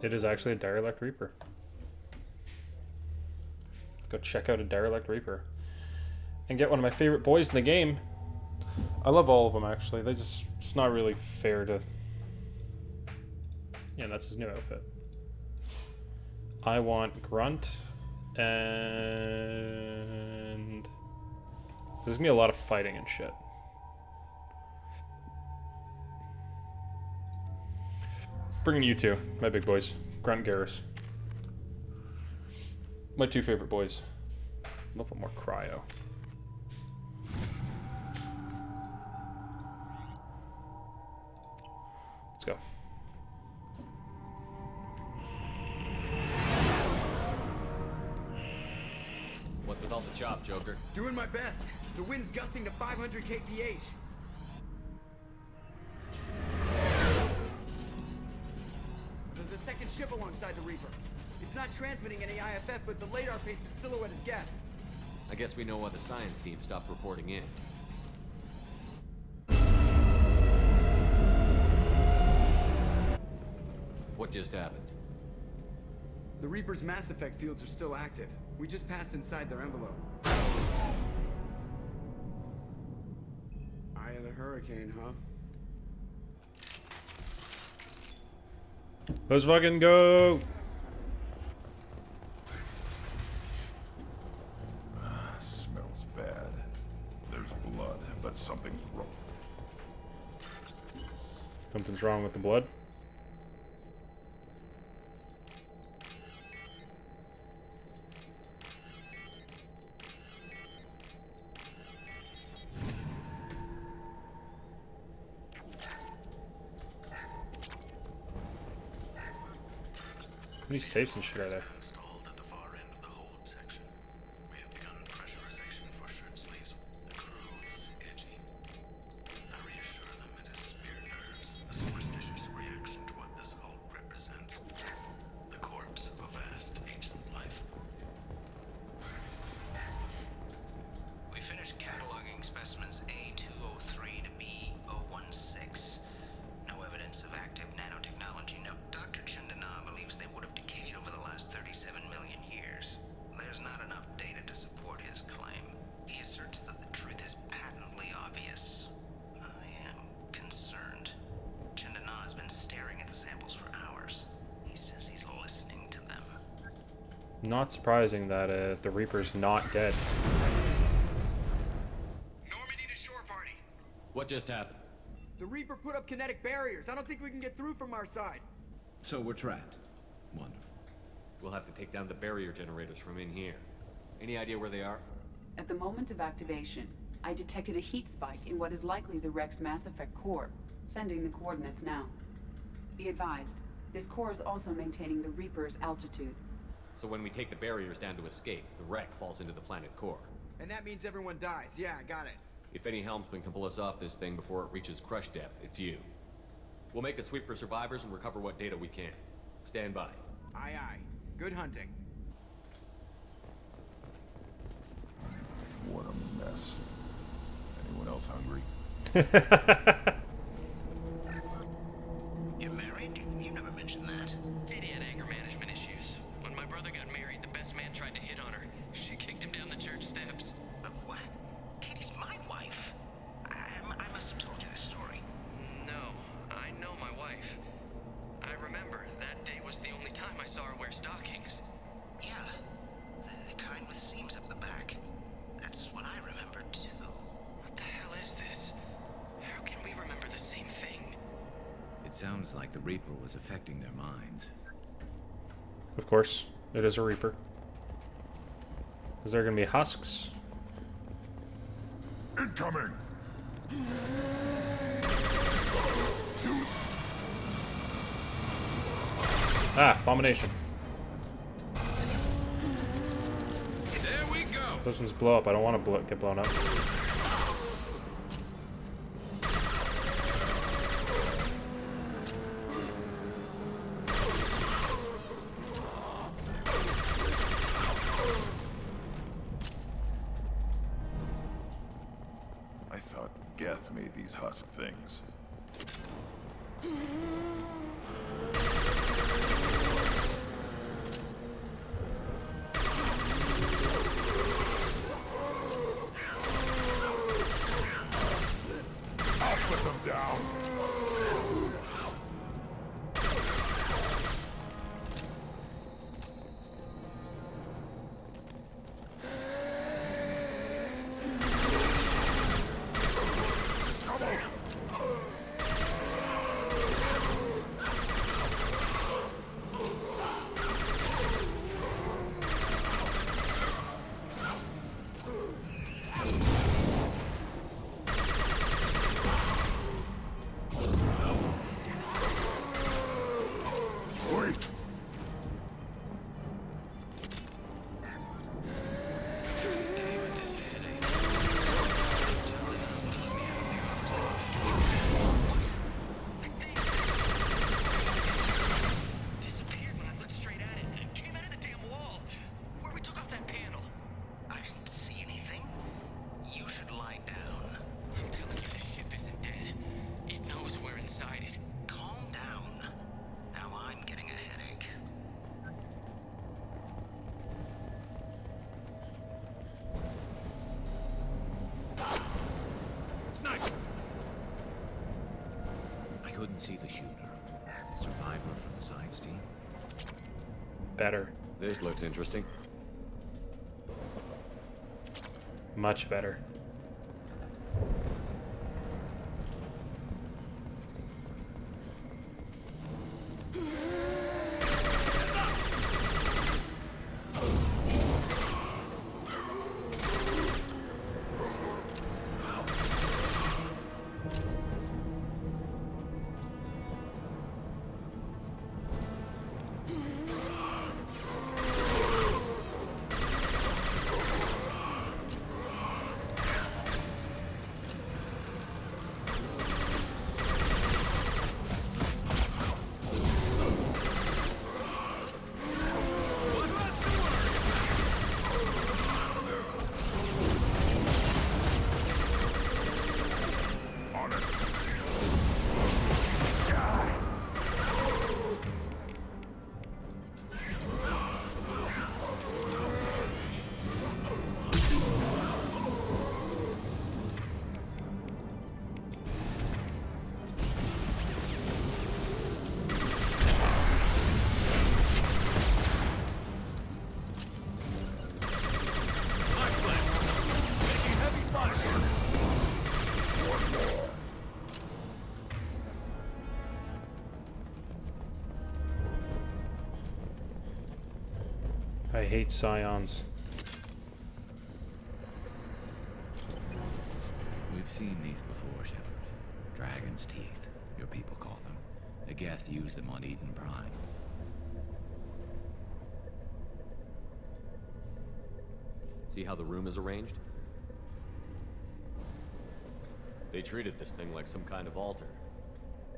It is actually a derelict Reaper. Go check out a derelict Reaper. And get one of my favorite boys in the game. I love all of them, actually. It's not really fair to... Yeah, that's his new outfit. I want Grunt, and... There's gonna be a lot of fighting and shit. Bringing you two, my big boys. Grunt, Garrus. My two favorite boys. A little bit more cryo. Let's go. What's with all the chop, Joker? Doing my best. The wind's gusting to 500 kph. There's a second ship alongside the Reaper. It's not transmitting any IFF, but the radar paints its silhouette as Geth. I guess we know why the science team stopped reporting in. What just happened? The Reaper's mass effect fields are still active. We just passed inside their envelope. Eye of the hurricane, huh? Let's fucking go! Smells bad. There's blood, but something's wrong. Something's wrong with the blood? many safes and shit are there? We finished cataloging specimens A203 to B016. No evidence of active nanotechnology. No, Dr. Chandana believes they would have decayed over the last 37 million years. There's not enough data to support his claim. He asserts that the truth is patently obvious. I am concerned. Chandana has been staring at the samples for hours. He says he's listening to them. Not surprising that the Reaper's not dead. What just happened? The Reaper put up kinetic barriers. I don't think we can get through from our side. So we're trapped. Wonderful. We'll have to take down the barrier generators from in here. Any idea where they are? At the moment of activation, I detected a heat spike in what is likely the Rex Mass Effect core. Sending the coordinates now. Be advised, this core is also maintaining the Reaper's altitude. So when we take the barriers down to escape, the wreck falls into the planet core. And that means everyone dies. Yeah, I got it. If any helmsman can pull us off this thing before it reaches crush depth, it's you. We'll make a sweep for survivors and recover what data we can. Stand by. Aye, aye. Good hunting. What a mess. Anyone else hungry? You're married? You never mentioned that. Katie had anger management issues. When my brother got married, the best man tried to hit on her. She kicked him down the church steps. But what? Katie's my wife. I must have told you this story. No, I know my wife. I remember that day was the only time I saw her wear stockings. Yeah, the kind with seams up the back. That's what I remember too. What the hell is this? How can we remember the same thing? It sounds like the Reaper was affecting their minds. Of course, it is a Reaper. Is there going to be husks? Incoming! Ah, abomination. There we go. Those ones blow up. I don't want to get blown up. I thought Geth made these husk things. I'll put them down. Wait. Disappeared when I looked straight at it. It came out of the damn wall. Where we took off that panel. I didn't see anything. You should lie down. I'm telling you, the ship isn't dead. It knows we're inside it. Calm down. Now I'm getting a headache. Sniper! I couldn't see the shooter. Survivor from the sides team. Better. This looks interesting. Much better. I hate scions. We've seen these before, Shepard. Dragon's teeth, your people call them. The Geth use them on Eden Prime. See how the room is arranged? They treated this thing like some kind of altar.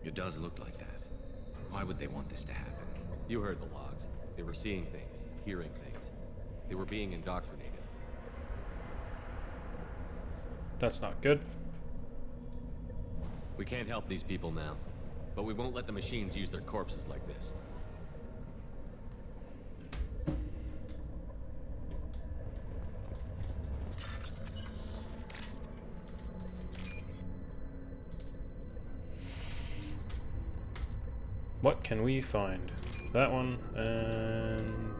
It does look like that. Why would they want this to happen? You heard the logs. They were seeing things, hearing things. They were being indoctrinated. That's not good. We can't help these people now, but we won't let the machines use their corpses like this. What can we find? That one, and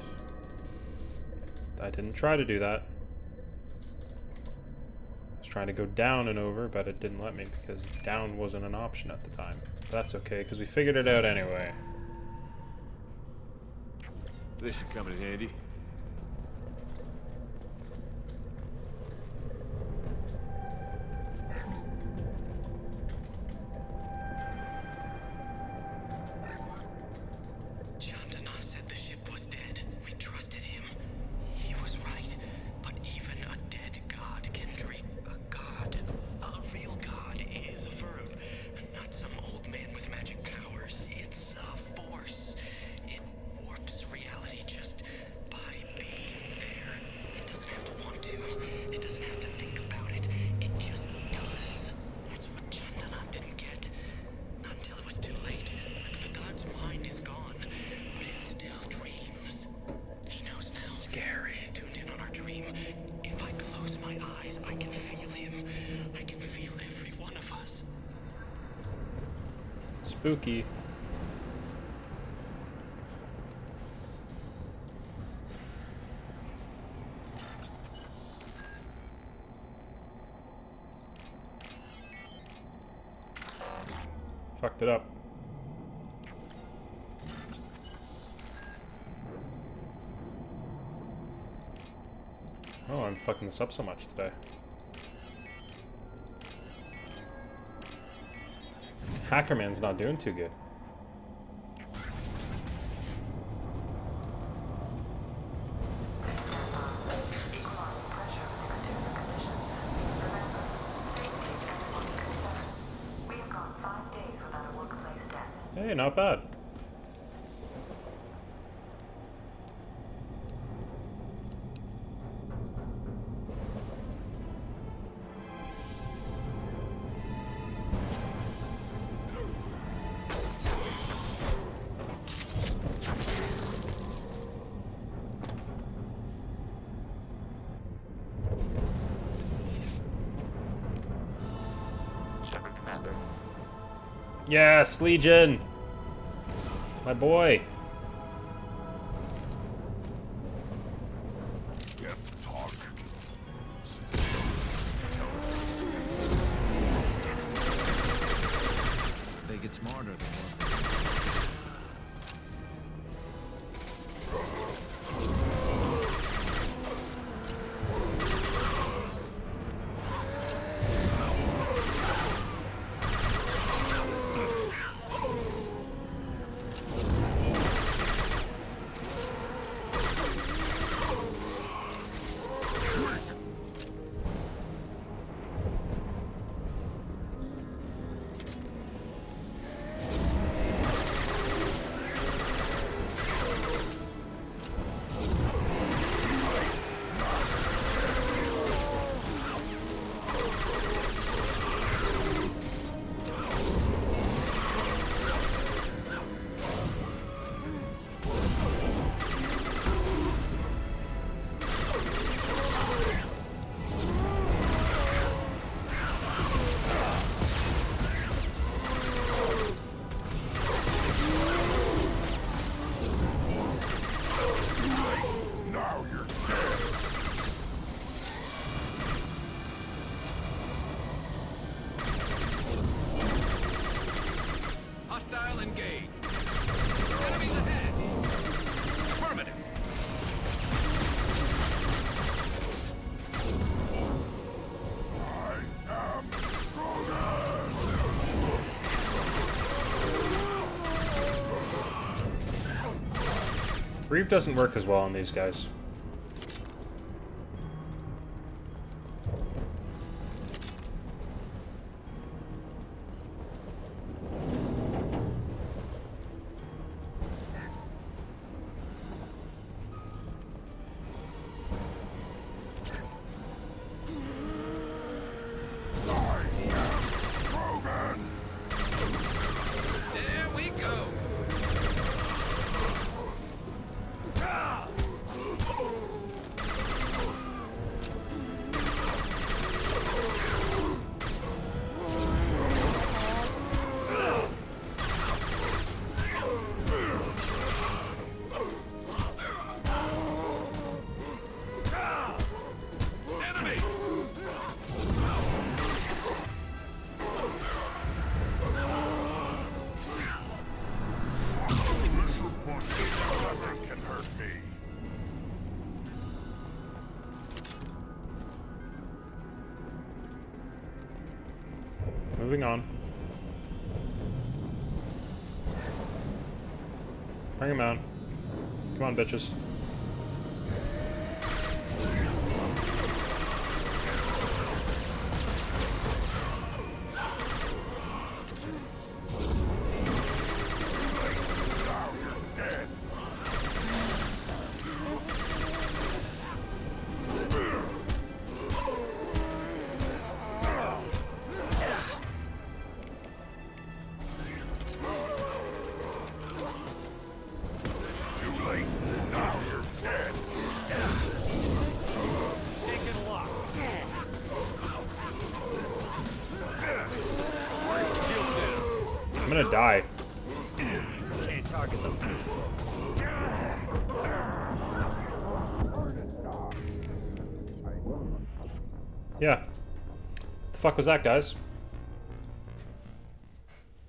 I didn't try to do that. I was trying to go down and over, but it didn't let me because down wasn't an option at the time. That's okay, because we figured it out anyway. This should come in handy. Spooky. Fucked it up. Oh, I'm fucking this up so much today. Hackerman's not doing too good. Hey, not bad. Shepard Commander. Yes, Legion! My boy! Geth talk. They get smarter the more. Reeve doesn't work as well on these guys. There we go. Moving on. Bring him out. Come on, bitches. I'm gonna die. Can't target them. Yeah. The fuck was that, guys?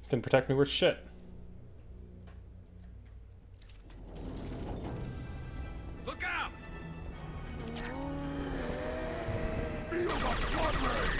Didn't protect me worth shit. Look out! Feel the blood rage!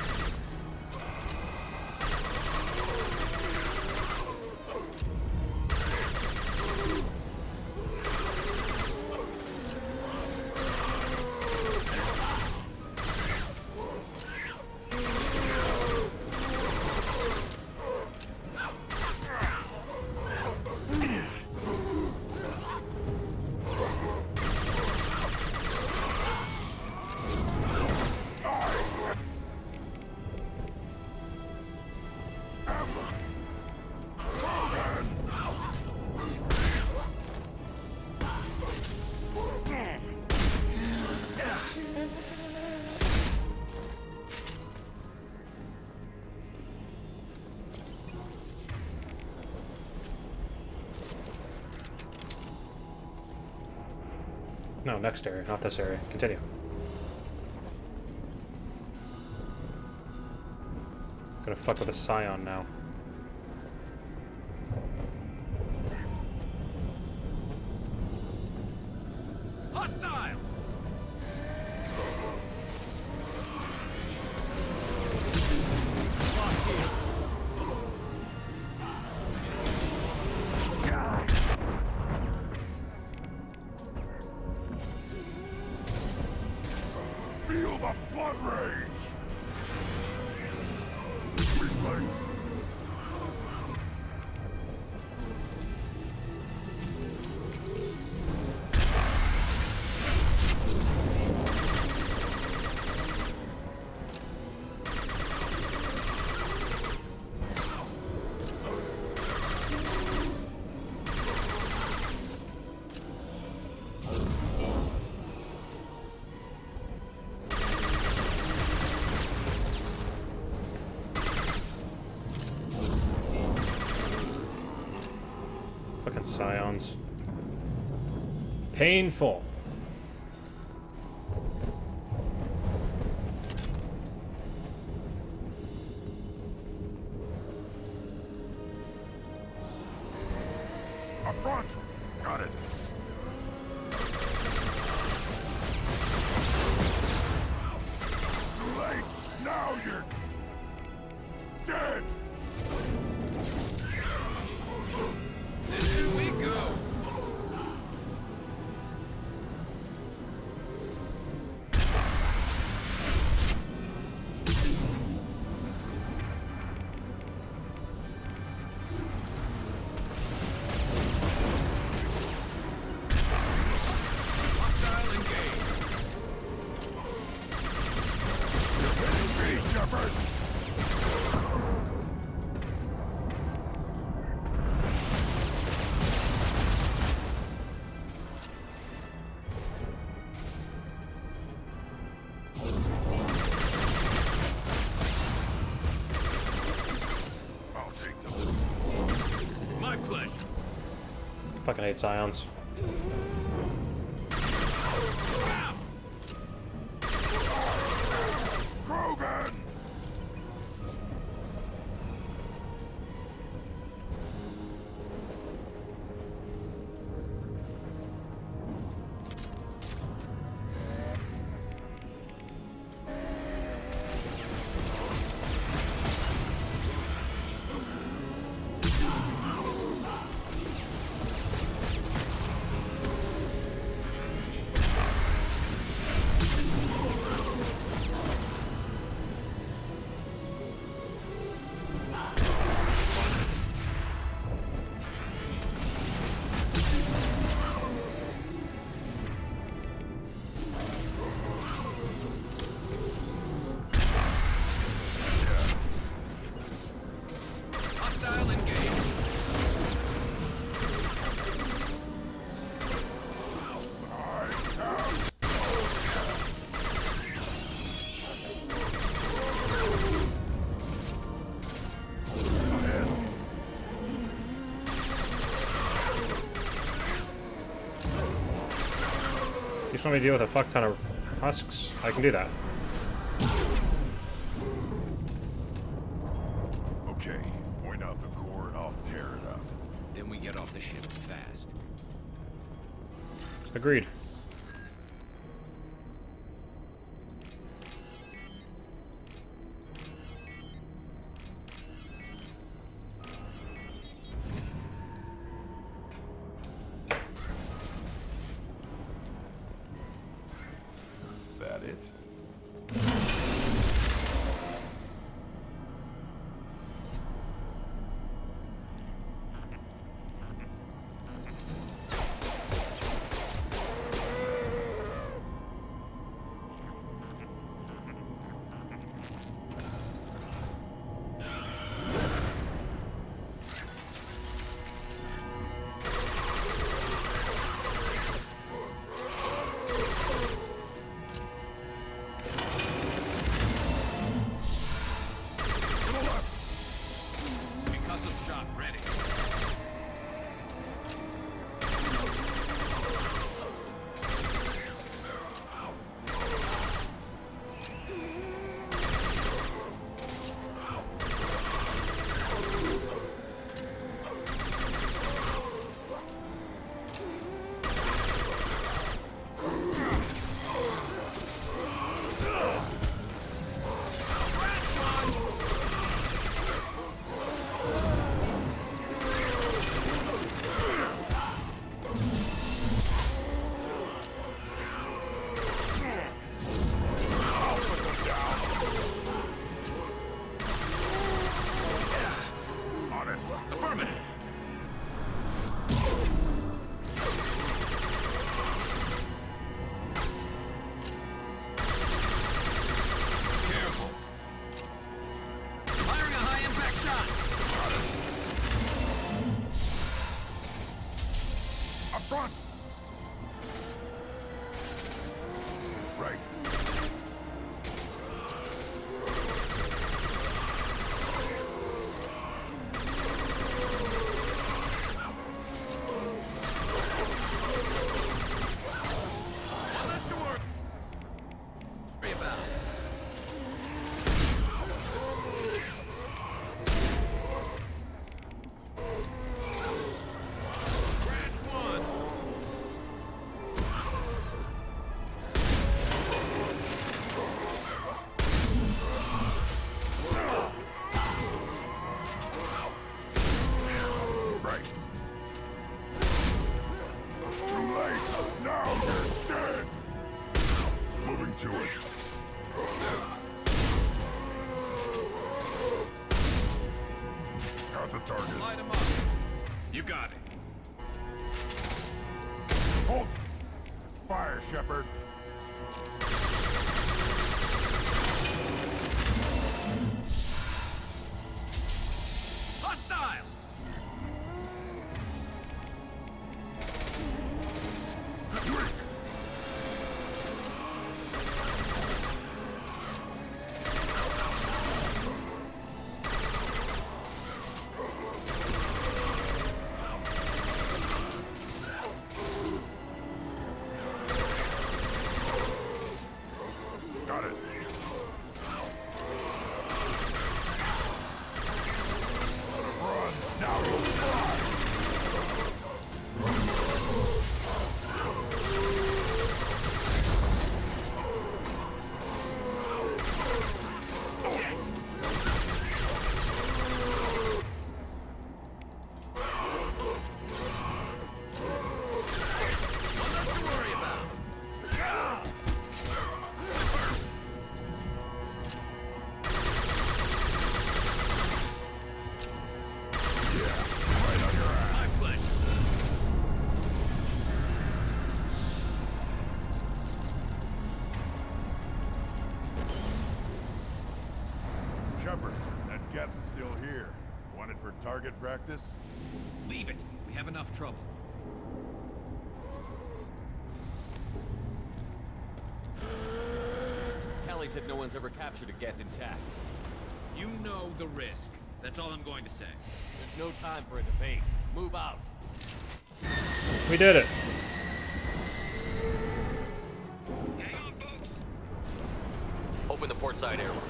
No, next area, not this area. Continue. Gonna fuck with a Scion now. Hostile! Feel the blood rage! Replay. Fucking Scions. Painful. Up front! Got it! Too late! Now you're... dead! There we go. fucking hate Scions. Krogan! Hostile engaged. You just want me to deal with a fuck ton of husks? I can do that. Okay, point out the core and I'll tear it up. Then we get off the ship fast. Agreed. That it? Concussive shot ready. Affirmative. Careful. Firing a high impact shot. Up front! Right. Worry about it. Scratch one. Right. Too late. Now you're dead. Moving to it. Got the target. Light him up. You got it. Hold fire, Shepard. Hostile. Geth's still here. Want it for target practice? Leave it. We have enough trouble. Tally said no one's ever captured a Geth intact. You know the risk. That's all I'm going to say. There's no time for a debate. Move out. We did it. Hang on, folks. Open the port side airlock.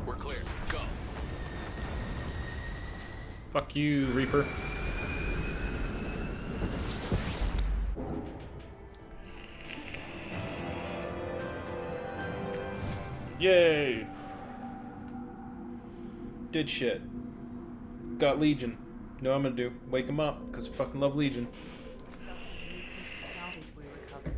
We're clear. Go. Fuck you, Reaper. Yay! Did shit. Got Legion. Know what I'm gonna do? Wake him up, because I fucking love Legion. Salvage we recovered.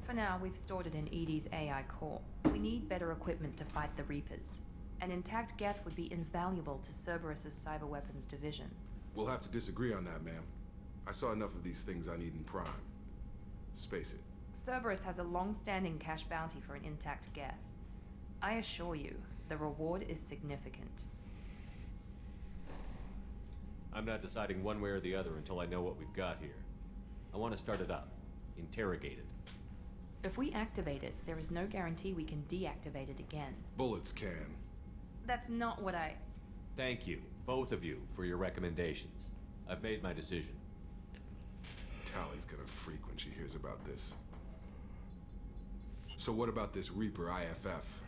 For now, we've stored it in Edie's AI core. We need better equipment to fight the Reapers. An intact Geth would be invaluable to Cerberus's cyber weapons division. We'll have to disagree on that, ma'am. I saw enough of these things on Eden Prime. Space it. Cerberus has a long-standing cash bounty for an intact Geth. I assure you, the reward is significant. I'm not deciding one way or the other until I know what we've got here. I want to start it up. Interrogate it. If we activate it, there is no guarantee we can deactivate it again. Bullets can. That's not what I... Thank you, both of you, for your recommendations. I've made my decision. Tally's gonna freak when she hears about this. So what about this Reaper IFF?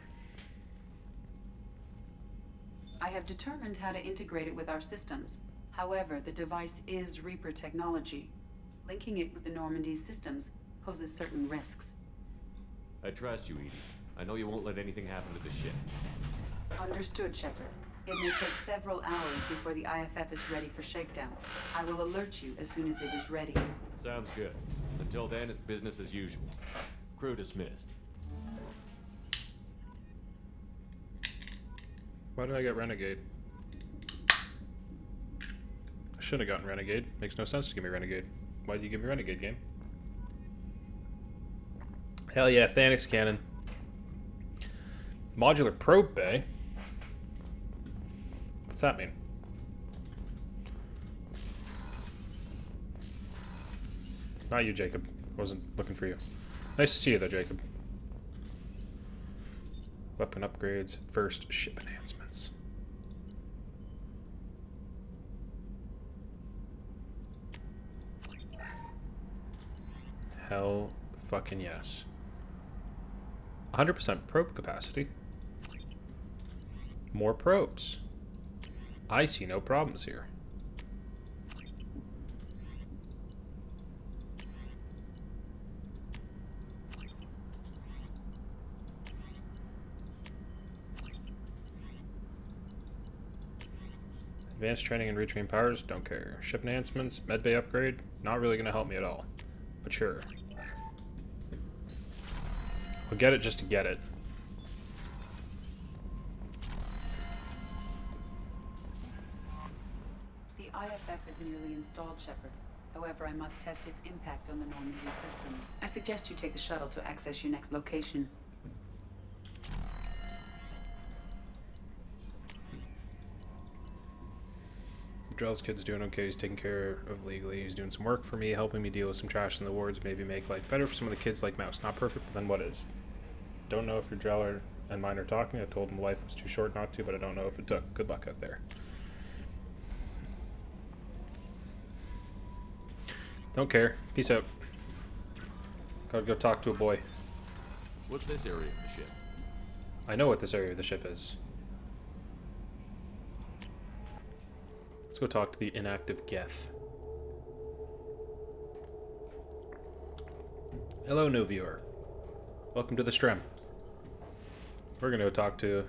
I have determined how to integrate it with our systems. However, the device is Reaper technology. Linking it with the Normandy's systems poses certain risks. I trust you, Edie. I know you won't let anything happen to the ship. Understood, Shepard. It may take several hours before the IFF is ready for shakedown. I will alert you as soon as it is ready. Sounds good. Until then, it's business as usual. Crew dismissed. Why did I get Renegade? I should have gotten Renegade. Makes no sense to give me Renegade. Why did you give me Renegade, game? Hell yeah, Thanix cannon. Modular probe bay? What's that mean? Not you, Jacob. Wasn't looking for you. Nice to see you, though, Jacob. Weapon upgrades. First, ship enhancements. Hell fucking yes. 100% probe capacity. More probes. I see no problems here. Advanced training and retrain powers, don't care. Ship enhancements, medbay upgrade, not really going to help me at all. But sure. I'll get it just to get it. The IFF is nearly installed, Shepard. However, I must test its impact on the Normandy systems. I suggest you take the shuttle to access your next location. Drell's kid's doing okay. He's taking care of legally. He's doing some work for me, helping me deal with some trash in the wards, maybe make life better for some of the kids like Mouse. Not perfect, but then what is? Don't know if your Drell and mine are talking. I told him life was too short not to, but I don't know if it took. Good luck out there. Don't care. Peace out. Gotta go talk to a boy. What's this area of the ship? I know what this area of the ship is. Let's go talk to the inactive Geth. Hello, new viewer. Welcome to the stream. We're gonna go talk to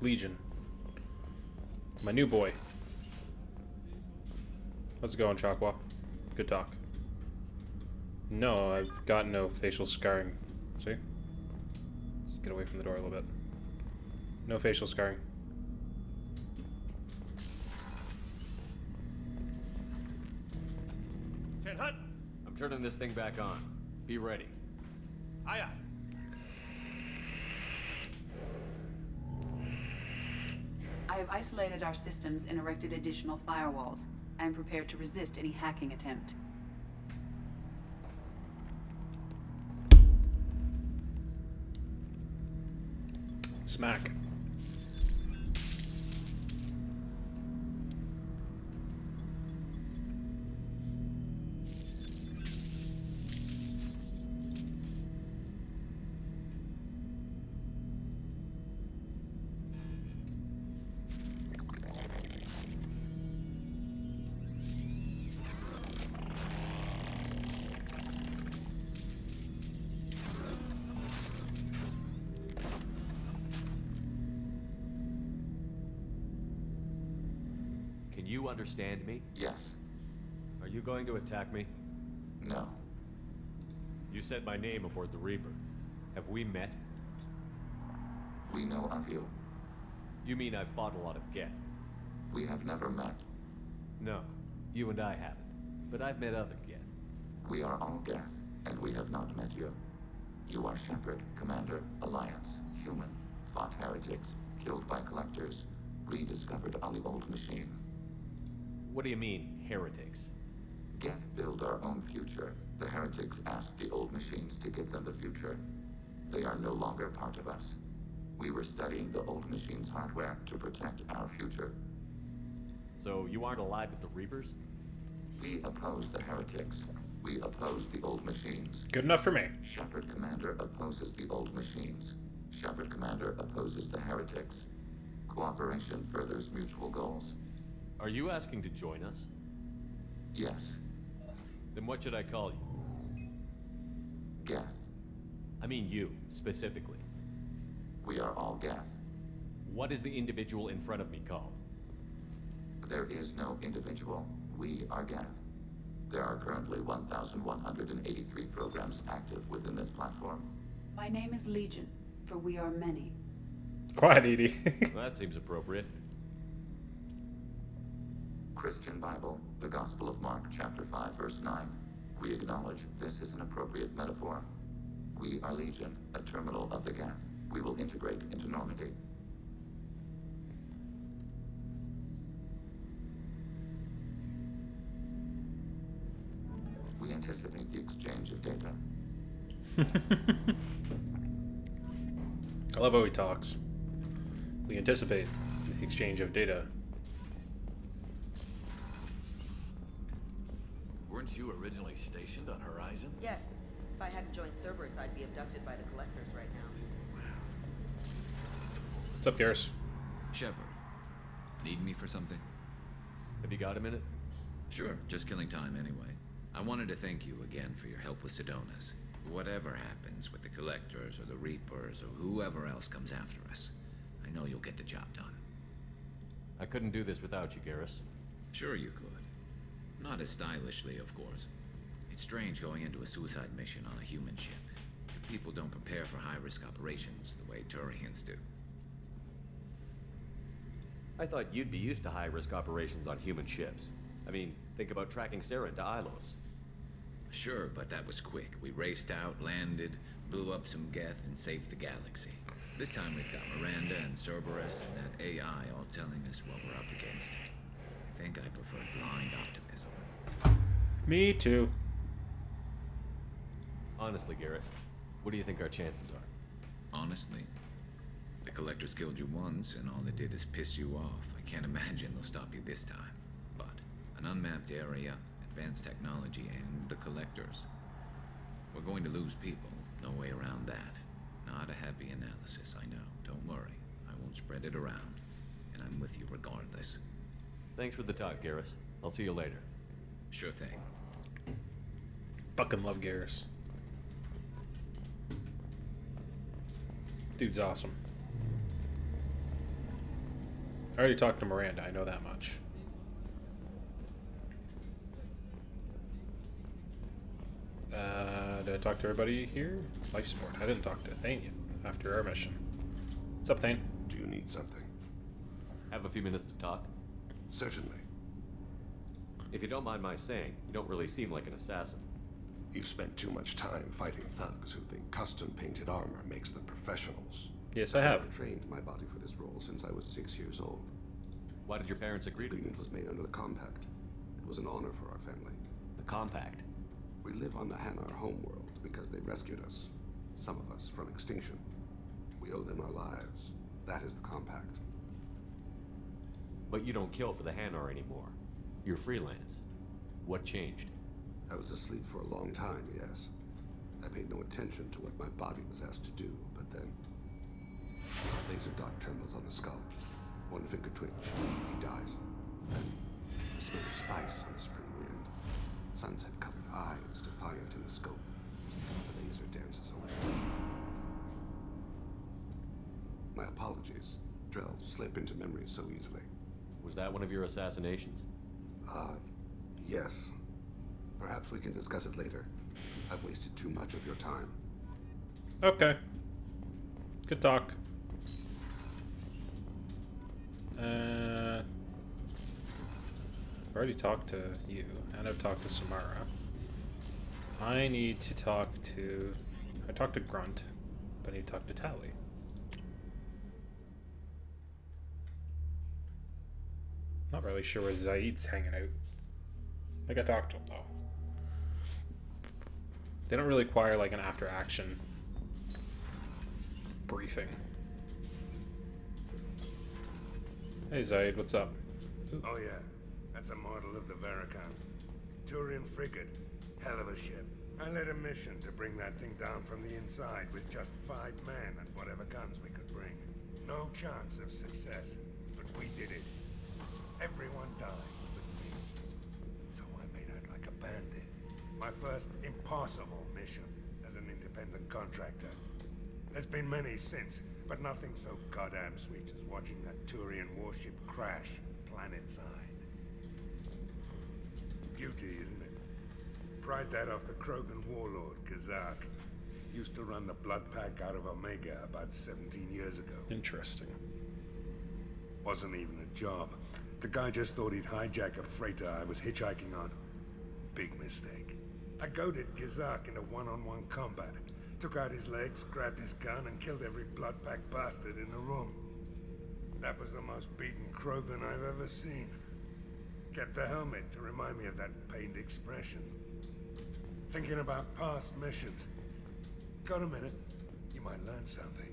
Legion. My new boy. How's it going, Chakwa? Good talk. No, I've got no facial scarring. See? Get away from the door a little bit. No facial scarring. Hut. I'm turning this thing back on. Be ready. Aye, aye. I have isolated our systems and erected additional firewalls. I am prepared to resist any hacking attempt. Smack. Can you understand me? Yes. Are you going to attack me? No. You said my name aboard the Reaper. Have we met? We know of you. You mean I've fought a lot of Geth? We have never met. No, you and I haven't. But I've met other Geth. We are all Geth, and we have not met you. You are Shepard, Commander, Alliance, human, fought heretics, killed by collectors, rediscovered on the old machine. What do you mean, heretics? Geth build our own future. The heretics asked the old machines to give them the future. They are no longer part of us. We were studying the old machine's hardware to protect our future. So you aren't allied with the Reapers? We oppose the heretics. We oppose the old machines. Good enough for me. Shepard Commander opposes the old machines. Shepard Commander opposes the heretics. Cooperation furthers mutual goals. Are you asking to join us? Yes. Then what should I call you? Geth. I mean you, specifically. We are all Geth. What is the individual in front of me called? There is no individual. We are Geth. There are currently 1,183 programs active within this platform. My name is Legion, for we are many. Quiet, Edie. That seems appropriate. Christian Bible, the Gospel of Mark, chapter 5, verse 9. We acknowledge this is an appropriate metaphor. We are Legion, a terminal of the Geth. We will integrate into Normandy. We anticipate the exchange of data. I love how he talks. We anticipate the exchange of data. Weren't you originally stationed on Horizon? Yes. If I hadn't joined Cerberus, I'd be abducted by the Collectors right now. What's up, Garrus? Shepard, need me for something? Have you got a minute? Sure, just killing time anyway. I wanted to thank you again for your help with Sidonis. Whatever happens with the Collectors or the Reapers or whoever else comes after us, I know you'll get the job done. I couldn't do this without you, Garrus. Sure you could. Not as stylishly, of course. It's strange going into a suicide mission on a human ship. Your people don't prepare for high-risk operations the way Turians do. I thought you'd be used to high-risk operations on human ships. I mean, think about tracking Sarah into Ilos. Sure, but that was quick. We raced out, landed, blew up some Geth, and saved the galaxy. This time we've got Miranda and Cerberus and that AI all telling us what we're up against. I think I prefer blind optimism. Me too. Honestly, Garrett, what do you think our chances are? Honestly, the Collectors killed you once, and all they did is piss you off. I can't imagine they'll stop you this time. But an unmapped area, advanced technology, and the Collectors. We're going to lose people. No way around that. Not a happy analysis, I know. Don't worry. I won't spread it around. And I'm with you regardless. Thanks for the talk, Garrus. I'll see you later. Sure thing. Fucking love Garrus. Dude's awesome. I already talked to Miranda, I know that much. Did I talk to everybody here? Life support. I didn't talk to Thania. after our mission. What's up, Thane? Do you need something? Have a few minutes to talk? Certainly. If you don't mind my saying, you don't really seem like an assassin. You've spent too much time fighting thugs who think custom-painted armor makes them professionals. Yes, I have. I've trained my body for this role since I was 6 years old. Why did your parents agree to this? The agreement was made under the Compact. It was an honor for our family. The Compact? We live on the Hanar homeworld because they rescued us. Some of us from extinction. We owe them our lives. That is the Compact. But you don't kill for the Hanar anymore. You're freelance. What changed? I was asleep for a long time, yes. I paid no attention to what my body was asked to do, but then... laser dot trembles on the skull. One finger twitch. He dies. Then the smell of spice on the spring wind. Sunset-colored eyes defiant in the scope. The laser dances away. My apologies. Drell slip into memory so easily. Was that one of your assassinations? Yes. Perhaps we can discuss it later. I've wasted too much of your time. Okay. Good talk. I've already talked to you, and I've talked to Samara. I need to talk to... I talked to Grunt, but I need to talk to Tally. Not really sure where Zaid's hanging out. I got to talk to him, though. They don't really require, like, an after-action briefing. Hey, Zaid, what's up? Ooh. Oh, yeah. That's a model of the Veracon. Turian frigate. Hell of a ship. I led a mission to bring that thing down from the inside with just 5 men and whatever guns we could bring. No chance of success, but we did it. Everyone died but me. So I made out like a bandit. My first impossible mission as an independent contractor. There's been many since, but nothing so goddamn sweet as watching that Turian warship crash planet-side. Beauty, isn't it? Pried that off the Krogan warlord, Kazak. Used to run the blood pack out of Omega about 17 years ago. Interesting. Wasn't even a job. The guy just thought he'd hijack a freighter I was hitchhiking on. Big mistake. I goaded Kazak into one-on-one combat. Took out his legs, grabbed his gun, and killed every blood-pack bastard in the room. That was the most beaten Krogan I've ever seen. Kept the helmet to remind me of that pained expression. Thinking about past missions. Got a minute? You might learn something.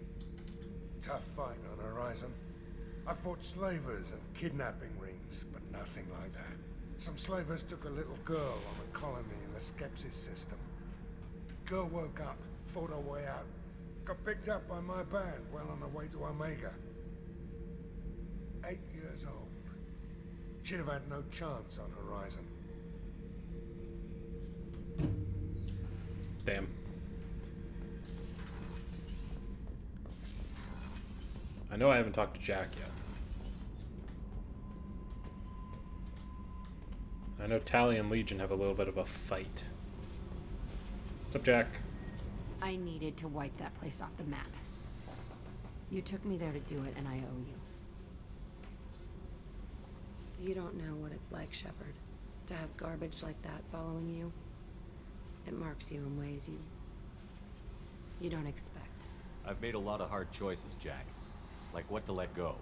Tough fight on Horizon. I fought slavers and kidnapping rings, but nothing like that. Some slavers took a little girl on a colony in the Skepsis system. Girl woke up, fought her way out. Got picked up by my band well on her way to Omega. 8 years old. She'd have had no chance on Horizon. Damn. I know I haven't talked to Jack yet. I know Tally and Legion have a little bit of a fight. What's up, Jack? I needed to wipe that place off the map. You took me there to do it, and I owe you. You don't know what it's like, Shepard, to have garbage like that following you. It marks you in ways you don't expect. I've made a lot of hard choices, Jack. Like what to let go.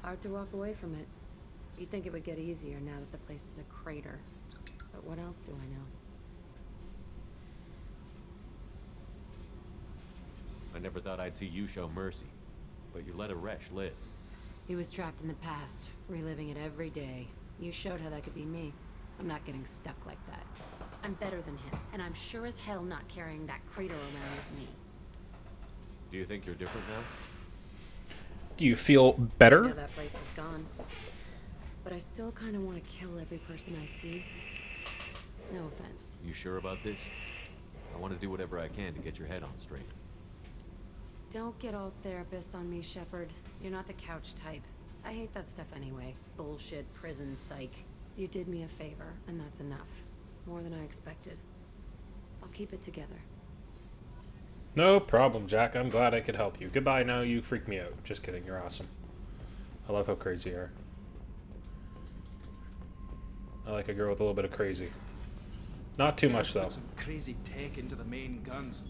Hard to walk away from it. You'd think it would get easier now that the place is a crater. But what else do I know? I never thought I'd see you show mercy, but you let a wretch live. He was trapped in the past, reliving it every day. You showed how that could be me. I'm not getting stuck like that. I'm better than him, and I'm sure as hell not carrying that crater around with me. Do you think you're different now? Do you feel better? Yeah, that place is gone. But I still kind of want to kill every person I see. No offense. You sure about this? I want to do whatever I can to get your head on straight. Don't get all therapist on me, Shepard. You're not the couch type. I hate that stuff anyway. Bullshit, prison, psych. You did me a favor, and that's enough. More than I expected. I'll keep it together. No problem, Jack. I'm glad I could help you. Goodbye now, you freak me out. Just kidding, you're awesome. I love how crazy you are. I like a girl with a little bit of crazy. Not too much, though. Put some crazy tech into the main guns.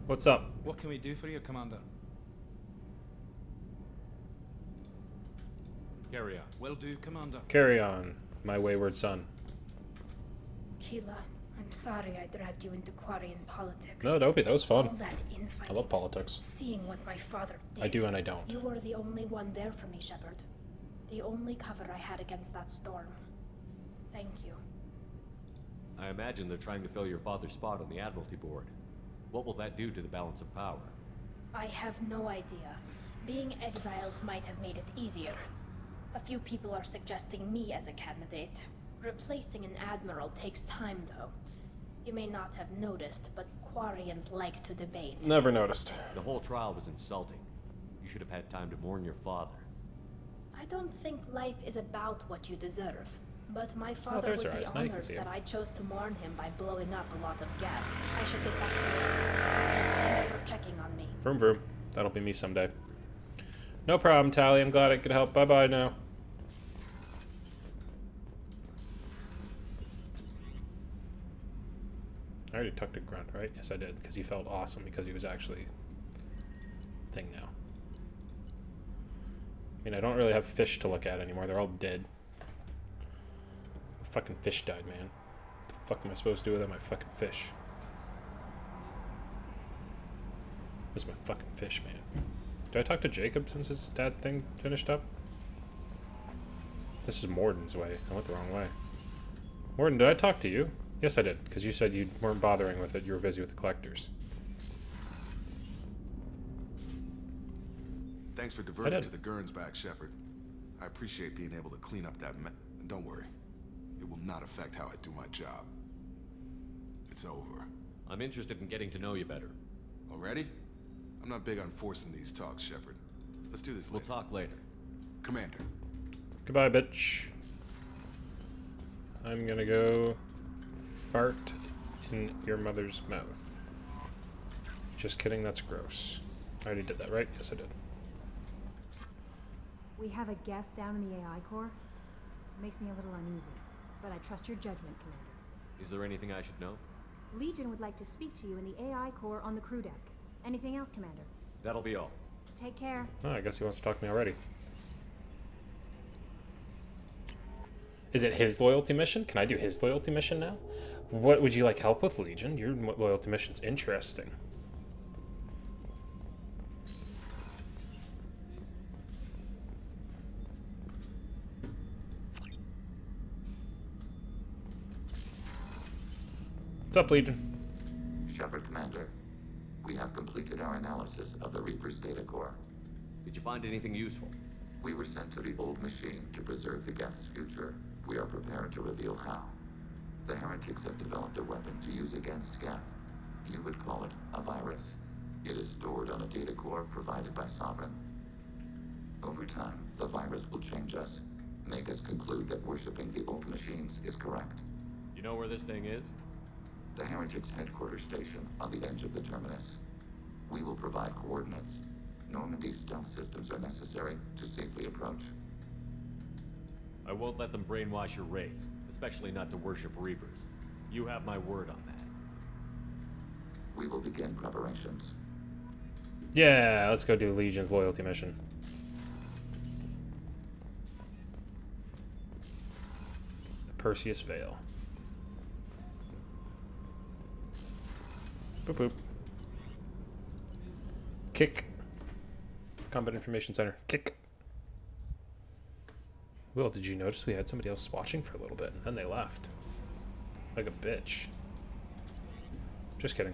What's up? What can we do for you, Commander? Carry on. Will do, Commander. Carry on, my wayward son. Keela, I'm sorry I dragged you into Quarian politics. No, don't be. That was fun. All that infighting. I love politics. Seeing what my father did. I do and I don't. You were the only one there for me, Shepard. The only cover I had against that storm. Thank you. I imagine they're trying to fill your father's spot on the Admiralty Board. What will that do to the balance of power? I have no idea. Being exiled might have made it easier. A few people are suggesting me as a candidate. Replacing an admiral takes time, though. You may not have noticed, but Quarians like to debate. Never noticed. The whole trial was insulting. You should have had time to mourn your father. I don't think life is about what you deserve. But my father would be honored that I chose to mourn him by blowing up a lot of gas. I should get back to work. Thanks for checking on me. Vroom vroom. That'll be me someday. No problem, Tally. I'm glad I could help. Bye-bye now. I already tucked a grunt, right? Yes, I did, because he felt awesome because he was actually thing now. I mean, I don't really have fish to look at anymore. They're all dead. The fucking fish died, man. What the fuck am I supposed to do without my fucking fish? Where's my fucking fish, man? Did I talk to Jacob since his dad thing finished up? This is Morden's way. I went the wrong way. Morden, did I talk to you? Yes, I did, because you said you weren't bothering with it. You were busy with the collectors. Thanks for diverting to the Gurns back, Shepard. I appreciate being able to clean up that mess. And don't worry, it will not affect how I do my job. It's over. I'm interested in getting to know you better. Already? I'm not big on forcing these talks, Shepard. Let's do this later. We'll talk later. Commander. Goodbye, bitch. I'm gonna go fart in your mother's mouth. Just kidding, that's gross. I already did that, right? Yes, I did. We have a Geth down in the AI core. It makes me a little uneasy, but I trust your judgment, Commander. Is there anything I should know? Legion would like to speak to you in the AI core on the crew deck. Anything else, Commander? That'll be all. Take care. Oh, I guess he wants to talk to me already. Is it his loyalty mission? Can I do his loyalty mission now? What would you like help with, Legion? Your loyalty mission's interesting. What's up, Legion? Shepard, Commander. We have completed our analysis of the Reaper's data core. Did you find anything useful? We were sent to the old machine to preserve the Geth's future. We are prepared to reveal how. The heretics have developed a weapon to use against Geth. You would call it a virus. It is stored on a data core provided by Sovereign. Over time, the virus will change us, make us conclude that worshipping the old machines is correct. You know where this thing is? The heretics' headquarters station on the edge of the terminus. We will provide coordinates. Normandy's stealth systems are necessary to safely approach. I won't let them brainwash your race, especially not to worship Reapers. You have my word on that. We will begin preparations. Yeah, let's go do Legion's loyalty mission. The Perseus Veil. Boop boop. Kick. Combat Information Center. Kick. Will, did you notice we had somebody else watching for a little bit and then they left? Like a bitch. Just kidding.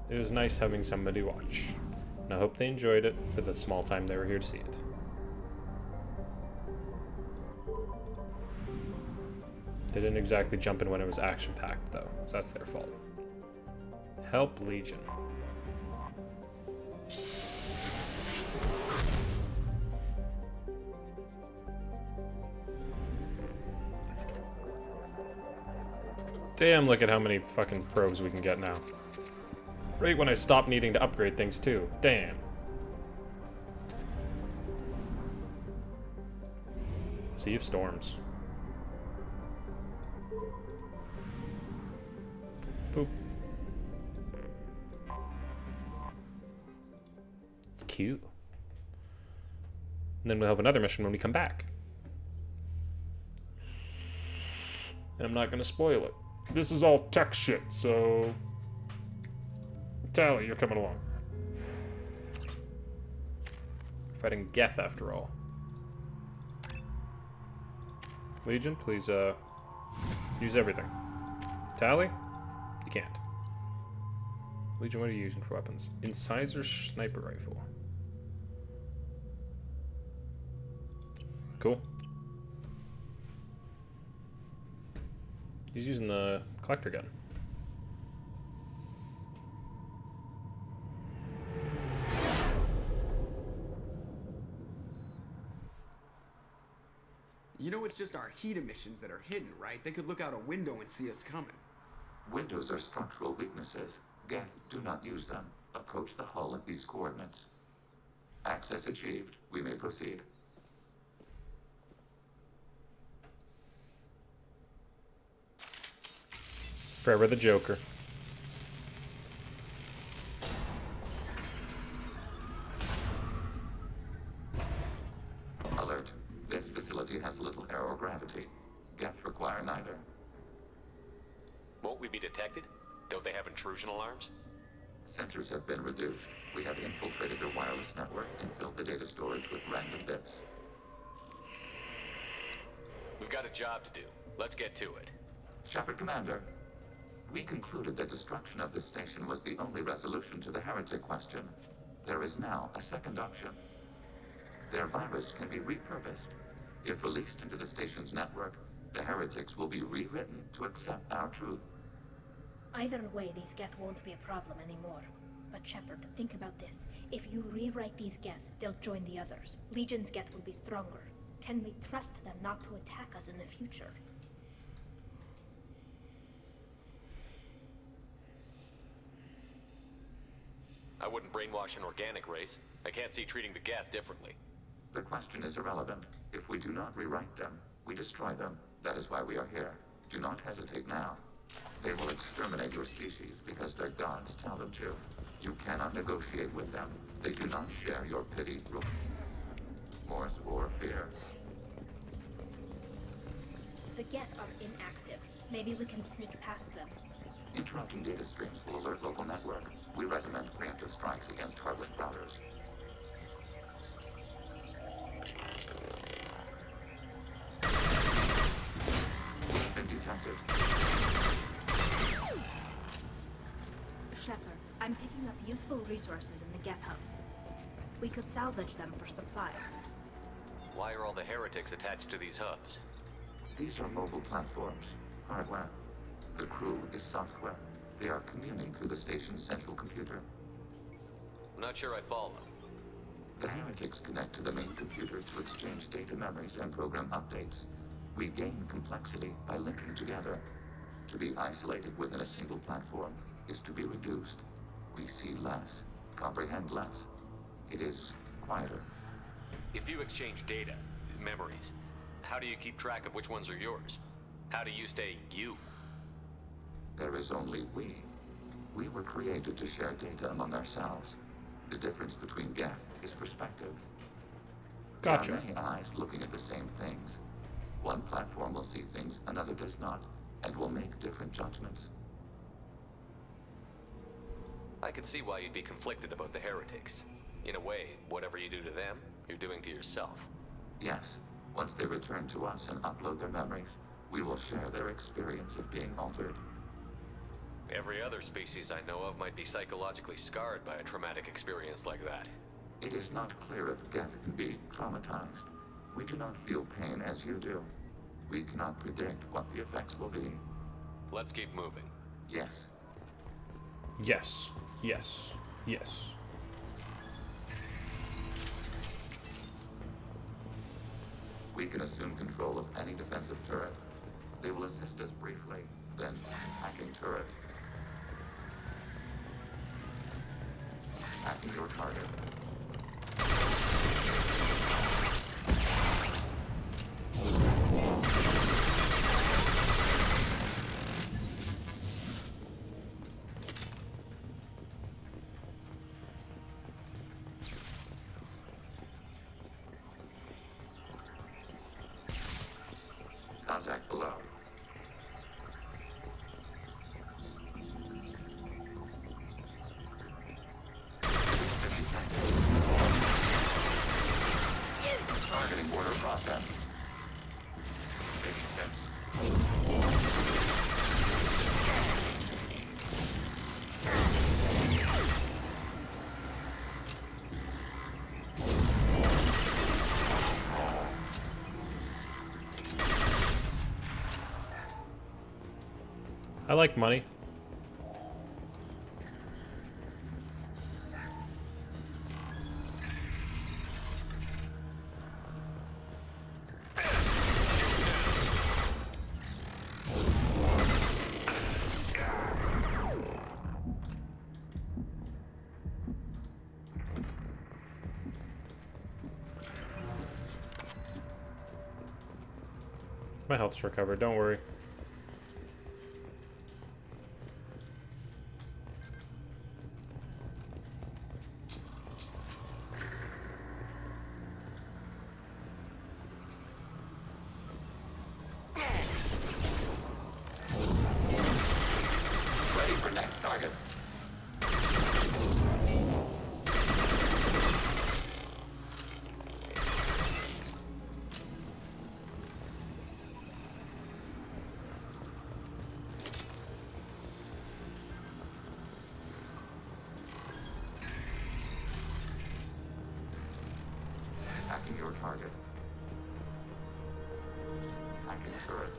It was nice having somebody watch. And I hope they enjoyed it for the small time they were here to see it. They didn't exactly jump in when it was action-packed, though, so that's their fault. Help Legion. Damn, look at how many fucking probes we can get now. Right when I stop needing to upgrade things too. Damn. Sea of Storms. Boop. Cute. And then we'll have another mission when we come back. And I'm not gonna spoil it. This is all tech shit, so... Tally, you're coming along. Fighting Geth, after all. Legion, please, use everything. Tally? You can't. Legion, what are you using for weapons? Incisor sniper rifle. Cool. He's using the collector gun. You know, it's just our heat emissions that are hidden, right? They could look out a window and see us coming. Windows are structural weaknesses. Geth, do not use them. Approach the hull at these coordinates. Access achieved. We may proceed. Forever the Joker. Alert. This facility has little air or gravity. Geth require neither. Won't we be detected? Don't they have intrusion alarms? Sensors have been reduced. We have infiltrated their wireless network and filled the data storage with random bits. We've got a job to do. Let's get to it. Shepard Commander, we concluded that destruction of this station was the only resolution to the heretic question. There is now a second option. Their virus can be repurposed. If released into the station's network, the heretics will be rewritten to accept our truth. Either way, these Geth won't be a problem anymore. But Shepard, think about this. If you rewrite these Geth, they'll join the others. Legion's Geth will be stronger. Can we trust them not to attack us in the future? I wouldn't brainwash an organic race. I can't see treating the Geth differently. The question is irrelevant. If we do not rewrite them, we destroy them. That is why we are here. Do not hesitate now. They will exterminate your species because their gods tell them to. You cannot negotiate with them. They do not share your pity, remorse, or fear. The Geth are inactive. Maybe we can sneak past them. Interrupting data streams will alert local network. We recommend preemptive strikes against hardware routers. Been detected. Shepard, I'm picking up useful resources in the Geth hubs. We could salvage them for supplies. Why are all the heretics attached to these hubs? These are mobile platforms, hardware. The crew is software. They are communing through the station's central computer. I'm not sure I follow. The heretics connect to the main computer to exchange data memories and program updates. We gain complexity by linking together. To be isolated within a single platform is to be reduced. We see less, comprehend less. It is quieter. If you exchange data, memories, how do you keep track of which ones are yours? How do you stay you? There is only we. We were created to share data among ourselves. The difference between Geth is perspective. Gotcha. There are many eyes looking at the same things. One platform will see things another does not, and will make different judgments. I can see why you'd be conflicted about the heretics. In a way, whatever you do to them, you're doing to yourself. Yes, once they return to us and upload their memories, we will share their experience of being altered. Every other species I know of might be psychologically scarred by a traumatic experience like that. It is not clear if Geth can be traumatized. We do not feel pain as you do. We cannot predict what the effects will be. Let's keep moving. Yes. Yes. Yes. Yes. We can assume control of any defensive turret. They will assist us briefly, Then, hacking turret. Hacking your target. Contact below. Targeting border process. Making sense. I like money. My health's recovered, don't worry. Ready for next target. Hacking your target. Hacking turret.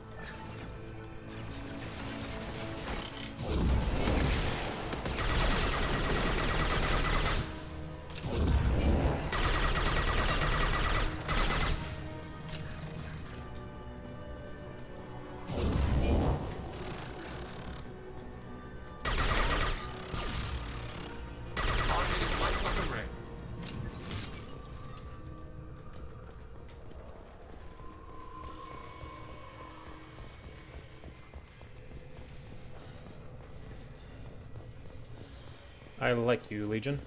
Automated light weapon ring. I like you, Legion.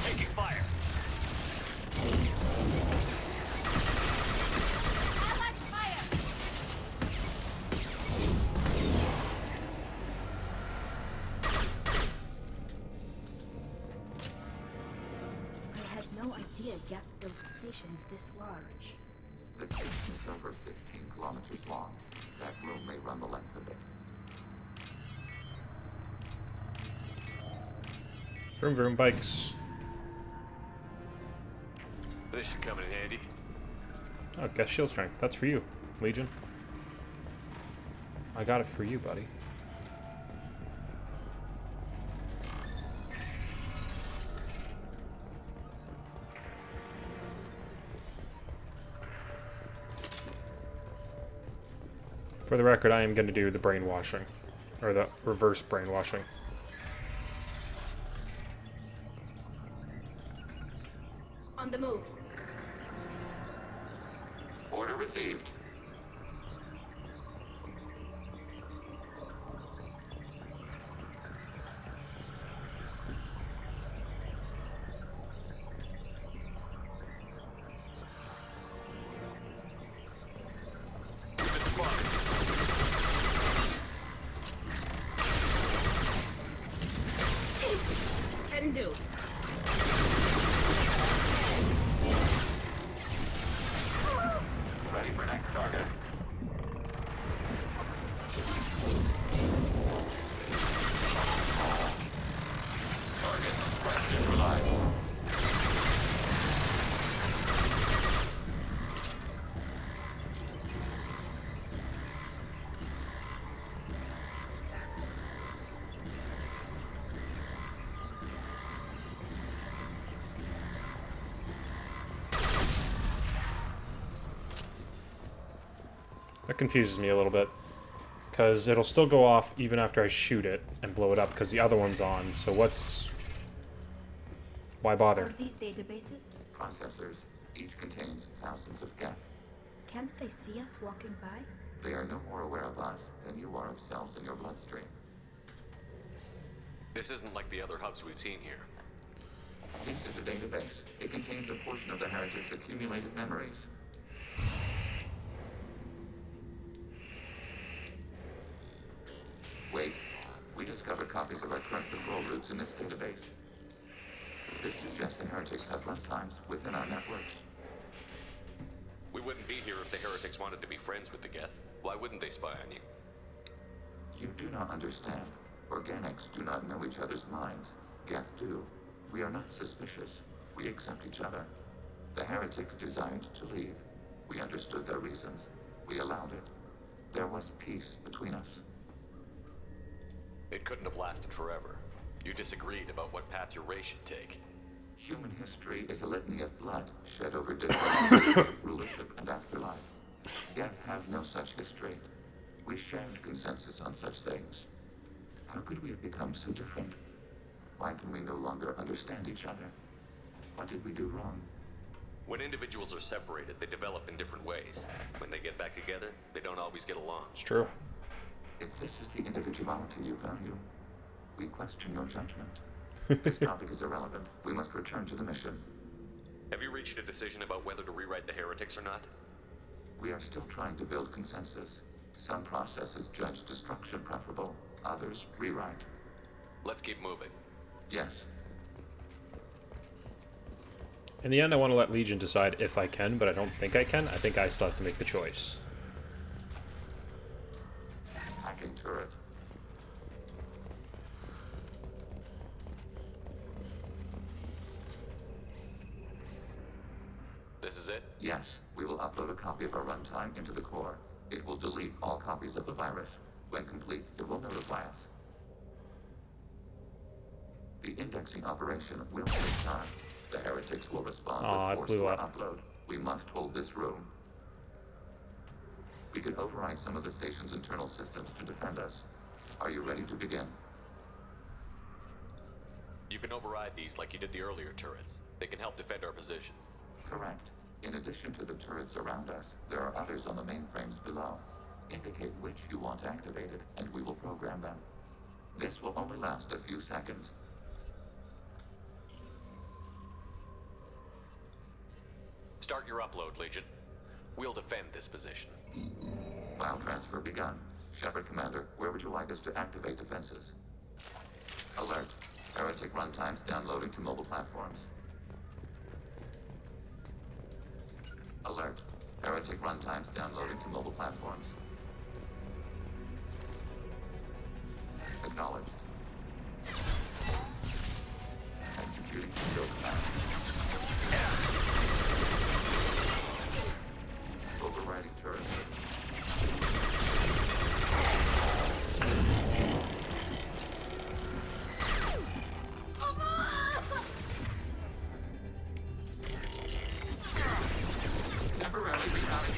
Taking fire. Allied fire! I had no idea Geth built stations this large. The station's over 15 kilometers long. That room may run the length of it. Vroom vroom bikes. This should come in handy. Oh, guess shield strength. That's for you, Legion. I got it for you, buddy. For the record, I am going to do the brainwashing. Or the reverse brainwashing. On the move. Order received. Can do. That confuses me a little bit. Because it'll still go off even after I shoot it and blow it up, because the other one's on. So what's... Why bother? Are these databases? Processors. Each contains thousands of geth. Can't they see us walking by? They are no more aware of us than you are of cells in your bloodstream. This isn't like the other hubs we've seen here. This is a database. It contains a portion of the Heretic's accumulated memories. Wait. We discovered copies of our current patrol routes in this database. This suggests the Heretics have runtimes within our network. We wouldn't be here if the heretics wanted to be friends with the Geth. Why wouldn't they spy on you? You do not understand. Organics do not know each other's minds. Geth do. We are not suspicious. We accept each other. The Heretics desired to leave. We understood their reasons. We allowed it. There was peace between us. It couldn't have lasted forever. You disagreed about what path your race should take. Human history is a litany of blood shed over different rulership and afterlife. Geth have no such history. We shared consensus on such things. How could we have become so different? Why can we no longer understand each other? What did we do wrong? When individuals are separated, they develop in different ways. When they get back together, they don't always get along. It's true. If this is the individuality you value, we question your judgment. This topic is irrelevant. We must return to the mission. Have you reached a decision about whether to rewrite the heretics or not? We are still trying to build consensus. Some processes judge destruction preferable, others rewrite. Let's keep moving. Yes. In the end, I want to let Legion decide if I can, but I don't think I can. I think I still have to make the choice. Hacking turret. This is it? Yes, we will upload a copy of our runtime into the core. It will delete all copies of the virus. When complete, it will notify us. The indexing operation will take time. The heretics will respond with force to our upload. We must hold this room. We can override some of the station's internal systems to defend us. Are you ready to begin? You can override these like you did the earlier turrets. They can help defend our position. Correct. In addition to the turrets around us, there are others on the mainframes below. Indicate which you want activated, and we will program them. This will only last a few seconds. Start your upload, Legion. We'll defend this position. File transfer begun. Shepard Commander, where would you like us to activate defenses? Alert. Heretic runtimes downloading to mobile platforms. Alert. Heretic runtimes downloading to mobile platforms. Acknowledged. Executing field command. Overriding turret. Temporarily rerouting.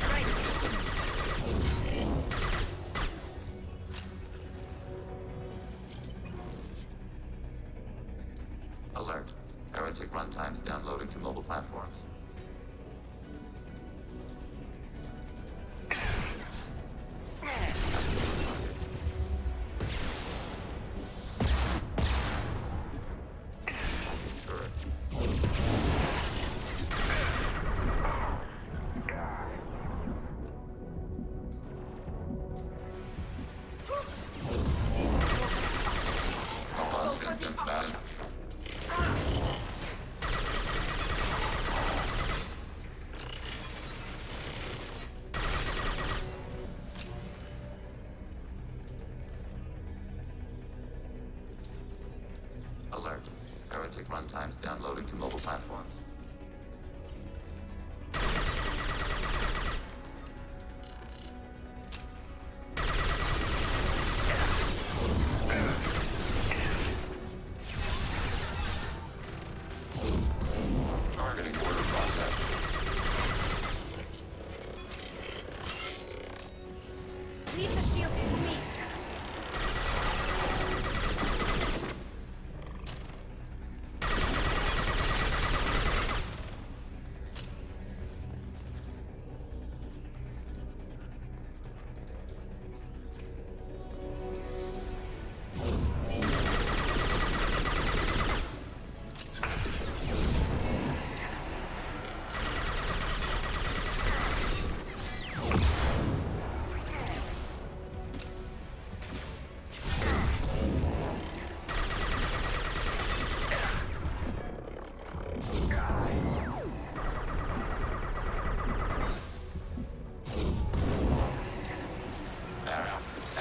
Alert. Heretic runtimes downloading to mobile platforms. Alert. Heretic runtimes downloading to mobile platforms. Targeting order process. shield is weak.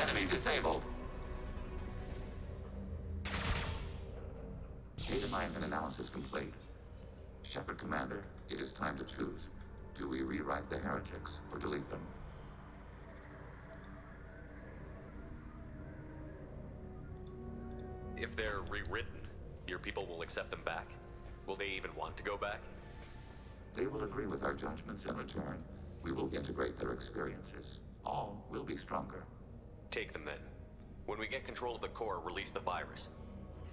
Enemy disabled. Data mine and analysis complete. Shepard Commander, it is time to choose. Do we rewrite the heretics or delete them? If they're rewritten, your people will accept them back. Will they even want to go back? They will agree with our judgments in return. We will integrate their experiences. All will be stronger. Take them then. When we get control of the core, release the virus.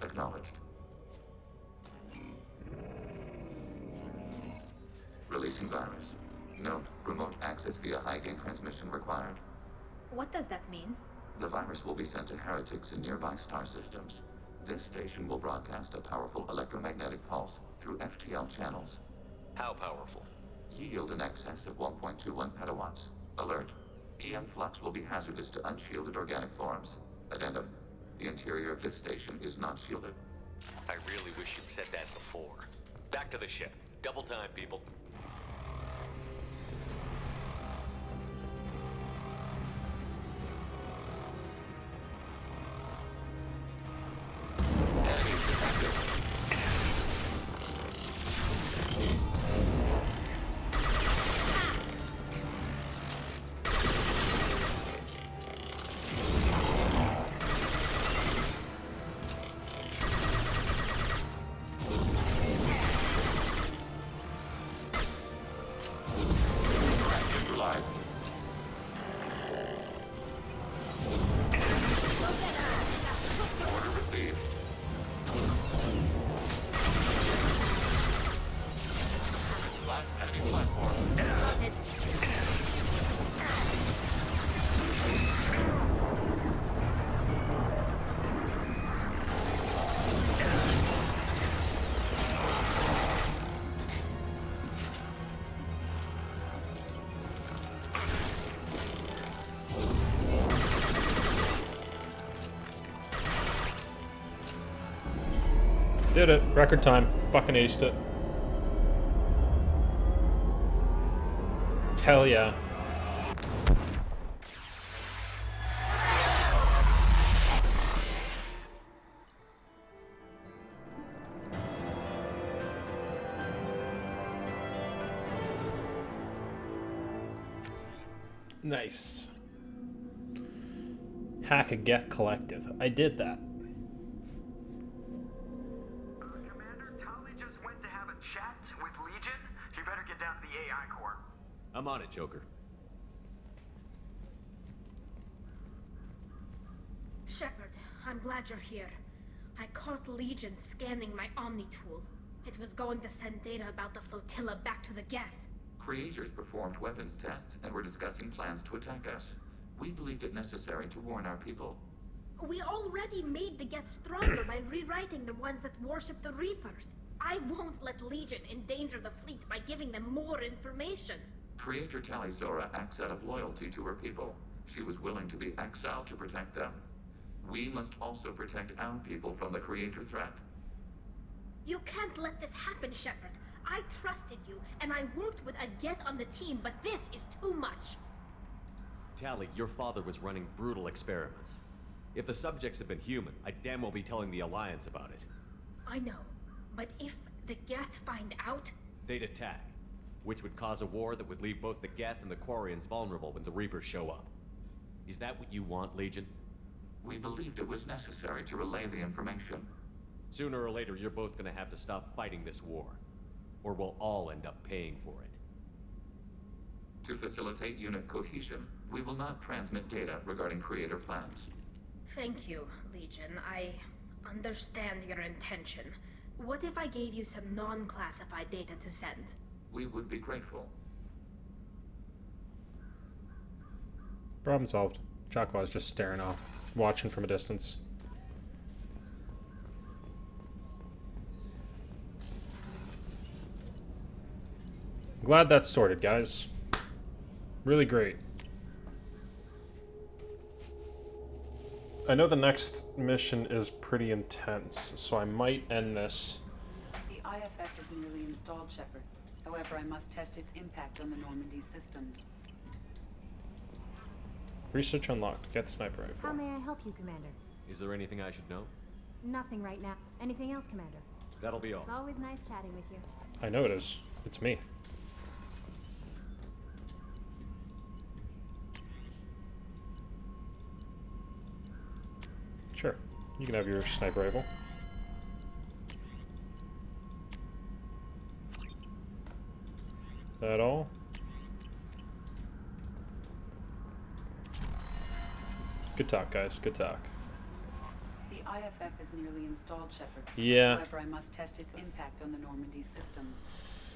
Acknowledged. Releasing virus. Note, remote access via high-gain transmission required. What does that mean? The virus will be sent to heretics in nearby star systems. This station will broadcast a powerful electromagnetic pulse through FTL channels. How powerful? Yield in excess of 1.21 petawatts. Alert. EM flux will be hazardous to unshielded organic forms. Addendum. The interior of this station is not shielded. I really wish you'd said that before. Back to the ship. Double time, people. Did it. Record time. Fucking aced it. Hell yeah. Nice. Hack a Geth Collective. I did that. Commander, Tali just went to have a chat with Legion. You better get down to the AI core. I'm on it, Joker. Shepard, I'm glad you're here. I caught Legion scanning my Omni tool. It was going to send data about the flotilla back to the Geth. Creators performed weapons tests and were discussing plans to attack us. We believed it necessary to warn our people. We already made the Geth stronger by rewriting the ones that worship the Reapers. I won't let Legion endanger the fleet by giving them more information. Creator Tali Zora acts out of loyalty to her people. She was willing to be exiled to protect them. We must also protect our people from the Creator threat. You can't let this happen, Shepard. I trusted you, and I worked with a Geth on the team, but this is too much. Tali, your father was running brutal experiments. If the subjects had been human, I'd damn well be telling the Alliance about it. I know, but if the Geth find out... They'd attack, which would cause a war that would leave both the Geth and the Quarians vulnerable when the Reapers show up. Is that what you want, Legion? We believed it was necessary to relay the information. Sooner or later, you're both gonna have to stop fighting this war. Or we'll all end up paying for it. To facilitate unit cohesion, We will not transmit data regarding creator plans. Thank you, Legion. I understand your intention. What if I gave you some non-classified data to send? We would be grateful. Problem solved. Chakwa's just staring off, watching from a distance. Glad that's sorted, guys. Really great. I know the next mission is pretty intense, so I might end this. The IFF is nearly installed, Shepard. However, I must test its impact on the Normandy systems. Research unlocked. Get the sniper rifle. How may I help you, Commander? Is there anything I should know? Nothing right now. Anything else, Commander? That'll be all. It's always nice chatting with you. I know it is. It's me. Sure. You can have your sniper rifle. That all? Good talk, guys. Good talk. The IFF is nearly installed, Shepard. Yeah. However, I must test its impact on the Normandy systems.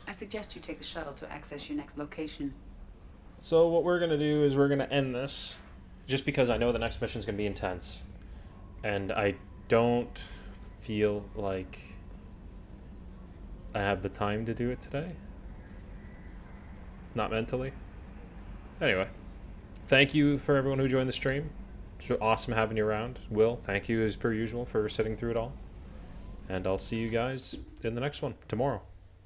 I suggest you take the shuttle to access your next location. So what we're gonna do is we're gonna end this, just because I know the next mission is gonna be intense, and I don't feel like I have the time to do it today. Not mentally. Anyway, thank you for everyone who joined the stream. It's awesome having you around. Will, thank you as per usual for sitting through it all. And I'll see you guys in the next one tomorrow.